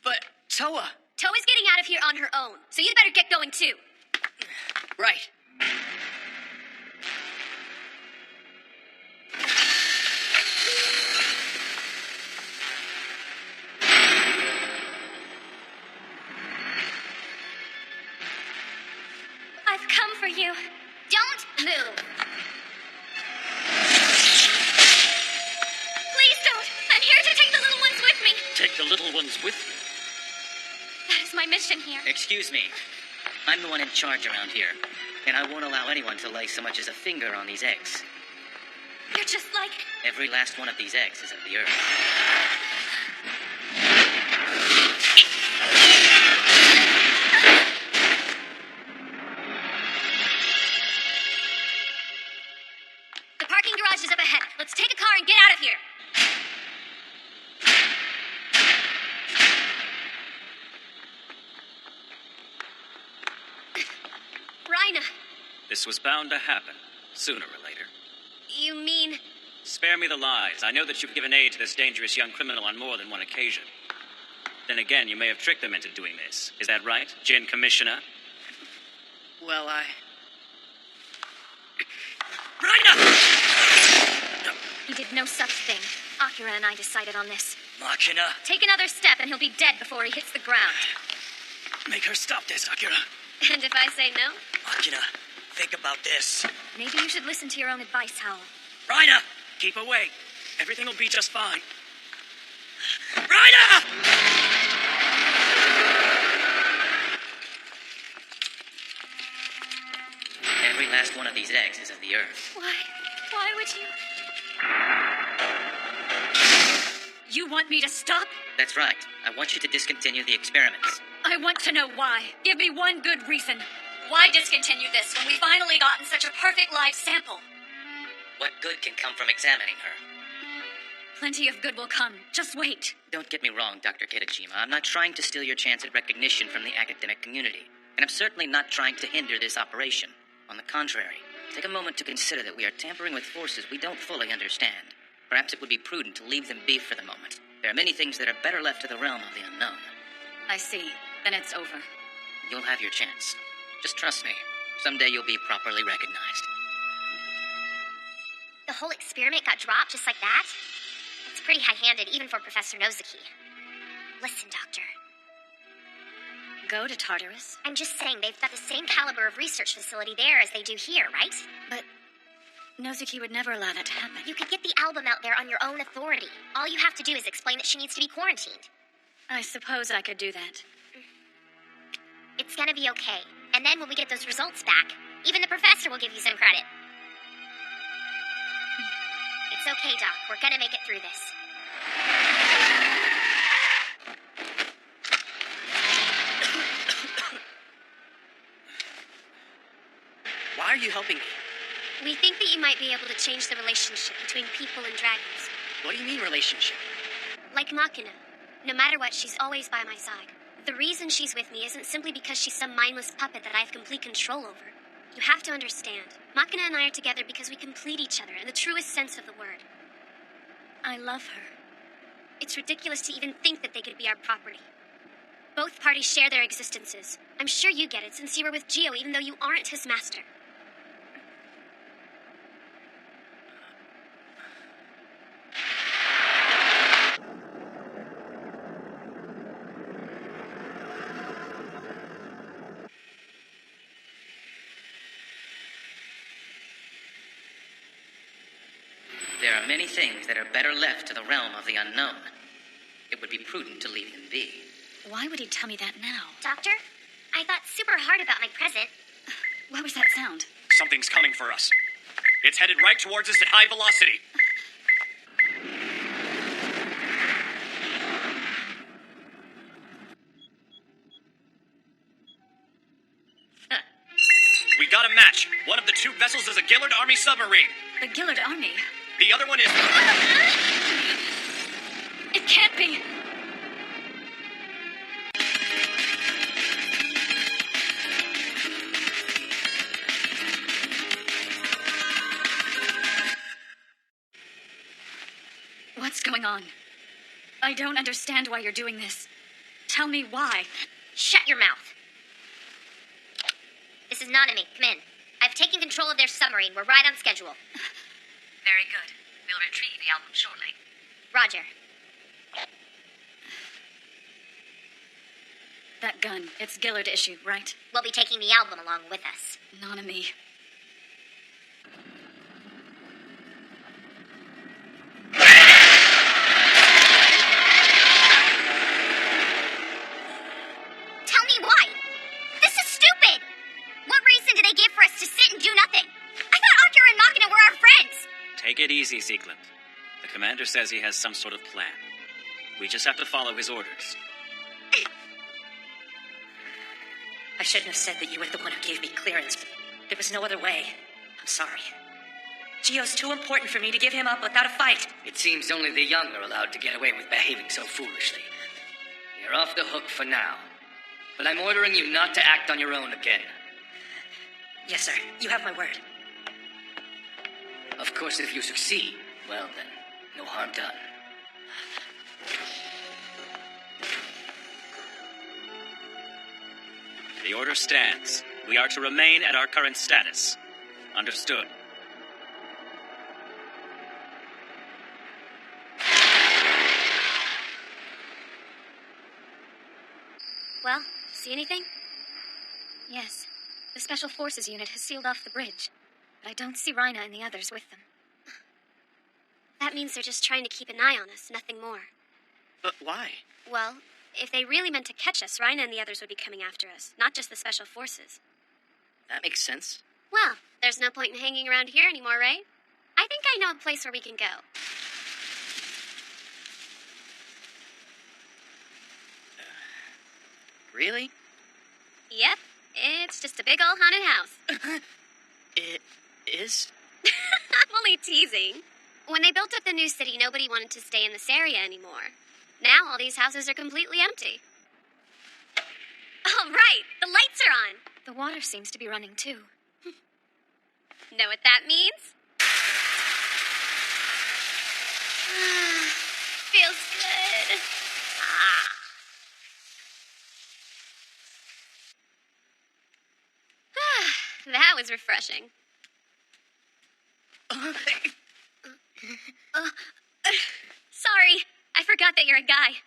But, Toa... Toa's getting out of here on her own, so you'd better get going too. Right. I've come for you. Don't move. Please don't! I'm here to take the little ones with me! Take the little ones with you. That is my mission here. Excuse me. I'm the one in charge around here, and I won't allow anyone to lay so much as a finger on these eggs. You're just like... Every last one of these eggs is of the earth. The parking garage is up ahead. Let's take a car and get out of here. Rhina, This was bound to happen, sooner or later. you mean... Spare me the lies. I know that you've given aid to this dangerous young criminal on more than one occasion. Then again, you may have tricked them into doing this. Is that right, Jin Commissioner? Well, He did no such thing. Akira and I decided on this. Machina, Take another step and he'll be dead before he hits the ground. make her stop this, Akira. And if I say no, Machina, think about this. maybe you should listen to your own advice, Howl. Rhina, keep away. Everything will be just fine. Rhina! Every last one of these eggs is of the earth. Why would you... You want me to stop? That's right. I want you to discontinue the experiments. I want to know why. Give me one good reason. Why discontinue this when we've finally gotten such a perfect live sample? What good can come from examining her? Plenty of good will come. Just wait. Don't get me wrong, Dr. Kitachima. I'm not trying to steal your chance at recognition from the academic community. And I'm certainly not trying to hinder this operation. On the contrary, take a moment to consider that we are tampering with forces we don't fully understand. Perhaps it would be prudent to leave them be for the moment. There are many things that are better left to the realm of the unknown. I see. Then it's over. You'll have your chance. Just trust me. Someday you'll be properly recognized. The whole experiment got dropped just like that? It's pretty high-handed, even for Professor Nozuki. Listen, Doctor. Go to Tartarus? I'm just saying they've got the same caliber of research facility there as they do here, right? But Nozuki would never allow that to happen. You could get the album out there on your own authority. All you have to do is explain that she needs to be quarantined. I suppose I could do that. It's gonna be okay. And then when we get those results back, even the professor will give you some credit. It's okay, Doc. We're gonna make it through this. Why are you helping me? We think that you might be able to change the relationship between people and dragons. What do you mean, relationship? Like Machina. No matter what, she's always by my side. The reason she's with me isn't simply because she's some mindless puppet that I have complete control over. You have to understand, Machina and I are together because we complete each other in the truest sense of the word. I love her. It's ridiculous to even think that they could be our property. Both parties share their existences. I'm sure you get it since you were with Geo even though you aren't his master. There are many things that are better left to the realm of the unknown. It would be prudent to leave them be. Why would he tell me that now? Doctor, I thought super hard about my present. What was that sound? Something's coming for us. It's headed right towards us at high velocity. We got a match. One of the two vessels is a Gillard Army submarine. The Gillard Army? The other one is... It can't be! What's going on? I don't understand why you're doing this. Tell me why. Shut your mouth. This is Nanami. Come in. I've taken control of their submarine. We're right on schedule. Very good. We'll retrieve the album shortly. Roger. That gun, it's Gillard issue, right? We'll be taking the album along with us. Nanami. Tell me why. This is stupid. What reason do they give for us to sit and do nothing? I thought Akira and Machina were our friends. Take it easy, Siegland. The commander says he has some sort of plan. We just have to follow his orders. I shouldn't have said that you were the one who gave me clearance. There was no other way. I'm sorry. Geo's too important for me to give him up without a fight. It seems only the young are allowed to get away with behaving so foolishly. You're off the hook for now. But I'm ordering you not to act on your own again. Yes, sir. You have my word. Of course, if you succeed, well then, no harm done. The order stands. We are to remain at our current status. Understood. Well, see anything? Yes. The Special Forces unit has sealed off the bridge. But I don't see Rhina and the others with them. That means they're just trying to keep an eye on us, nothing more. But why? Well, if they really meant to catch us, Rhina and the others would be coming after us, not just the Special Forces. That makes sense. Well, there's no point in hanging around here anymore, right? I think I know a place where we can go. Really? Yep, it's just a big old haunted house. It is? I'm only teasing. When they built up the new city, nobody wanted to stay in this area anymore. Now all these houses are completely empty. Oh, right, the lights are on. The water seems to be running too. Know what that means? Feels good. That was refreshing. Sorry, I forgot that you're a guy.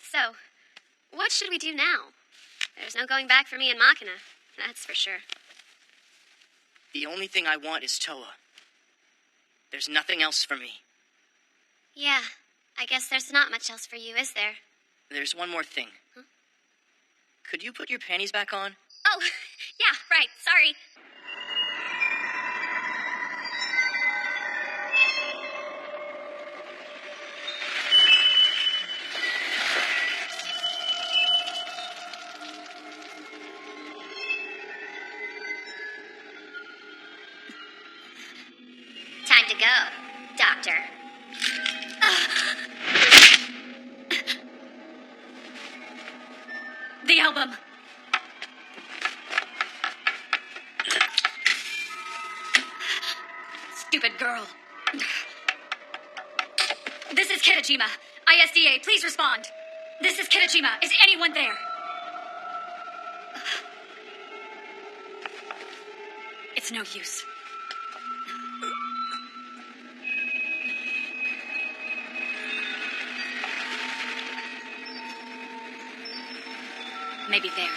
So, what should we do now? There's no going back for me and Machina, that's for sure. The only thing I want is Toa. There's nothing else for me. Yeah, I guess there's not much else for you, is there? There's one more thing. Huh? Could you put your panties back on? Oh, yeah, right, sorry. Time to go, Doctor. The album. Stupid girl. This is Kitajima. ISDA, please respond. This is Kitajima. Is anyone there? It's no use. Maybe there.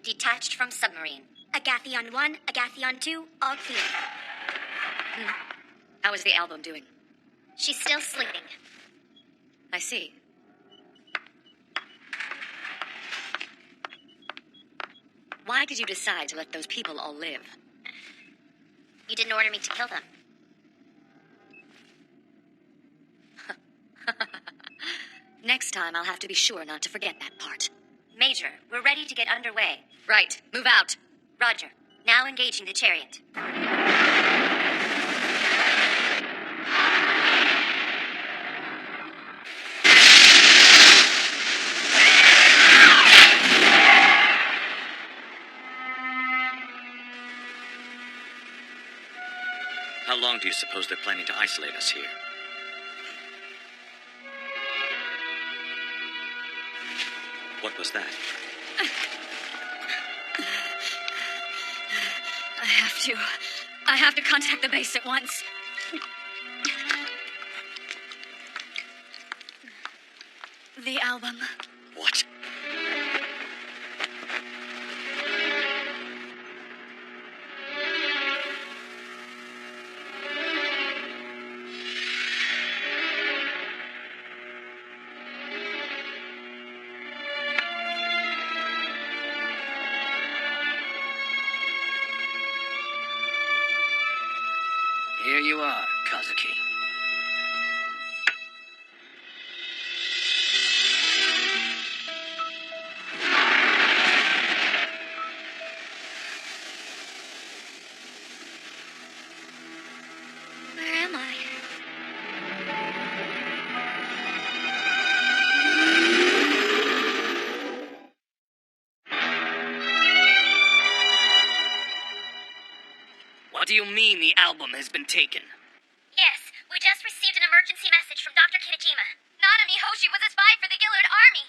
Detached from submarine. Agathion 1, Agathion 2, all clear. How is the album doing? She's still sleeping. I see. Why did you decide to let those people all live? You didn't order me to kill them. Next time, I'll have to be sure not to forget that part. Major, we're ready to get underway. Right. Move out. Roger. Now engaging the chariot. How long do you suppose they're planning to isolate us here? What was that? I have to contact the base at once. The album. What? Here you are, Kazuki. Where am I? What do you mean the album has been taken? Yes, we just received an emergency message from Dr. Kitajima. Nana Mihoshi was a spy for the Gillard Army.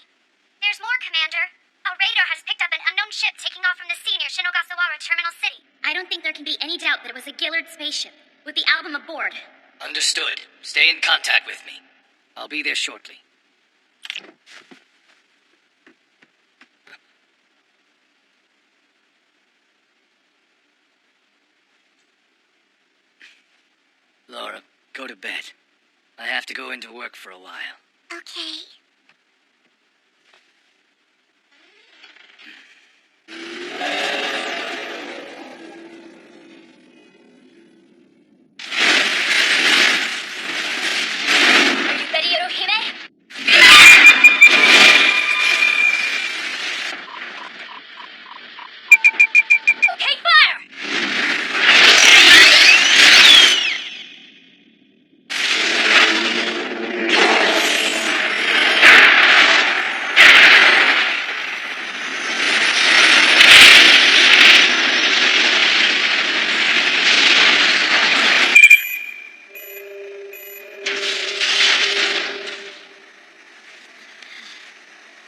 There's more, Commander. A radar has picked up an unknown ship taking off from the sea near Shinogasawara Terminal City. I don't think there can be any doubt that it was a Gillard spaceship, with the album aboard. Understood. Stay in contact with me. I'll be there shortly. Laura, go to bed. I have to go into work for a while. Okay. Are you ready, Orohime? Okay, fire!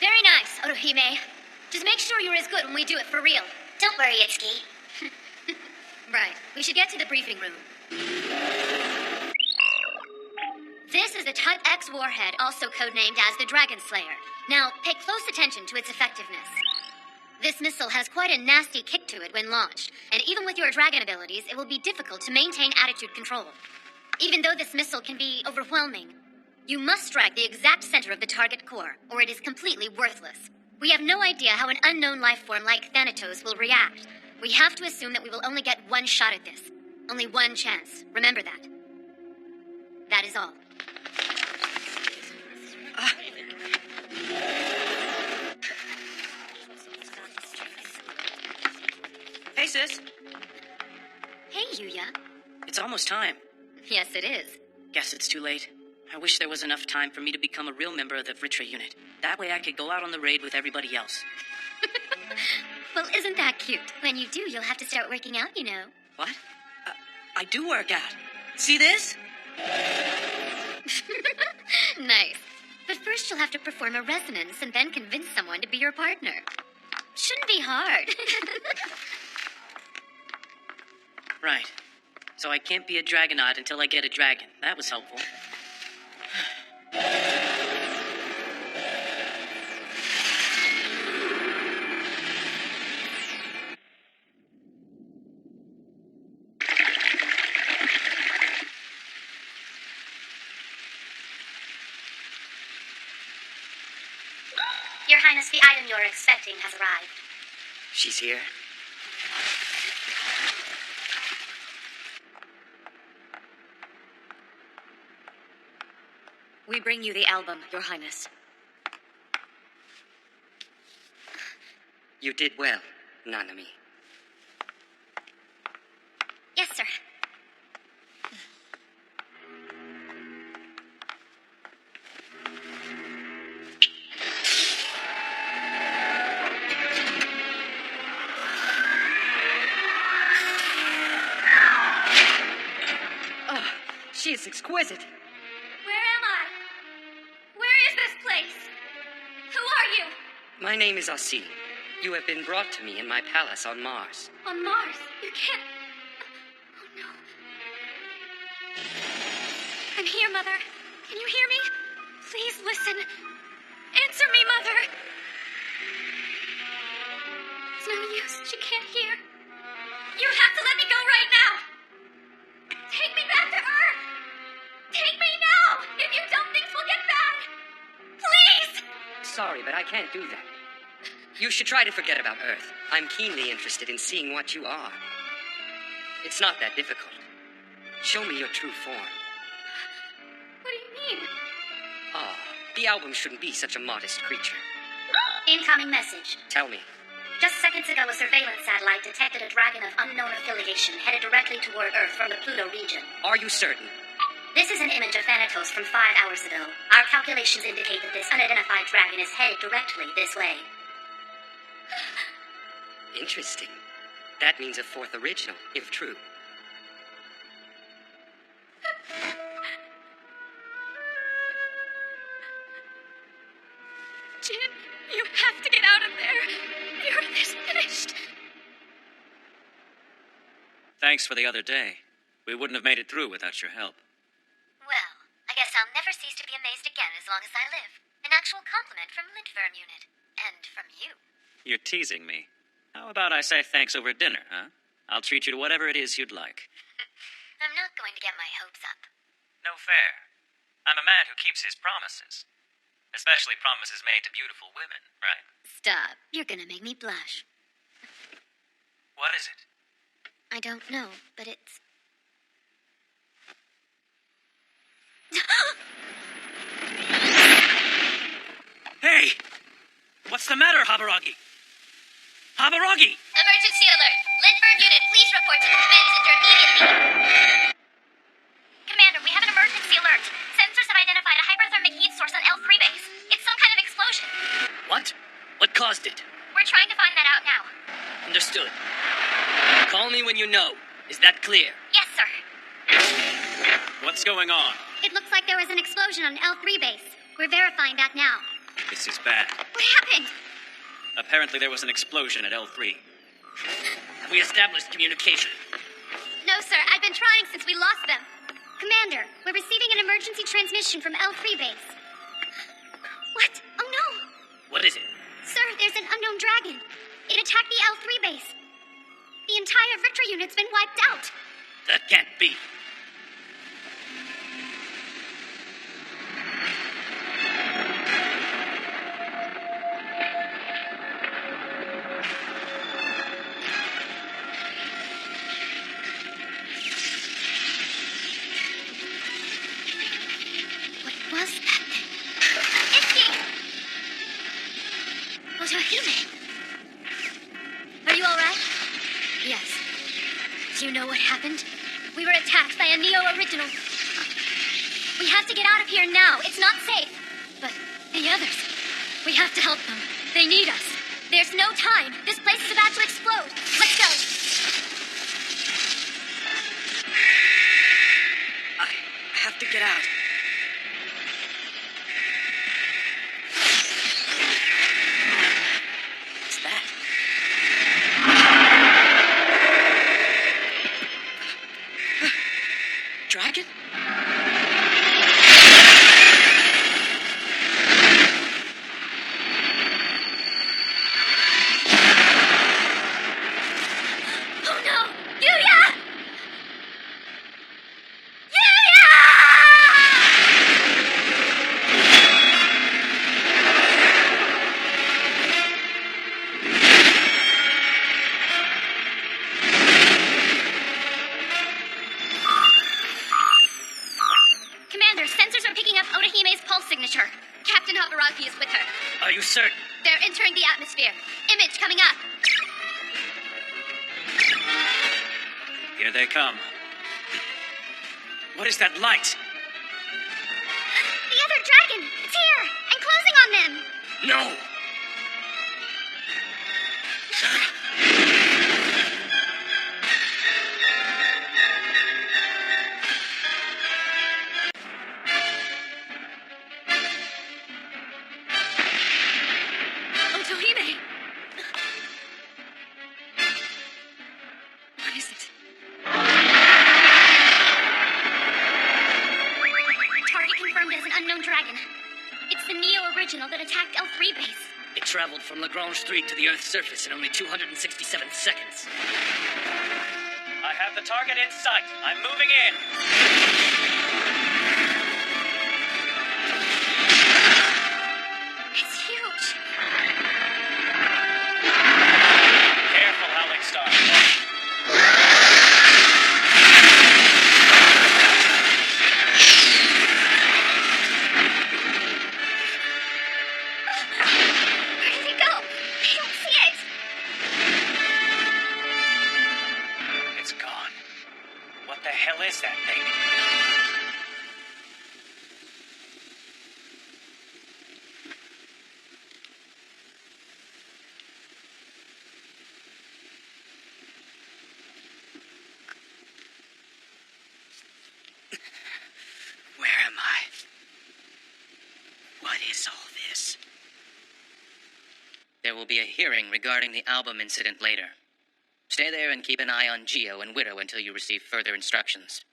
Very nice, Orohime. Just make sure you're as good when we do it for real. Don't worry, Itsuki. Right. We should get to the briefing room. This is the Type X warhead, also codenamed as the Dragon Slayer. Now, pay close attention to its effectiveness. This missile has quite a nasty kick to it when launched, and even with your dragon abilities, it will be difficult to maintain attitude control. Even though this missile can be overwhelming, you must strike the exact center of the target core, or it is completely worthless. We have no idea how an unknown life form like Thanatos will react. We have to assume that we will only get one shot at this. Only one chance. Remember that. That is all. Hey, sis. Hey, Yuya. It's almost time. Yes, it is. Guess it's too late. I wish there was enough time for me to become a real member of the Vritra unit. That way I could go out on the raid with everybody else. Well, isn't that cute? When you do, you'll have to start working out, you know. What? I do work out. See this? Nice. But first you'll have to perform a resonance and then convince someone to be your partner. Shouldn't be hard. Right. So I can't be a Dragonaut until I get a dragon. That was helpful. Your Highness, the item you're expecting has arrived. She's here? We bring you the album, Your Highness. You did well, Nanami. Yes, sir. Oh, she is exquisite. Where am I? Where is this place? Who are you? My name is Asi. You have been brought to me in my palace on Mars. On Mars? You can't... Oh, no. I'm here, Mother. Can you hear me? Please listen. Answer me, Mother. It's no use. She can't hear. You have to let me go right now. Take me back to Earth. Take me now. If you don't, things will get bad. Please. Sorry, but I can't do that. You should try to forget about Earth. I'm keenly interested in seeing what you are. It's not that difficult. Show me your true form. What do you mean? Ah, the album shouldn't be such a modest creature. Incoming message. Tell me. Just seconds ago, a surveillance satellite detected a dragon of unknown affiliation headed directly toward Earth from the Pluto region. Are you certain? This is an image of Thanatos from 5 hours ago. Our calculations indicate that this unidentified dragon is headed directly this way. Interesting. That means a fourth original, if true. Jin, you have to get out of there. The Earth is finished. Thanks for the other day. We wouldn't have made it through without your help. Well, I guess I'll never cease to be amazed again as long as I live. An actual compliment from Lindvern Unit. And from you. You're teasing me. How about I say thanks over dinner, huh? I'll treat you to whatever it is you'd like. I'm not going to get my hopes up. No fair. I'm a man who keeps his promises. Especially promises made to beautiful women, right? Stop. You're gonna make me blush. What is it? I don't know, but it's... Hey! What's the matter, Habaragi? Habaragi! Emergency alert! Lindbergh Unit, please report to the command center immediately. Commander, we have an emergency alert. Sensors have identified a hyperthermic heat source on L3 base. It's some kind of explosion. What? What caused it? We're trying to find that out now. Understood. Call me when you know. Is that clear? Yes, sir. What's going on? It looks like there was an explosion on L3 base. We're verifying that now. This is bad. What happened? Apparently there was an explosion at L3. Have we established communication? No, sir. I've been trying since we lost them. Commander, we're receiving an emergency transmission from L3 base. What? Oh, no. What is it? Sir, there's an unknown dragon. It attacked the L3 base. The entire Vritra unit's been wiped out. That can't be. happened. We were attacked by a Neo-Original. We have to get out of here now. It's not safe. But the others, we have to help them. They need us. There's no time. This place is about to explode. Let's go. I have to get out. What's that? Dragon? Oh no! Yuya! Commander, sensors are picking up Odahime's pulse signature. Captain Habaraki is with her. Are you certain? They're entering the atmosphere. Image coming up. Here they come. What is that light? The other dragon! It's here! And closing on them! No! Otohime! What is it? Target confirmed as an unknown dragon. It's the Neo-Original that attacked L3 base. It traveled from Lagrange 3 to the Earth's surface in only 267 seconds. I have the target in sight. I'm moving in. It's huge. Careful, Howling Star. Where did it go? I don't see it. It's gone. What the hell is that thing? Where am I? What is all this? There will be a hearing regarding the album incident later. Stay there and keep an eye on Geo and Widow until you receive further instructions.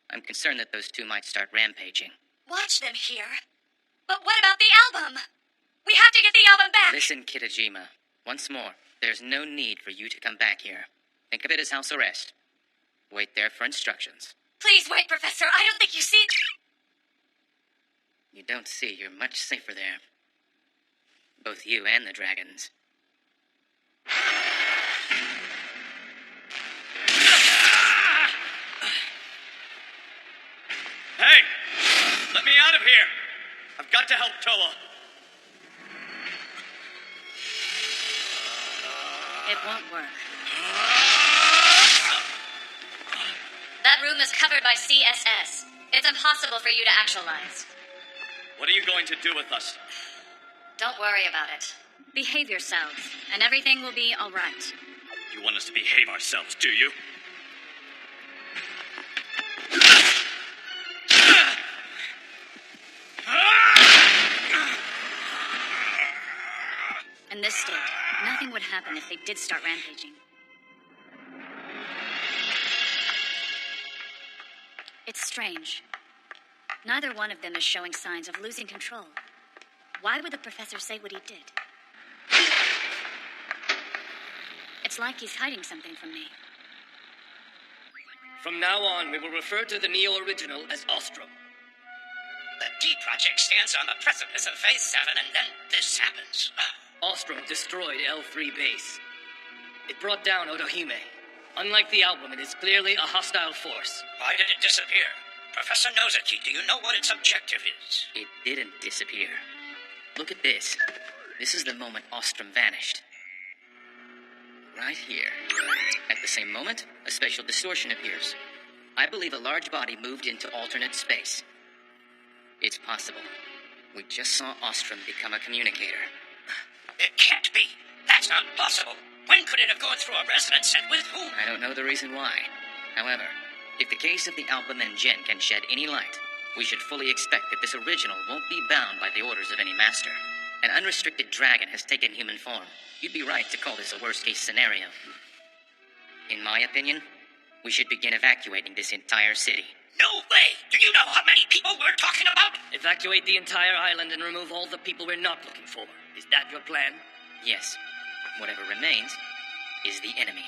I'm concerned that those two might start rampaging. Watch them here. But what about the album? We have to get the album back. Listen, Kitajima. Once more, there's no need for you to come back here. Think of it as house arrest. Wait there for instructions. Please wait, Professor. I don't think you see... You don't see, you're much safer there. Both you and the dragons. Hey! Let me out of here! I've got to help Toa. It won't work. That room is covered by CSS. It's impossible for you to actualize. What are you going to do with us? Don't worry about it. Behave yourselves, and everything will be all right. You want us to behave ourselves, do you? In this state, nothing would happen if they did start rampaging. It's strange. Neither one of them is showing signs of losing control. Why would the professor say what he did? It's like he's hiding something from me. From now on, we will refer to the Neo-Original as Ostrom. The D project stands on the precipice of Phase 7, and then this happens. Ostrom destroyed L3 base. It brought down Otohime. Unlike the album, it is clearly a hostile force. Why did it disappear? Professor Nozuki, do you know what its objective is? It didn't disappear. Look at this. This is the moment Ostrom vanished. Right here. At the same moment, a spatial distortion appears. I believe a large body moved into alternate space. It's possible. We just saw Ostrom become a communicator. It can't be. That's not possible. When could it have gone through a resonance and with whom? I don't know the reason why. However, if the case of the Alphaman Jinn can shed any light, we should fully expect that this original won't be bound by the orders of any master. An unrestricted dragon has taken human form. You'd be right to call this a worst-case scenario. In my opinion, we should begin evacuating this entire city. No way! Do you know how many people we're talking about? Evacuate the entire island and remove all the people we're not looking for. Is that your plan? Yes. Whatever remains is the enemy.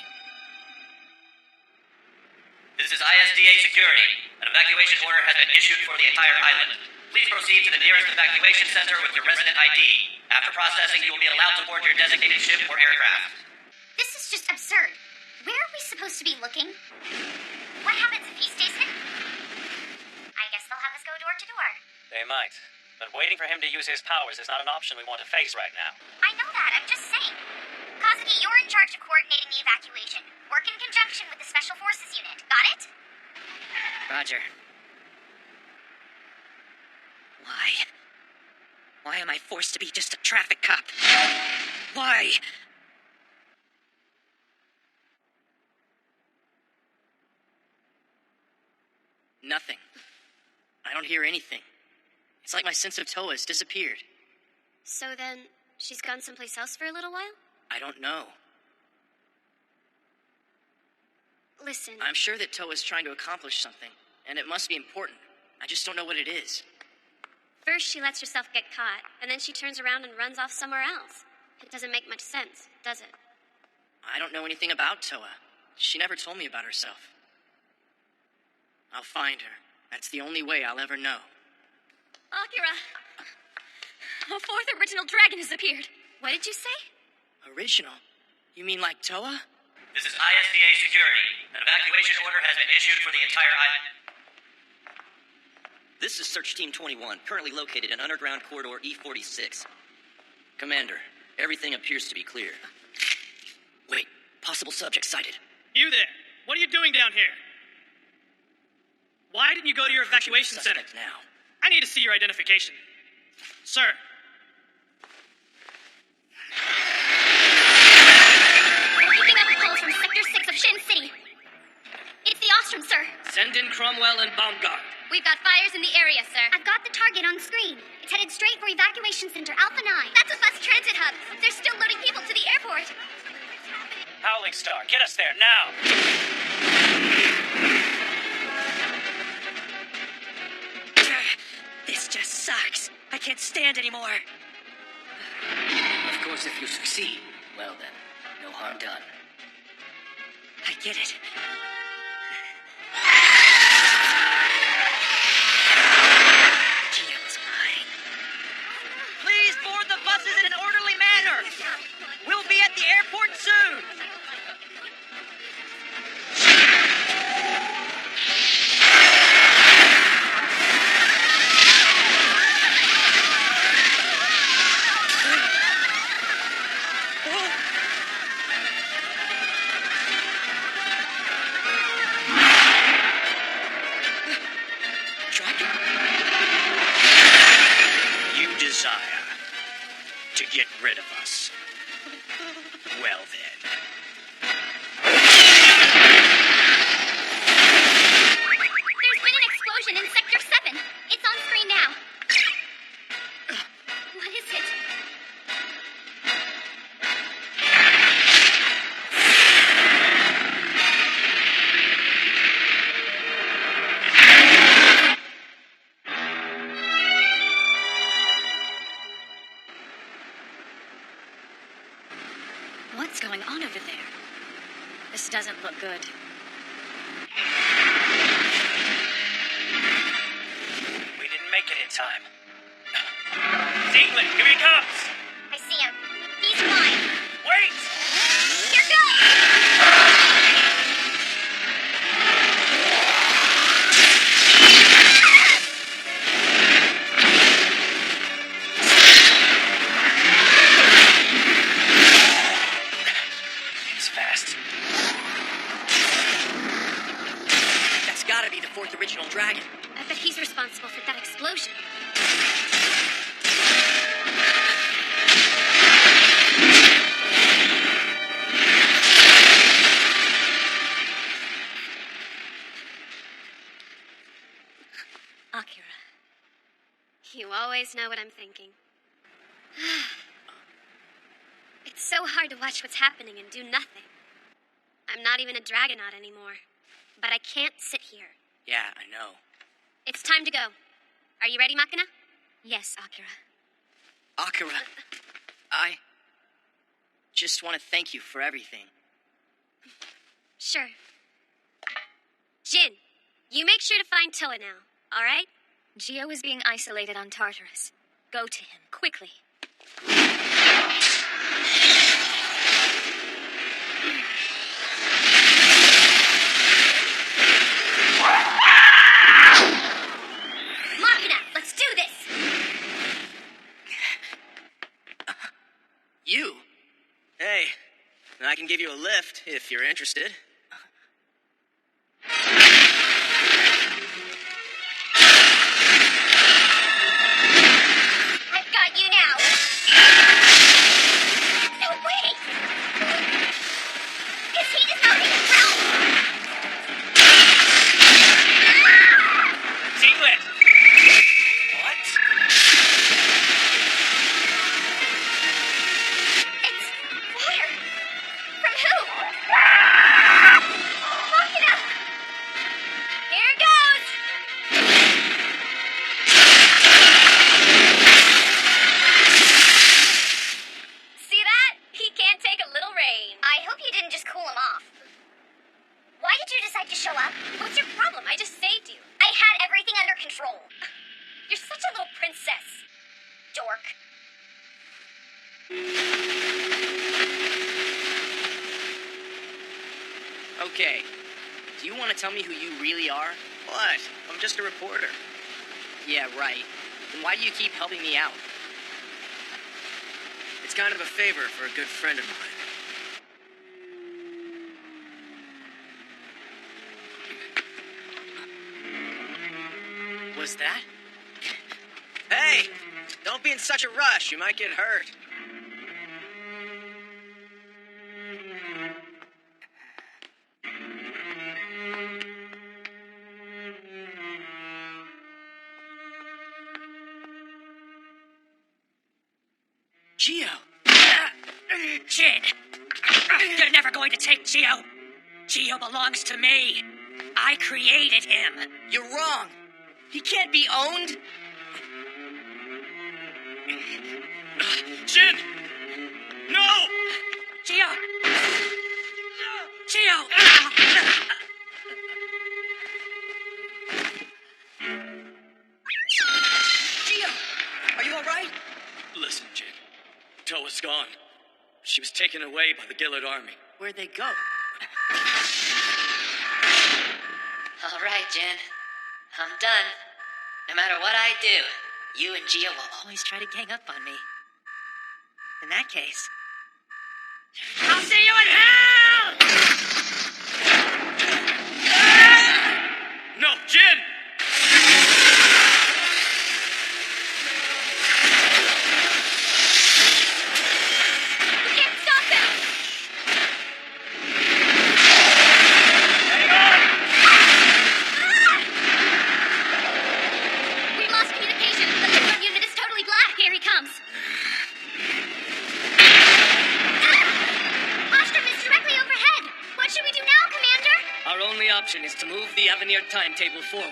This is ISDA security. An evacuation order has been issued for the entire island. Please proceed to the nearest evacuation center with your resident ID. After processing, you will be allowed to board your designated ship or aircraft. This is just absurd. Where are we supposed to be looking? What happens if he stays hidden? I guess they'll have us go door to door. They might. But waiting for him to use his powers is not an option we want to face right now. I know that, I'm just saying. Kazuki, you're in charge of coordinating the evacuation. Work in conjunction with the Special Forces Unit. Got it? Roger. Why am I forced to be just a traffic cop? Why? Nothing. I don't hear anything. It's like my sense of Toa has disappeared. So then, she's gone someplace else for a little while? I don't know. Listen. I'm sure that Toa's trying to accomplish something, and it must be important. I just don't know what it is. First, she lets herself get caught, and then she turns around and runs off somewhere else. It doesn't make much sense, does it? I don't know anything about Toa. She never told me about herself. I'll find her. That's the only way I'll ever know. Akira! A fourth original dragon has appeared. What did you say? Original? You mean like Toa? This is ISDA security. An evacuation order has been issued for the entire island. This is Search Team 21, currently located in Underground Corridor E46. Commander, everything appears to be clear. Wait, possible subject sighted. You there! What are you doing down here? Why didn't you go to your evacuation center? Now. I need to see your identification. Sir. Picking up calls from Sector 6 of Shin City. It's the Ostrom, sir. Send in Cromwell and Baumgart. We've got fires in the area, sir. I've got the target on screen. It's headed straight for Evacuation Center Alpha 9. That's a bus transit hub. They're still loading people to the airport. Howling Star, get us there now! This just sucks. I can't stand anymore. Of course, if you succeed, well then, no harm done. I get it. Gio's mine. Please board the buses in an orderly manner. We'll be at the airport soon. To get rid of us. Well then. There's been an explosion in Sector 7. It's on screen now. What is it? What's going on over there? This doesn't look good. We didn't make it in time. England, here he comes! I see him. He's flying. Wait! Here goes! He's fast. gotta be the fourth original dragon. I bet he's responsible for that explosion. Akira. You always know what I'm thinking. It's so hard to watch what's happening and do nothing. I'm not even a Dragonaut anymore. But I can't sit here. Yeah, I know. It's time to go. Are you ready, Machina? Yes, Akira. Akira, I just want to thank you for everything. Sure. Jin, you make sure to find Toa now, all right? Geo is being isolated on Tartarus. Go to him, quickly. Machina, let's do this! You? Hey, I can give you a lift if you're interested. I've got you now. No, wait! Is he just not being proud? Secret! What? It's water. From who? Machina! Here it goes! See that? He can't take a little rain. I hope you didn't just cool him off. Why did you decide to show up? What's your problem? I just saved you. I had everything under control. You're such a little princess. Dork. Okay. Do you want to tell me who you really are? What? I'm just a reporter. Yeah, right. Then why do you keep helping me out? It's kind of a favor for a good friend of mine. Was that? Hey! Don't be in such a rush. You might get hurt. Geo! Jin! You're never going to take Geo. Geo belongs to me. I created him. You're wrong. He can't be owned. Jin! No! Geo! Geo! Geo! Are you alright? Listen, Jin. Toa's gone. She was taken away by the Gillard army. Where'd they go? All right, Jen. I'm done. No matter what I do, you and Geo will always try to gang up on me. In that case... I'll see you in hell! No, Jin! We can't stop him! We lost communication. The signal unit is totally black. Here he comes. Ostrom is directly overhead. What should we do now, Commander? Our only option is to move the Avenir timetable forward.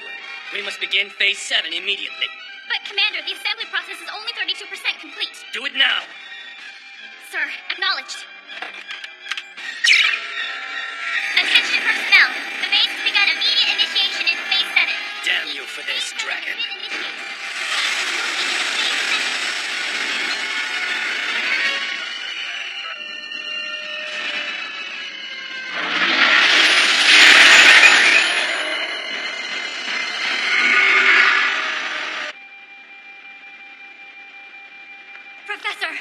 We must begin Phase 7 immediately. But, Commander, the assembly process is only 32% complete. Do it now! Sir, acknowledged. Attention personnel. The base has begun immediate initiation into Phase 7. Damn you for this, Dragon. Professor!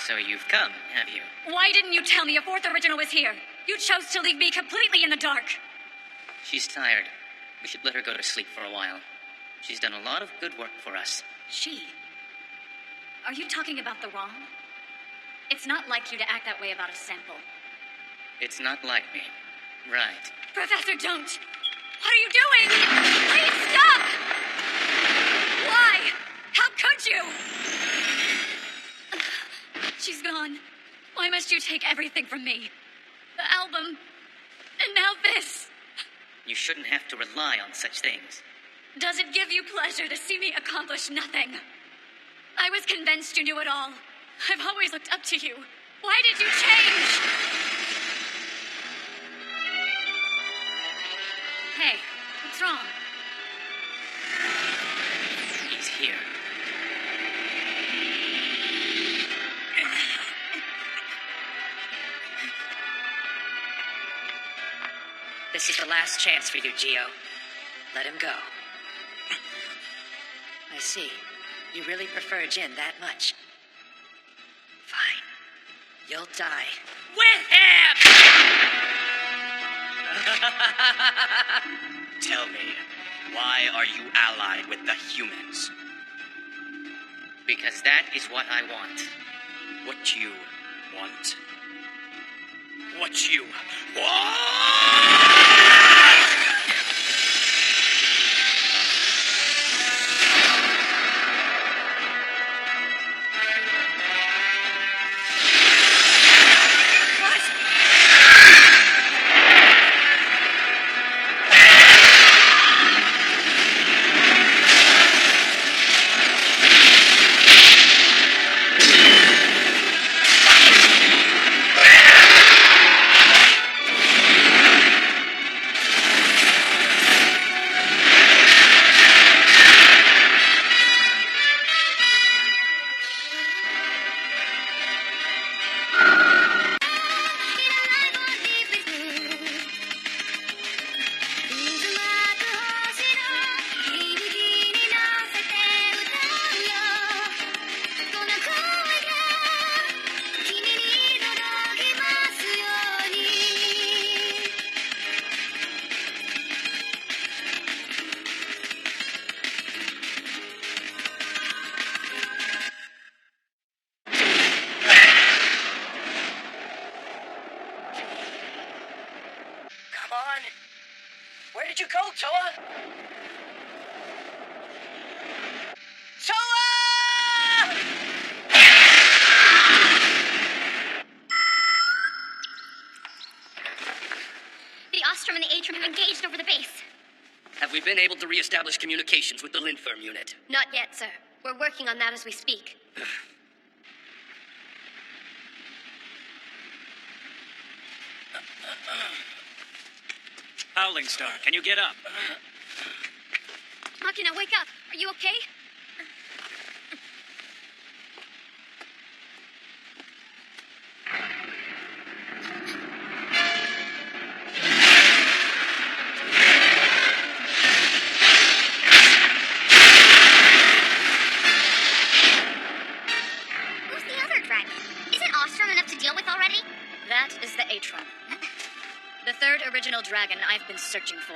So you've come, have you? Why didn't you tell me a fourth original was here? You chose to leave me completely in the dark. She's tired. We should let her go to sleep for a while. She's done a lot of good work for us. She? Are you talking about the wrong? It's not like you to act that way about a sample. It's not like me. Right. Professor, don't! What are you doing? Please stop! Why? How could you? She's gone. Why must you take everything from me? The album, and now this. You shouldn't have to rely on such things. Does it give you pleasure to see me accomplish nothing? I was convinced you knew it all. I've always looked up to you. Why did you change? Hey, what's wrong? He's here. This is the last chance for you, Geo. Let him go. I see. You really prefer Jin that much. Fine. You'll die. With him! Tell me, why are you allied with the humans? Because that is what I want. What you want? What you want? Where did you go, Toa? Toa! The Ostrom and the Atrum have engaged over the base. Have we been able to re-establish communications with the Linfirm unit? Not yet, sir. We're working on that as we speak. Howling Star, can you get up? Machina, wake up. Are you okay? Who's the other dragon? Isn't Ostrom enough to deal with already? That is the Atron. The third original dragon I've been searching for.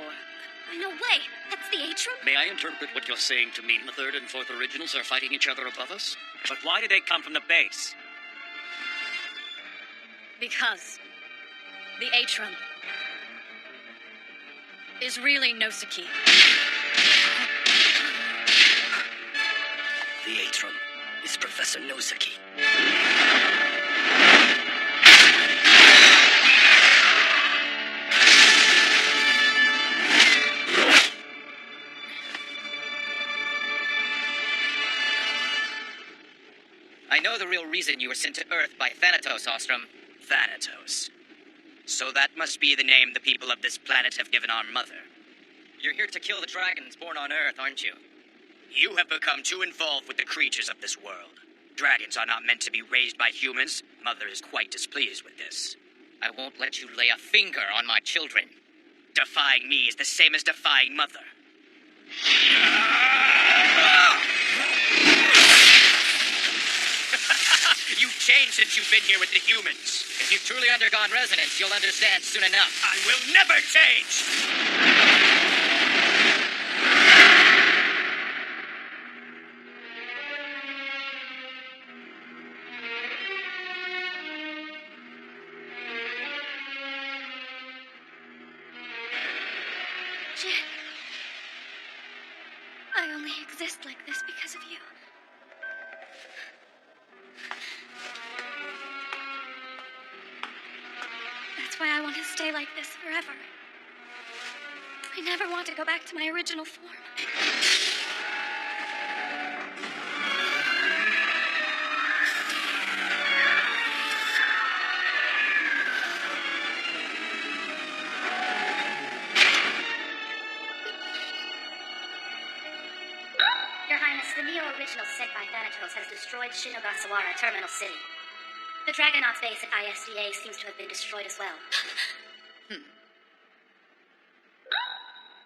No way. That's the Atrum? May I interpret what you're saying to mean the third and fourth originals are fighting each other above us? But why did they come from the base? Because the Atron is really Nosaki. The Atrum is Professor Nosaki. I know the real reason you were sent to Earth by Thanatos, Ostrom. Thanatos. So that must be the name the people of this planet have given our mother. You're here to kill the dragons born on Earth, aren't you? You have become too involved with the creatures of this world. Dragons are not meant to be raised by humans. Mother is quite displeased with this. I won't let you lay a finger on my children. Defying me is the same as defying Mother. You've changed since you've been here with the humans. If you've truly undergone resonance, you'll understand soon enough. I will never change! Jin, I only exist like this because of you. That's why I want to stay like this forever. I never want to go back to my original form. Your Highness, the Neo-Original sent by Thanatos has destroyed Shinogasawara Terminal City. The Dragonaut's base at ISDA seems to have been destroyed as well.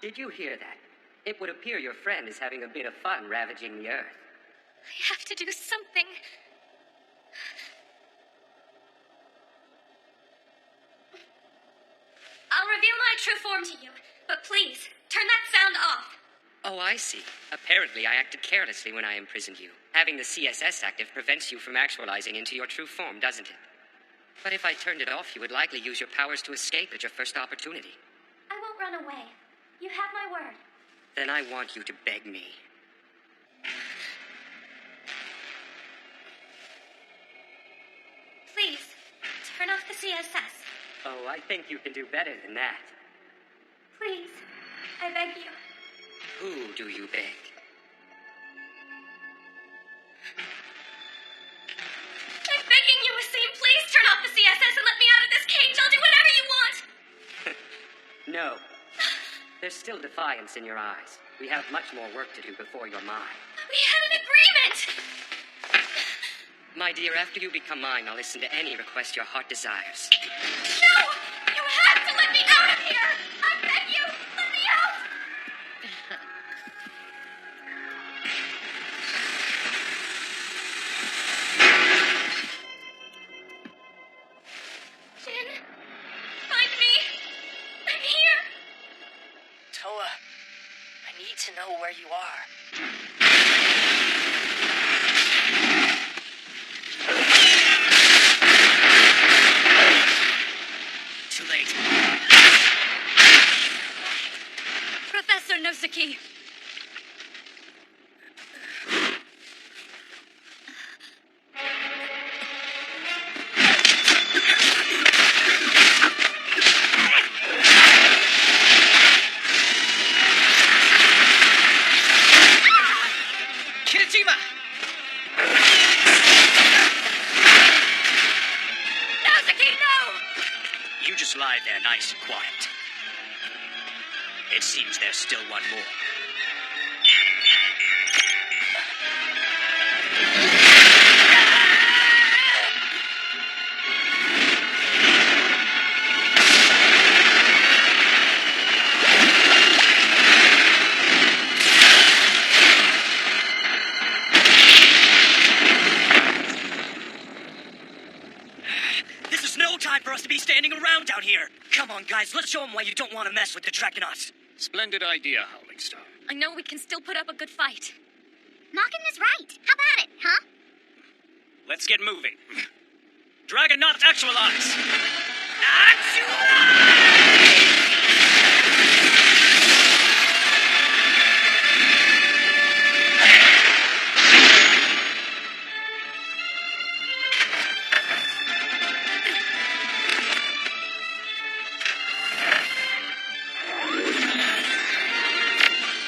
Did you hear that? It would appear your friend is having a bit of fun ravaging the Earth. I have to do something. I'll reveal my true form to you, but please, turn that sound off. Oh, I see. Apparently, I acted carelessly when I imprisoned you. Having the CSS active prevents you from actualizing into your true form, doesn't it? But if I turned it off, you would likely use your powers to escape at your first opportunity. I won't run away. You have my word. Then I want you to beg me. Please, turn off the CSS. Oh, I think you can do better than that. Please, I beg you. Who do you beg? I'm begging you, Wasim. Please turn off the CSS and let me out of this cage. I'll do whatever you want. No. There's still defiance in your eyes. We have much more work to do before you're mine. We had an agreement. My dear, after you become mine, I'll listen to any request your heart desires. No! You have to let me out of here! I beg you! Let me out! Jin, find me! I'm here! Toa, I need to know where you are. Too late. Professor Nosuke. Kirishima! Nosuke, no! You just lie there nice and quiet. It seems there's still one more. This is no time for us to be standing around down here. Come on, guys, let's show them why you don't want to mess with the Dragonauts. Splendid idea, Howling Star. I know we can still put up a good fight. Mockin is right. How about it, huh? Let's get moving. Dragonauts actualize!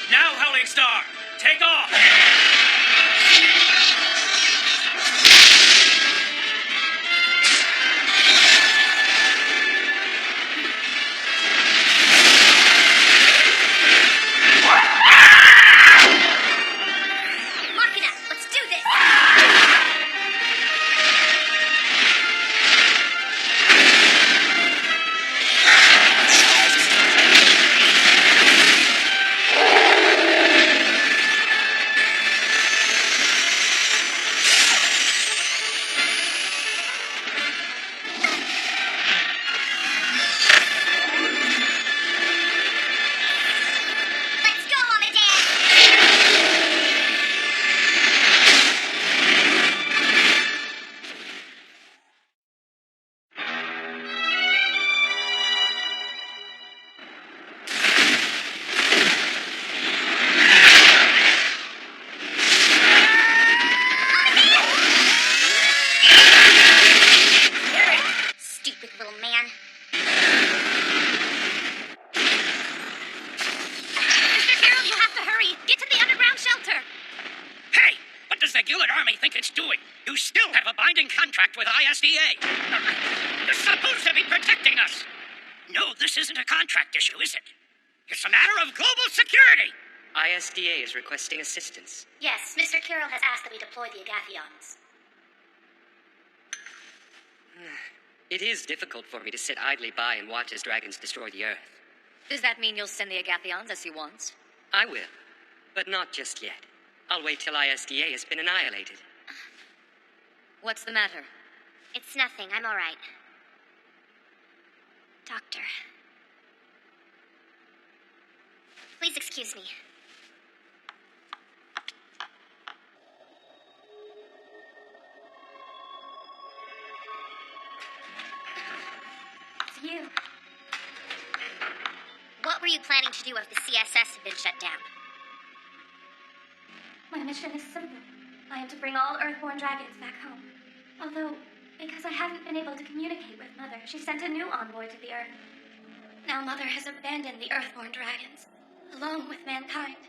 Now, Howling Star, take off! doing? You still have a binding contract with ISDA. You're supposed to be protecting us. No, this isn't a contract issue, is it? It's a matter of global security. ISDA is requesting assistance. Yes, Mr. Kirill has asked that we deploy the Agathions. It is difficult for me to sit idly by and watch as dragons destroy the Earth. Does that mean you'll send the Agathions as he wants? I will, but not just yet. I'll wait till ISDA has been annihilated. What's the matter? It's nothing. I'm all right. Doctor. Please excuse me. It's you. What were you planning to do if the CSS had been shut down? My mission is simple. I am to bring all Earthborn dragons back home. Although, because I haven't been able to communicate with Mother, she sent a new envoy to the Earth. Now Mother has abandoned the Earthborn dragons, along with mankind.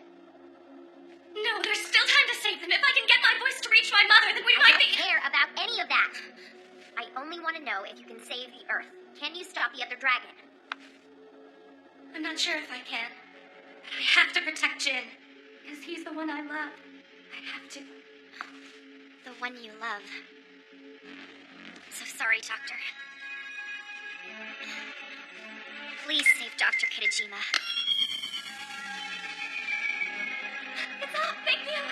No, there's still time to save them. If I can get my voice to reach my mother, then we might be... I don't care about any of that. I only want to know if you can save the Earth. Can you stop the other dragon? I'm not sure if I can. But I have to protect Jin, because he's the one I love. I have to. The one you love. So sorry, Doctor. Please save Dr. Kitajima. It's all thank you.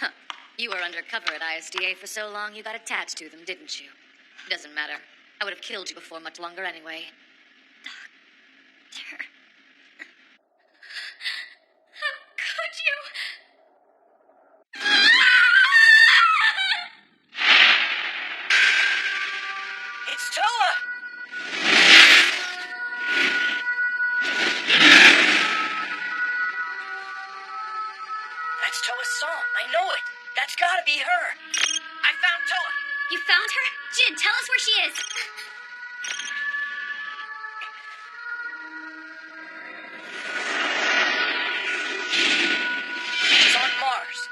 Huh. You were undercover at ISDA for so long you got attached to them, didn't you? Doesn't matter. I would have killed you before much longer anyway. Doctor. How could you? It's Toa! That's Toa's song. I know it. That's gotta be her. I found Toa. You found her? Jin, tell us where she is. She's on Mars.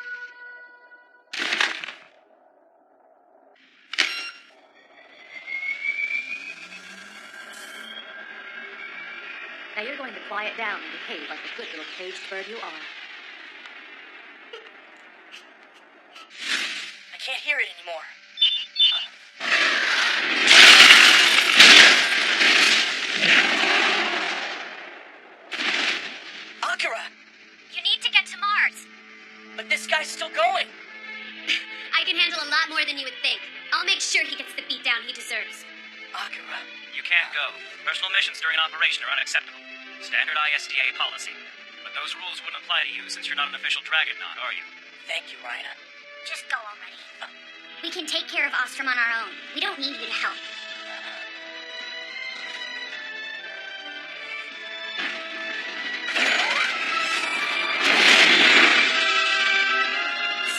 Now you're going to quiet down and behave like the good little caged bird you are. I can't hear it anymore. Akira! You need to get to Mars. But this guy's still going. I can handle a lot more than you would think. I'll make sure he gets the beatdown he deserves. Akira. You can't go. Personal missions during operation are unacceptable. Standard ISDA policy. But those rules wouldn't apply to you since you're not an official Dragonaut, are you? Thank you, Rhina. Just go already. We can take care of Ostrom on our own. We don't need you to help.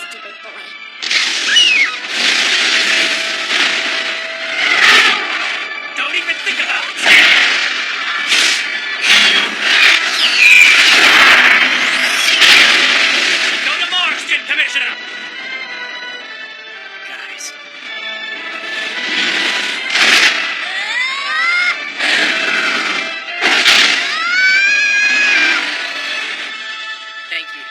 Stupid boy. Don't even think about it. Go to Mars, Jin Commissioner. Guys. Thank you.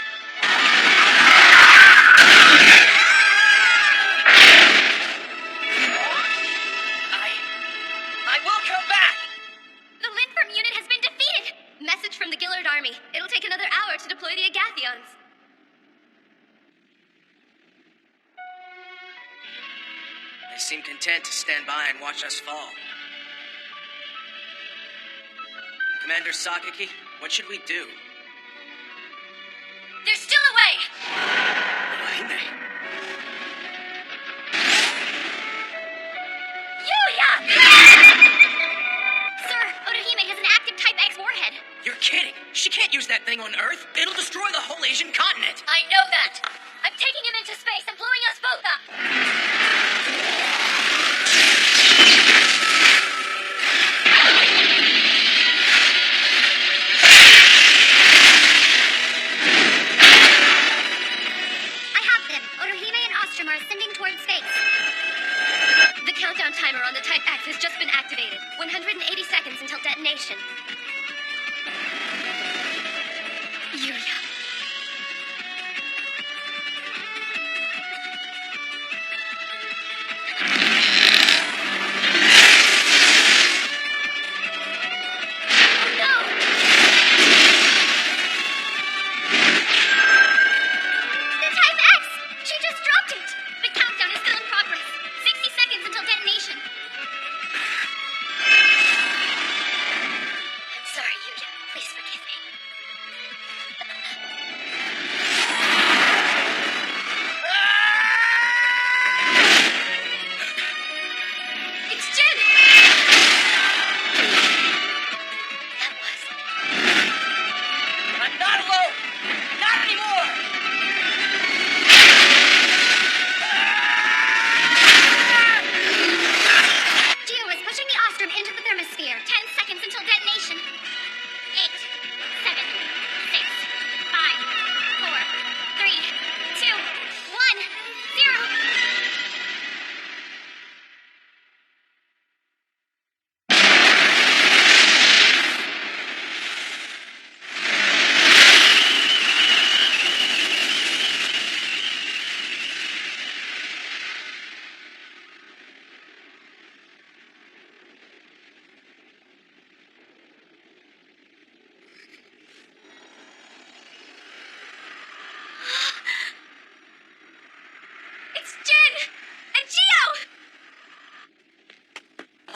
I will come back! The Lindform unit has been defeated! Message from the Gillard army. It'll take another hour to deploy the Agathions. They seem content to stand by and watch us fall. Commander Sakaki, what should we do? There's still a way! Hime. Yuya! Sir, Otohime has an active Type X warhead. You're kidding. She can't use that thing on Earth. It'll destroy the whole Asian continent. I know that. I'm taking him into space and blowing us both up. on the Type X has just been activated. 180 seconds until detonation. Yulia.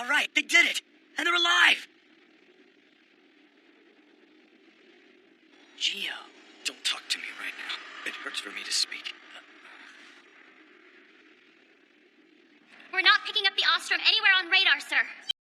All right, they did it! And they're alive! Geo. Don't talk to me right now. It hurts for me to speak. We're not picking up the Ostrom anywhere on radar, sir.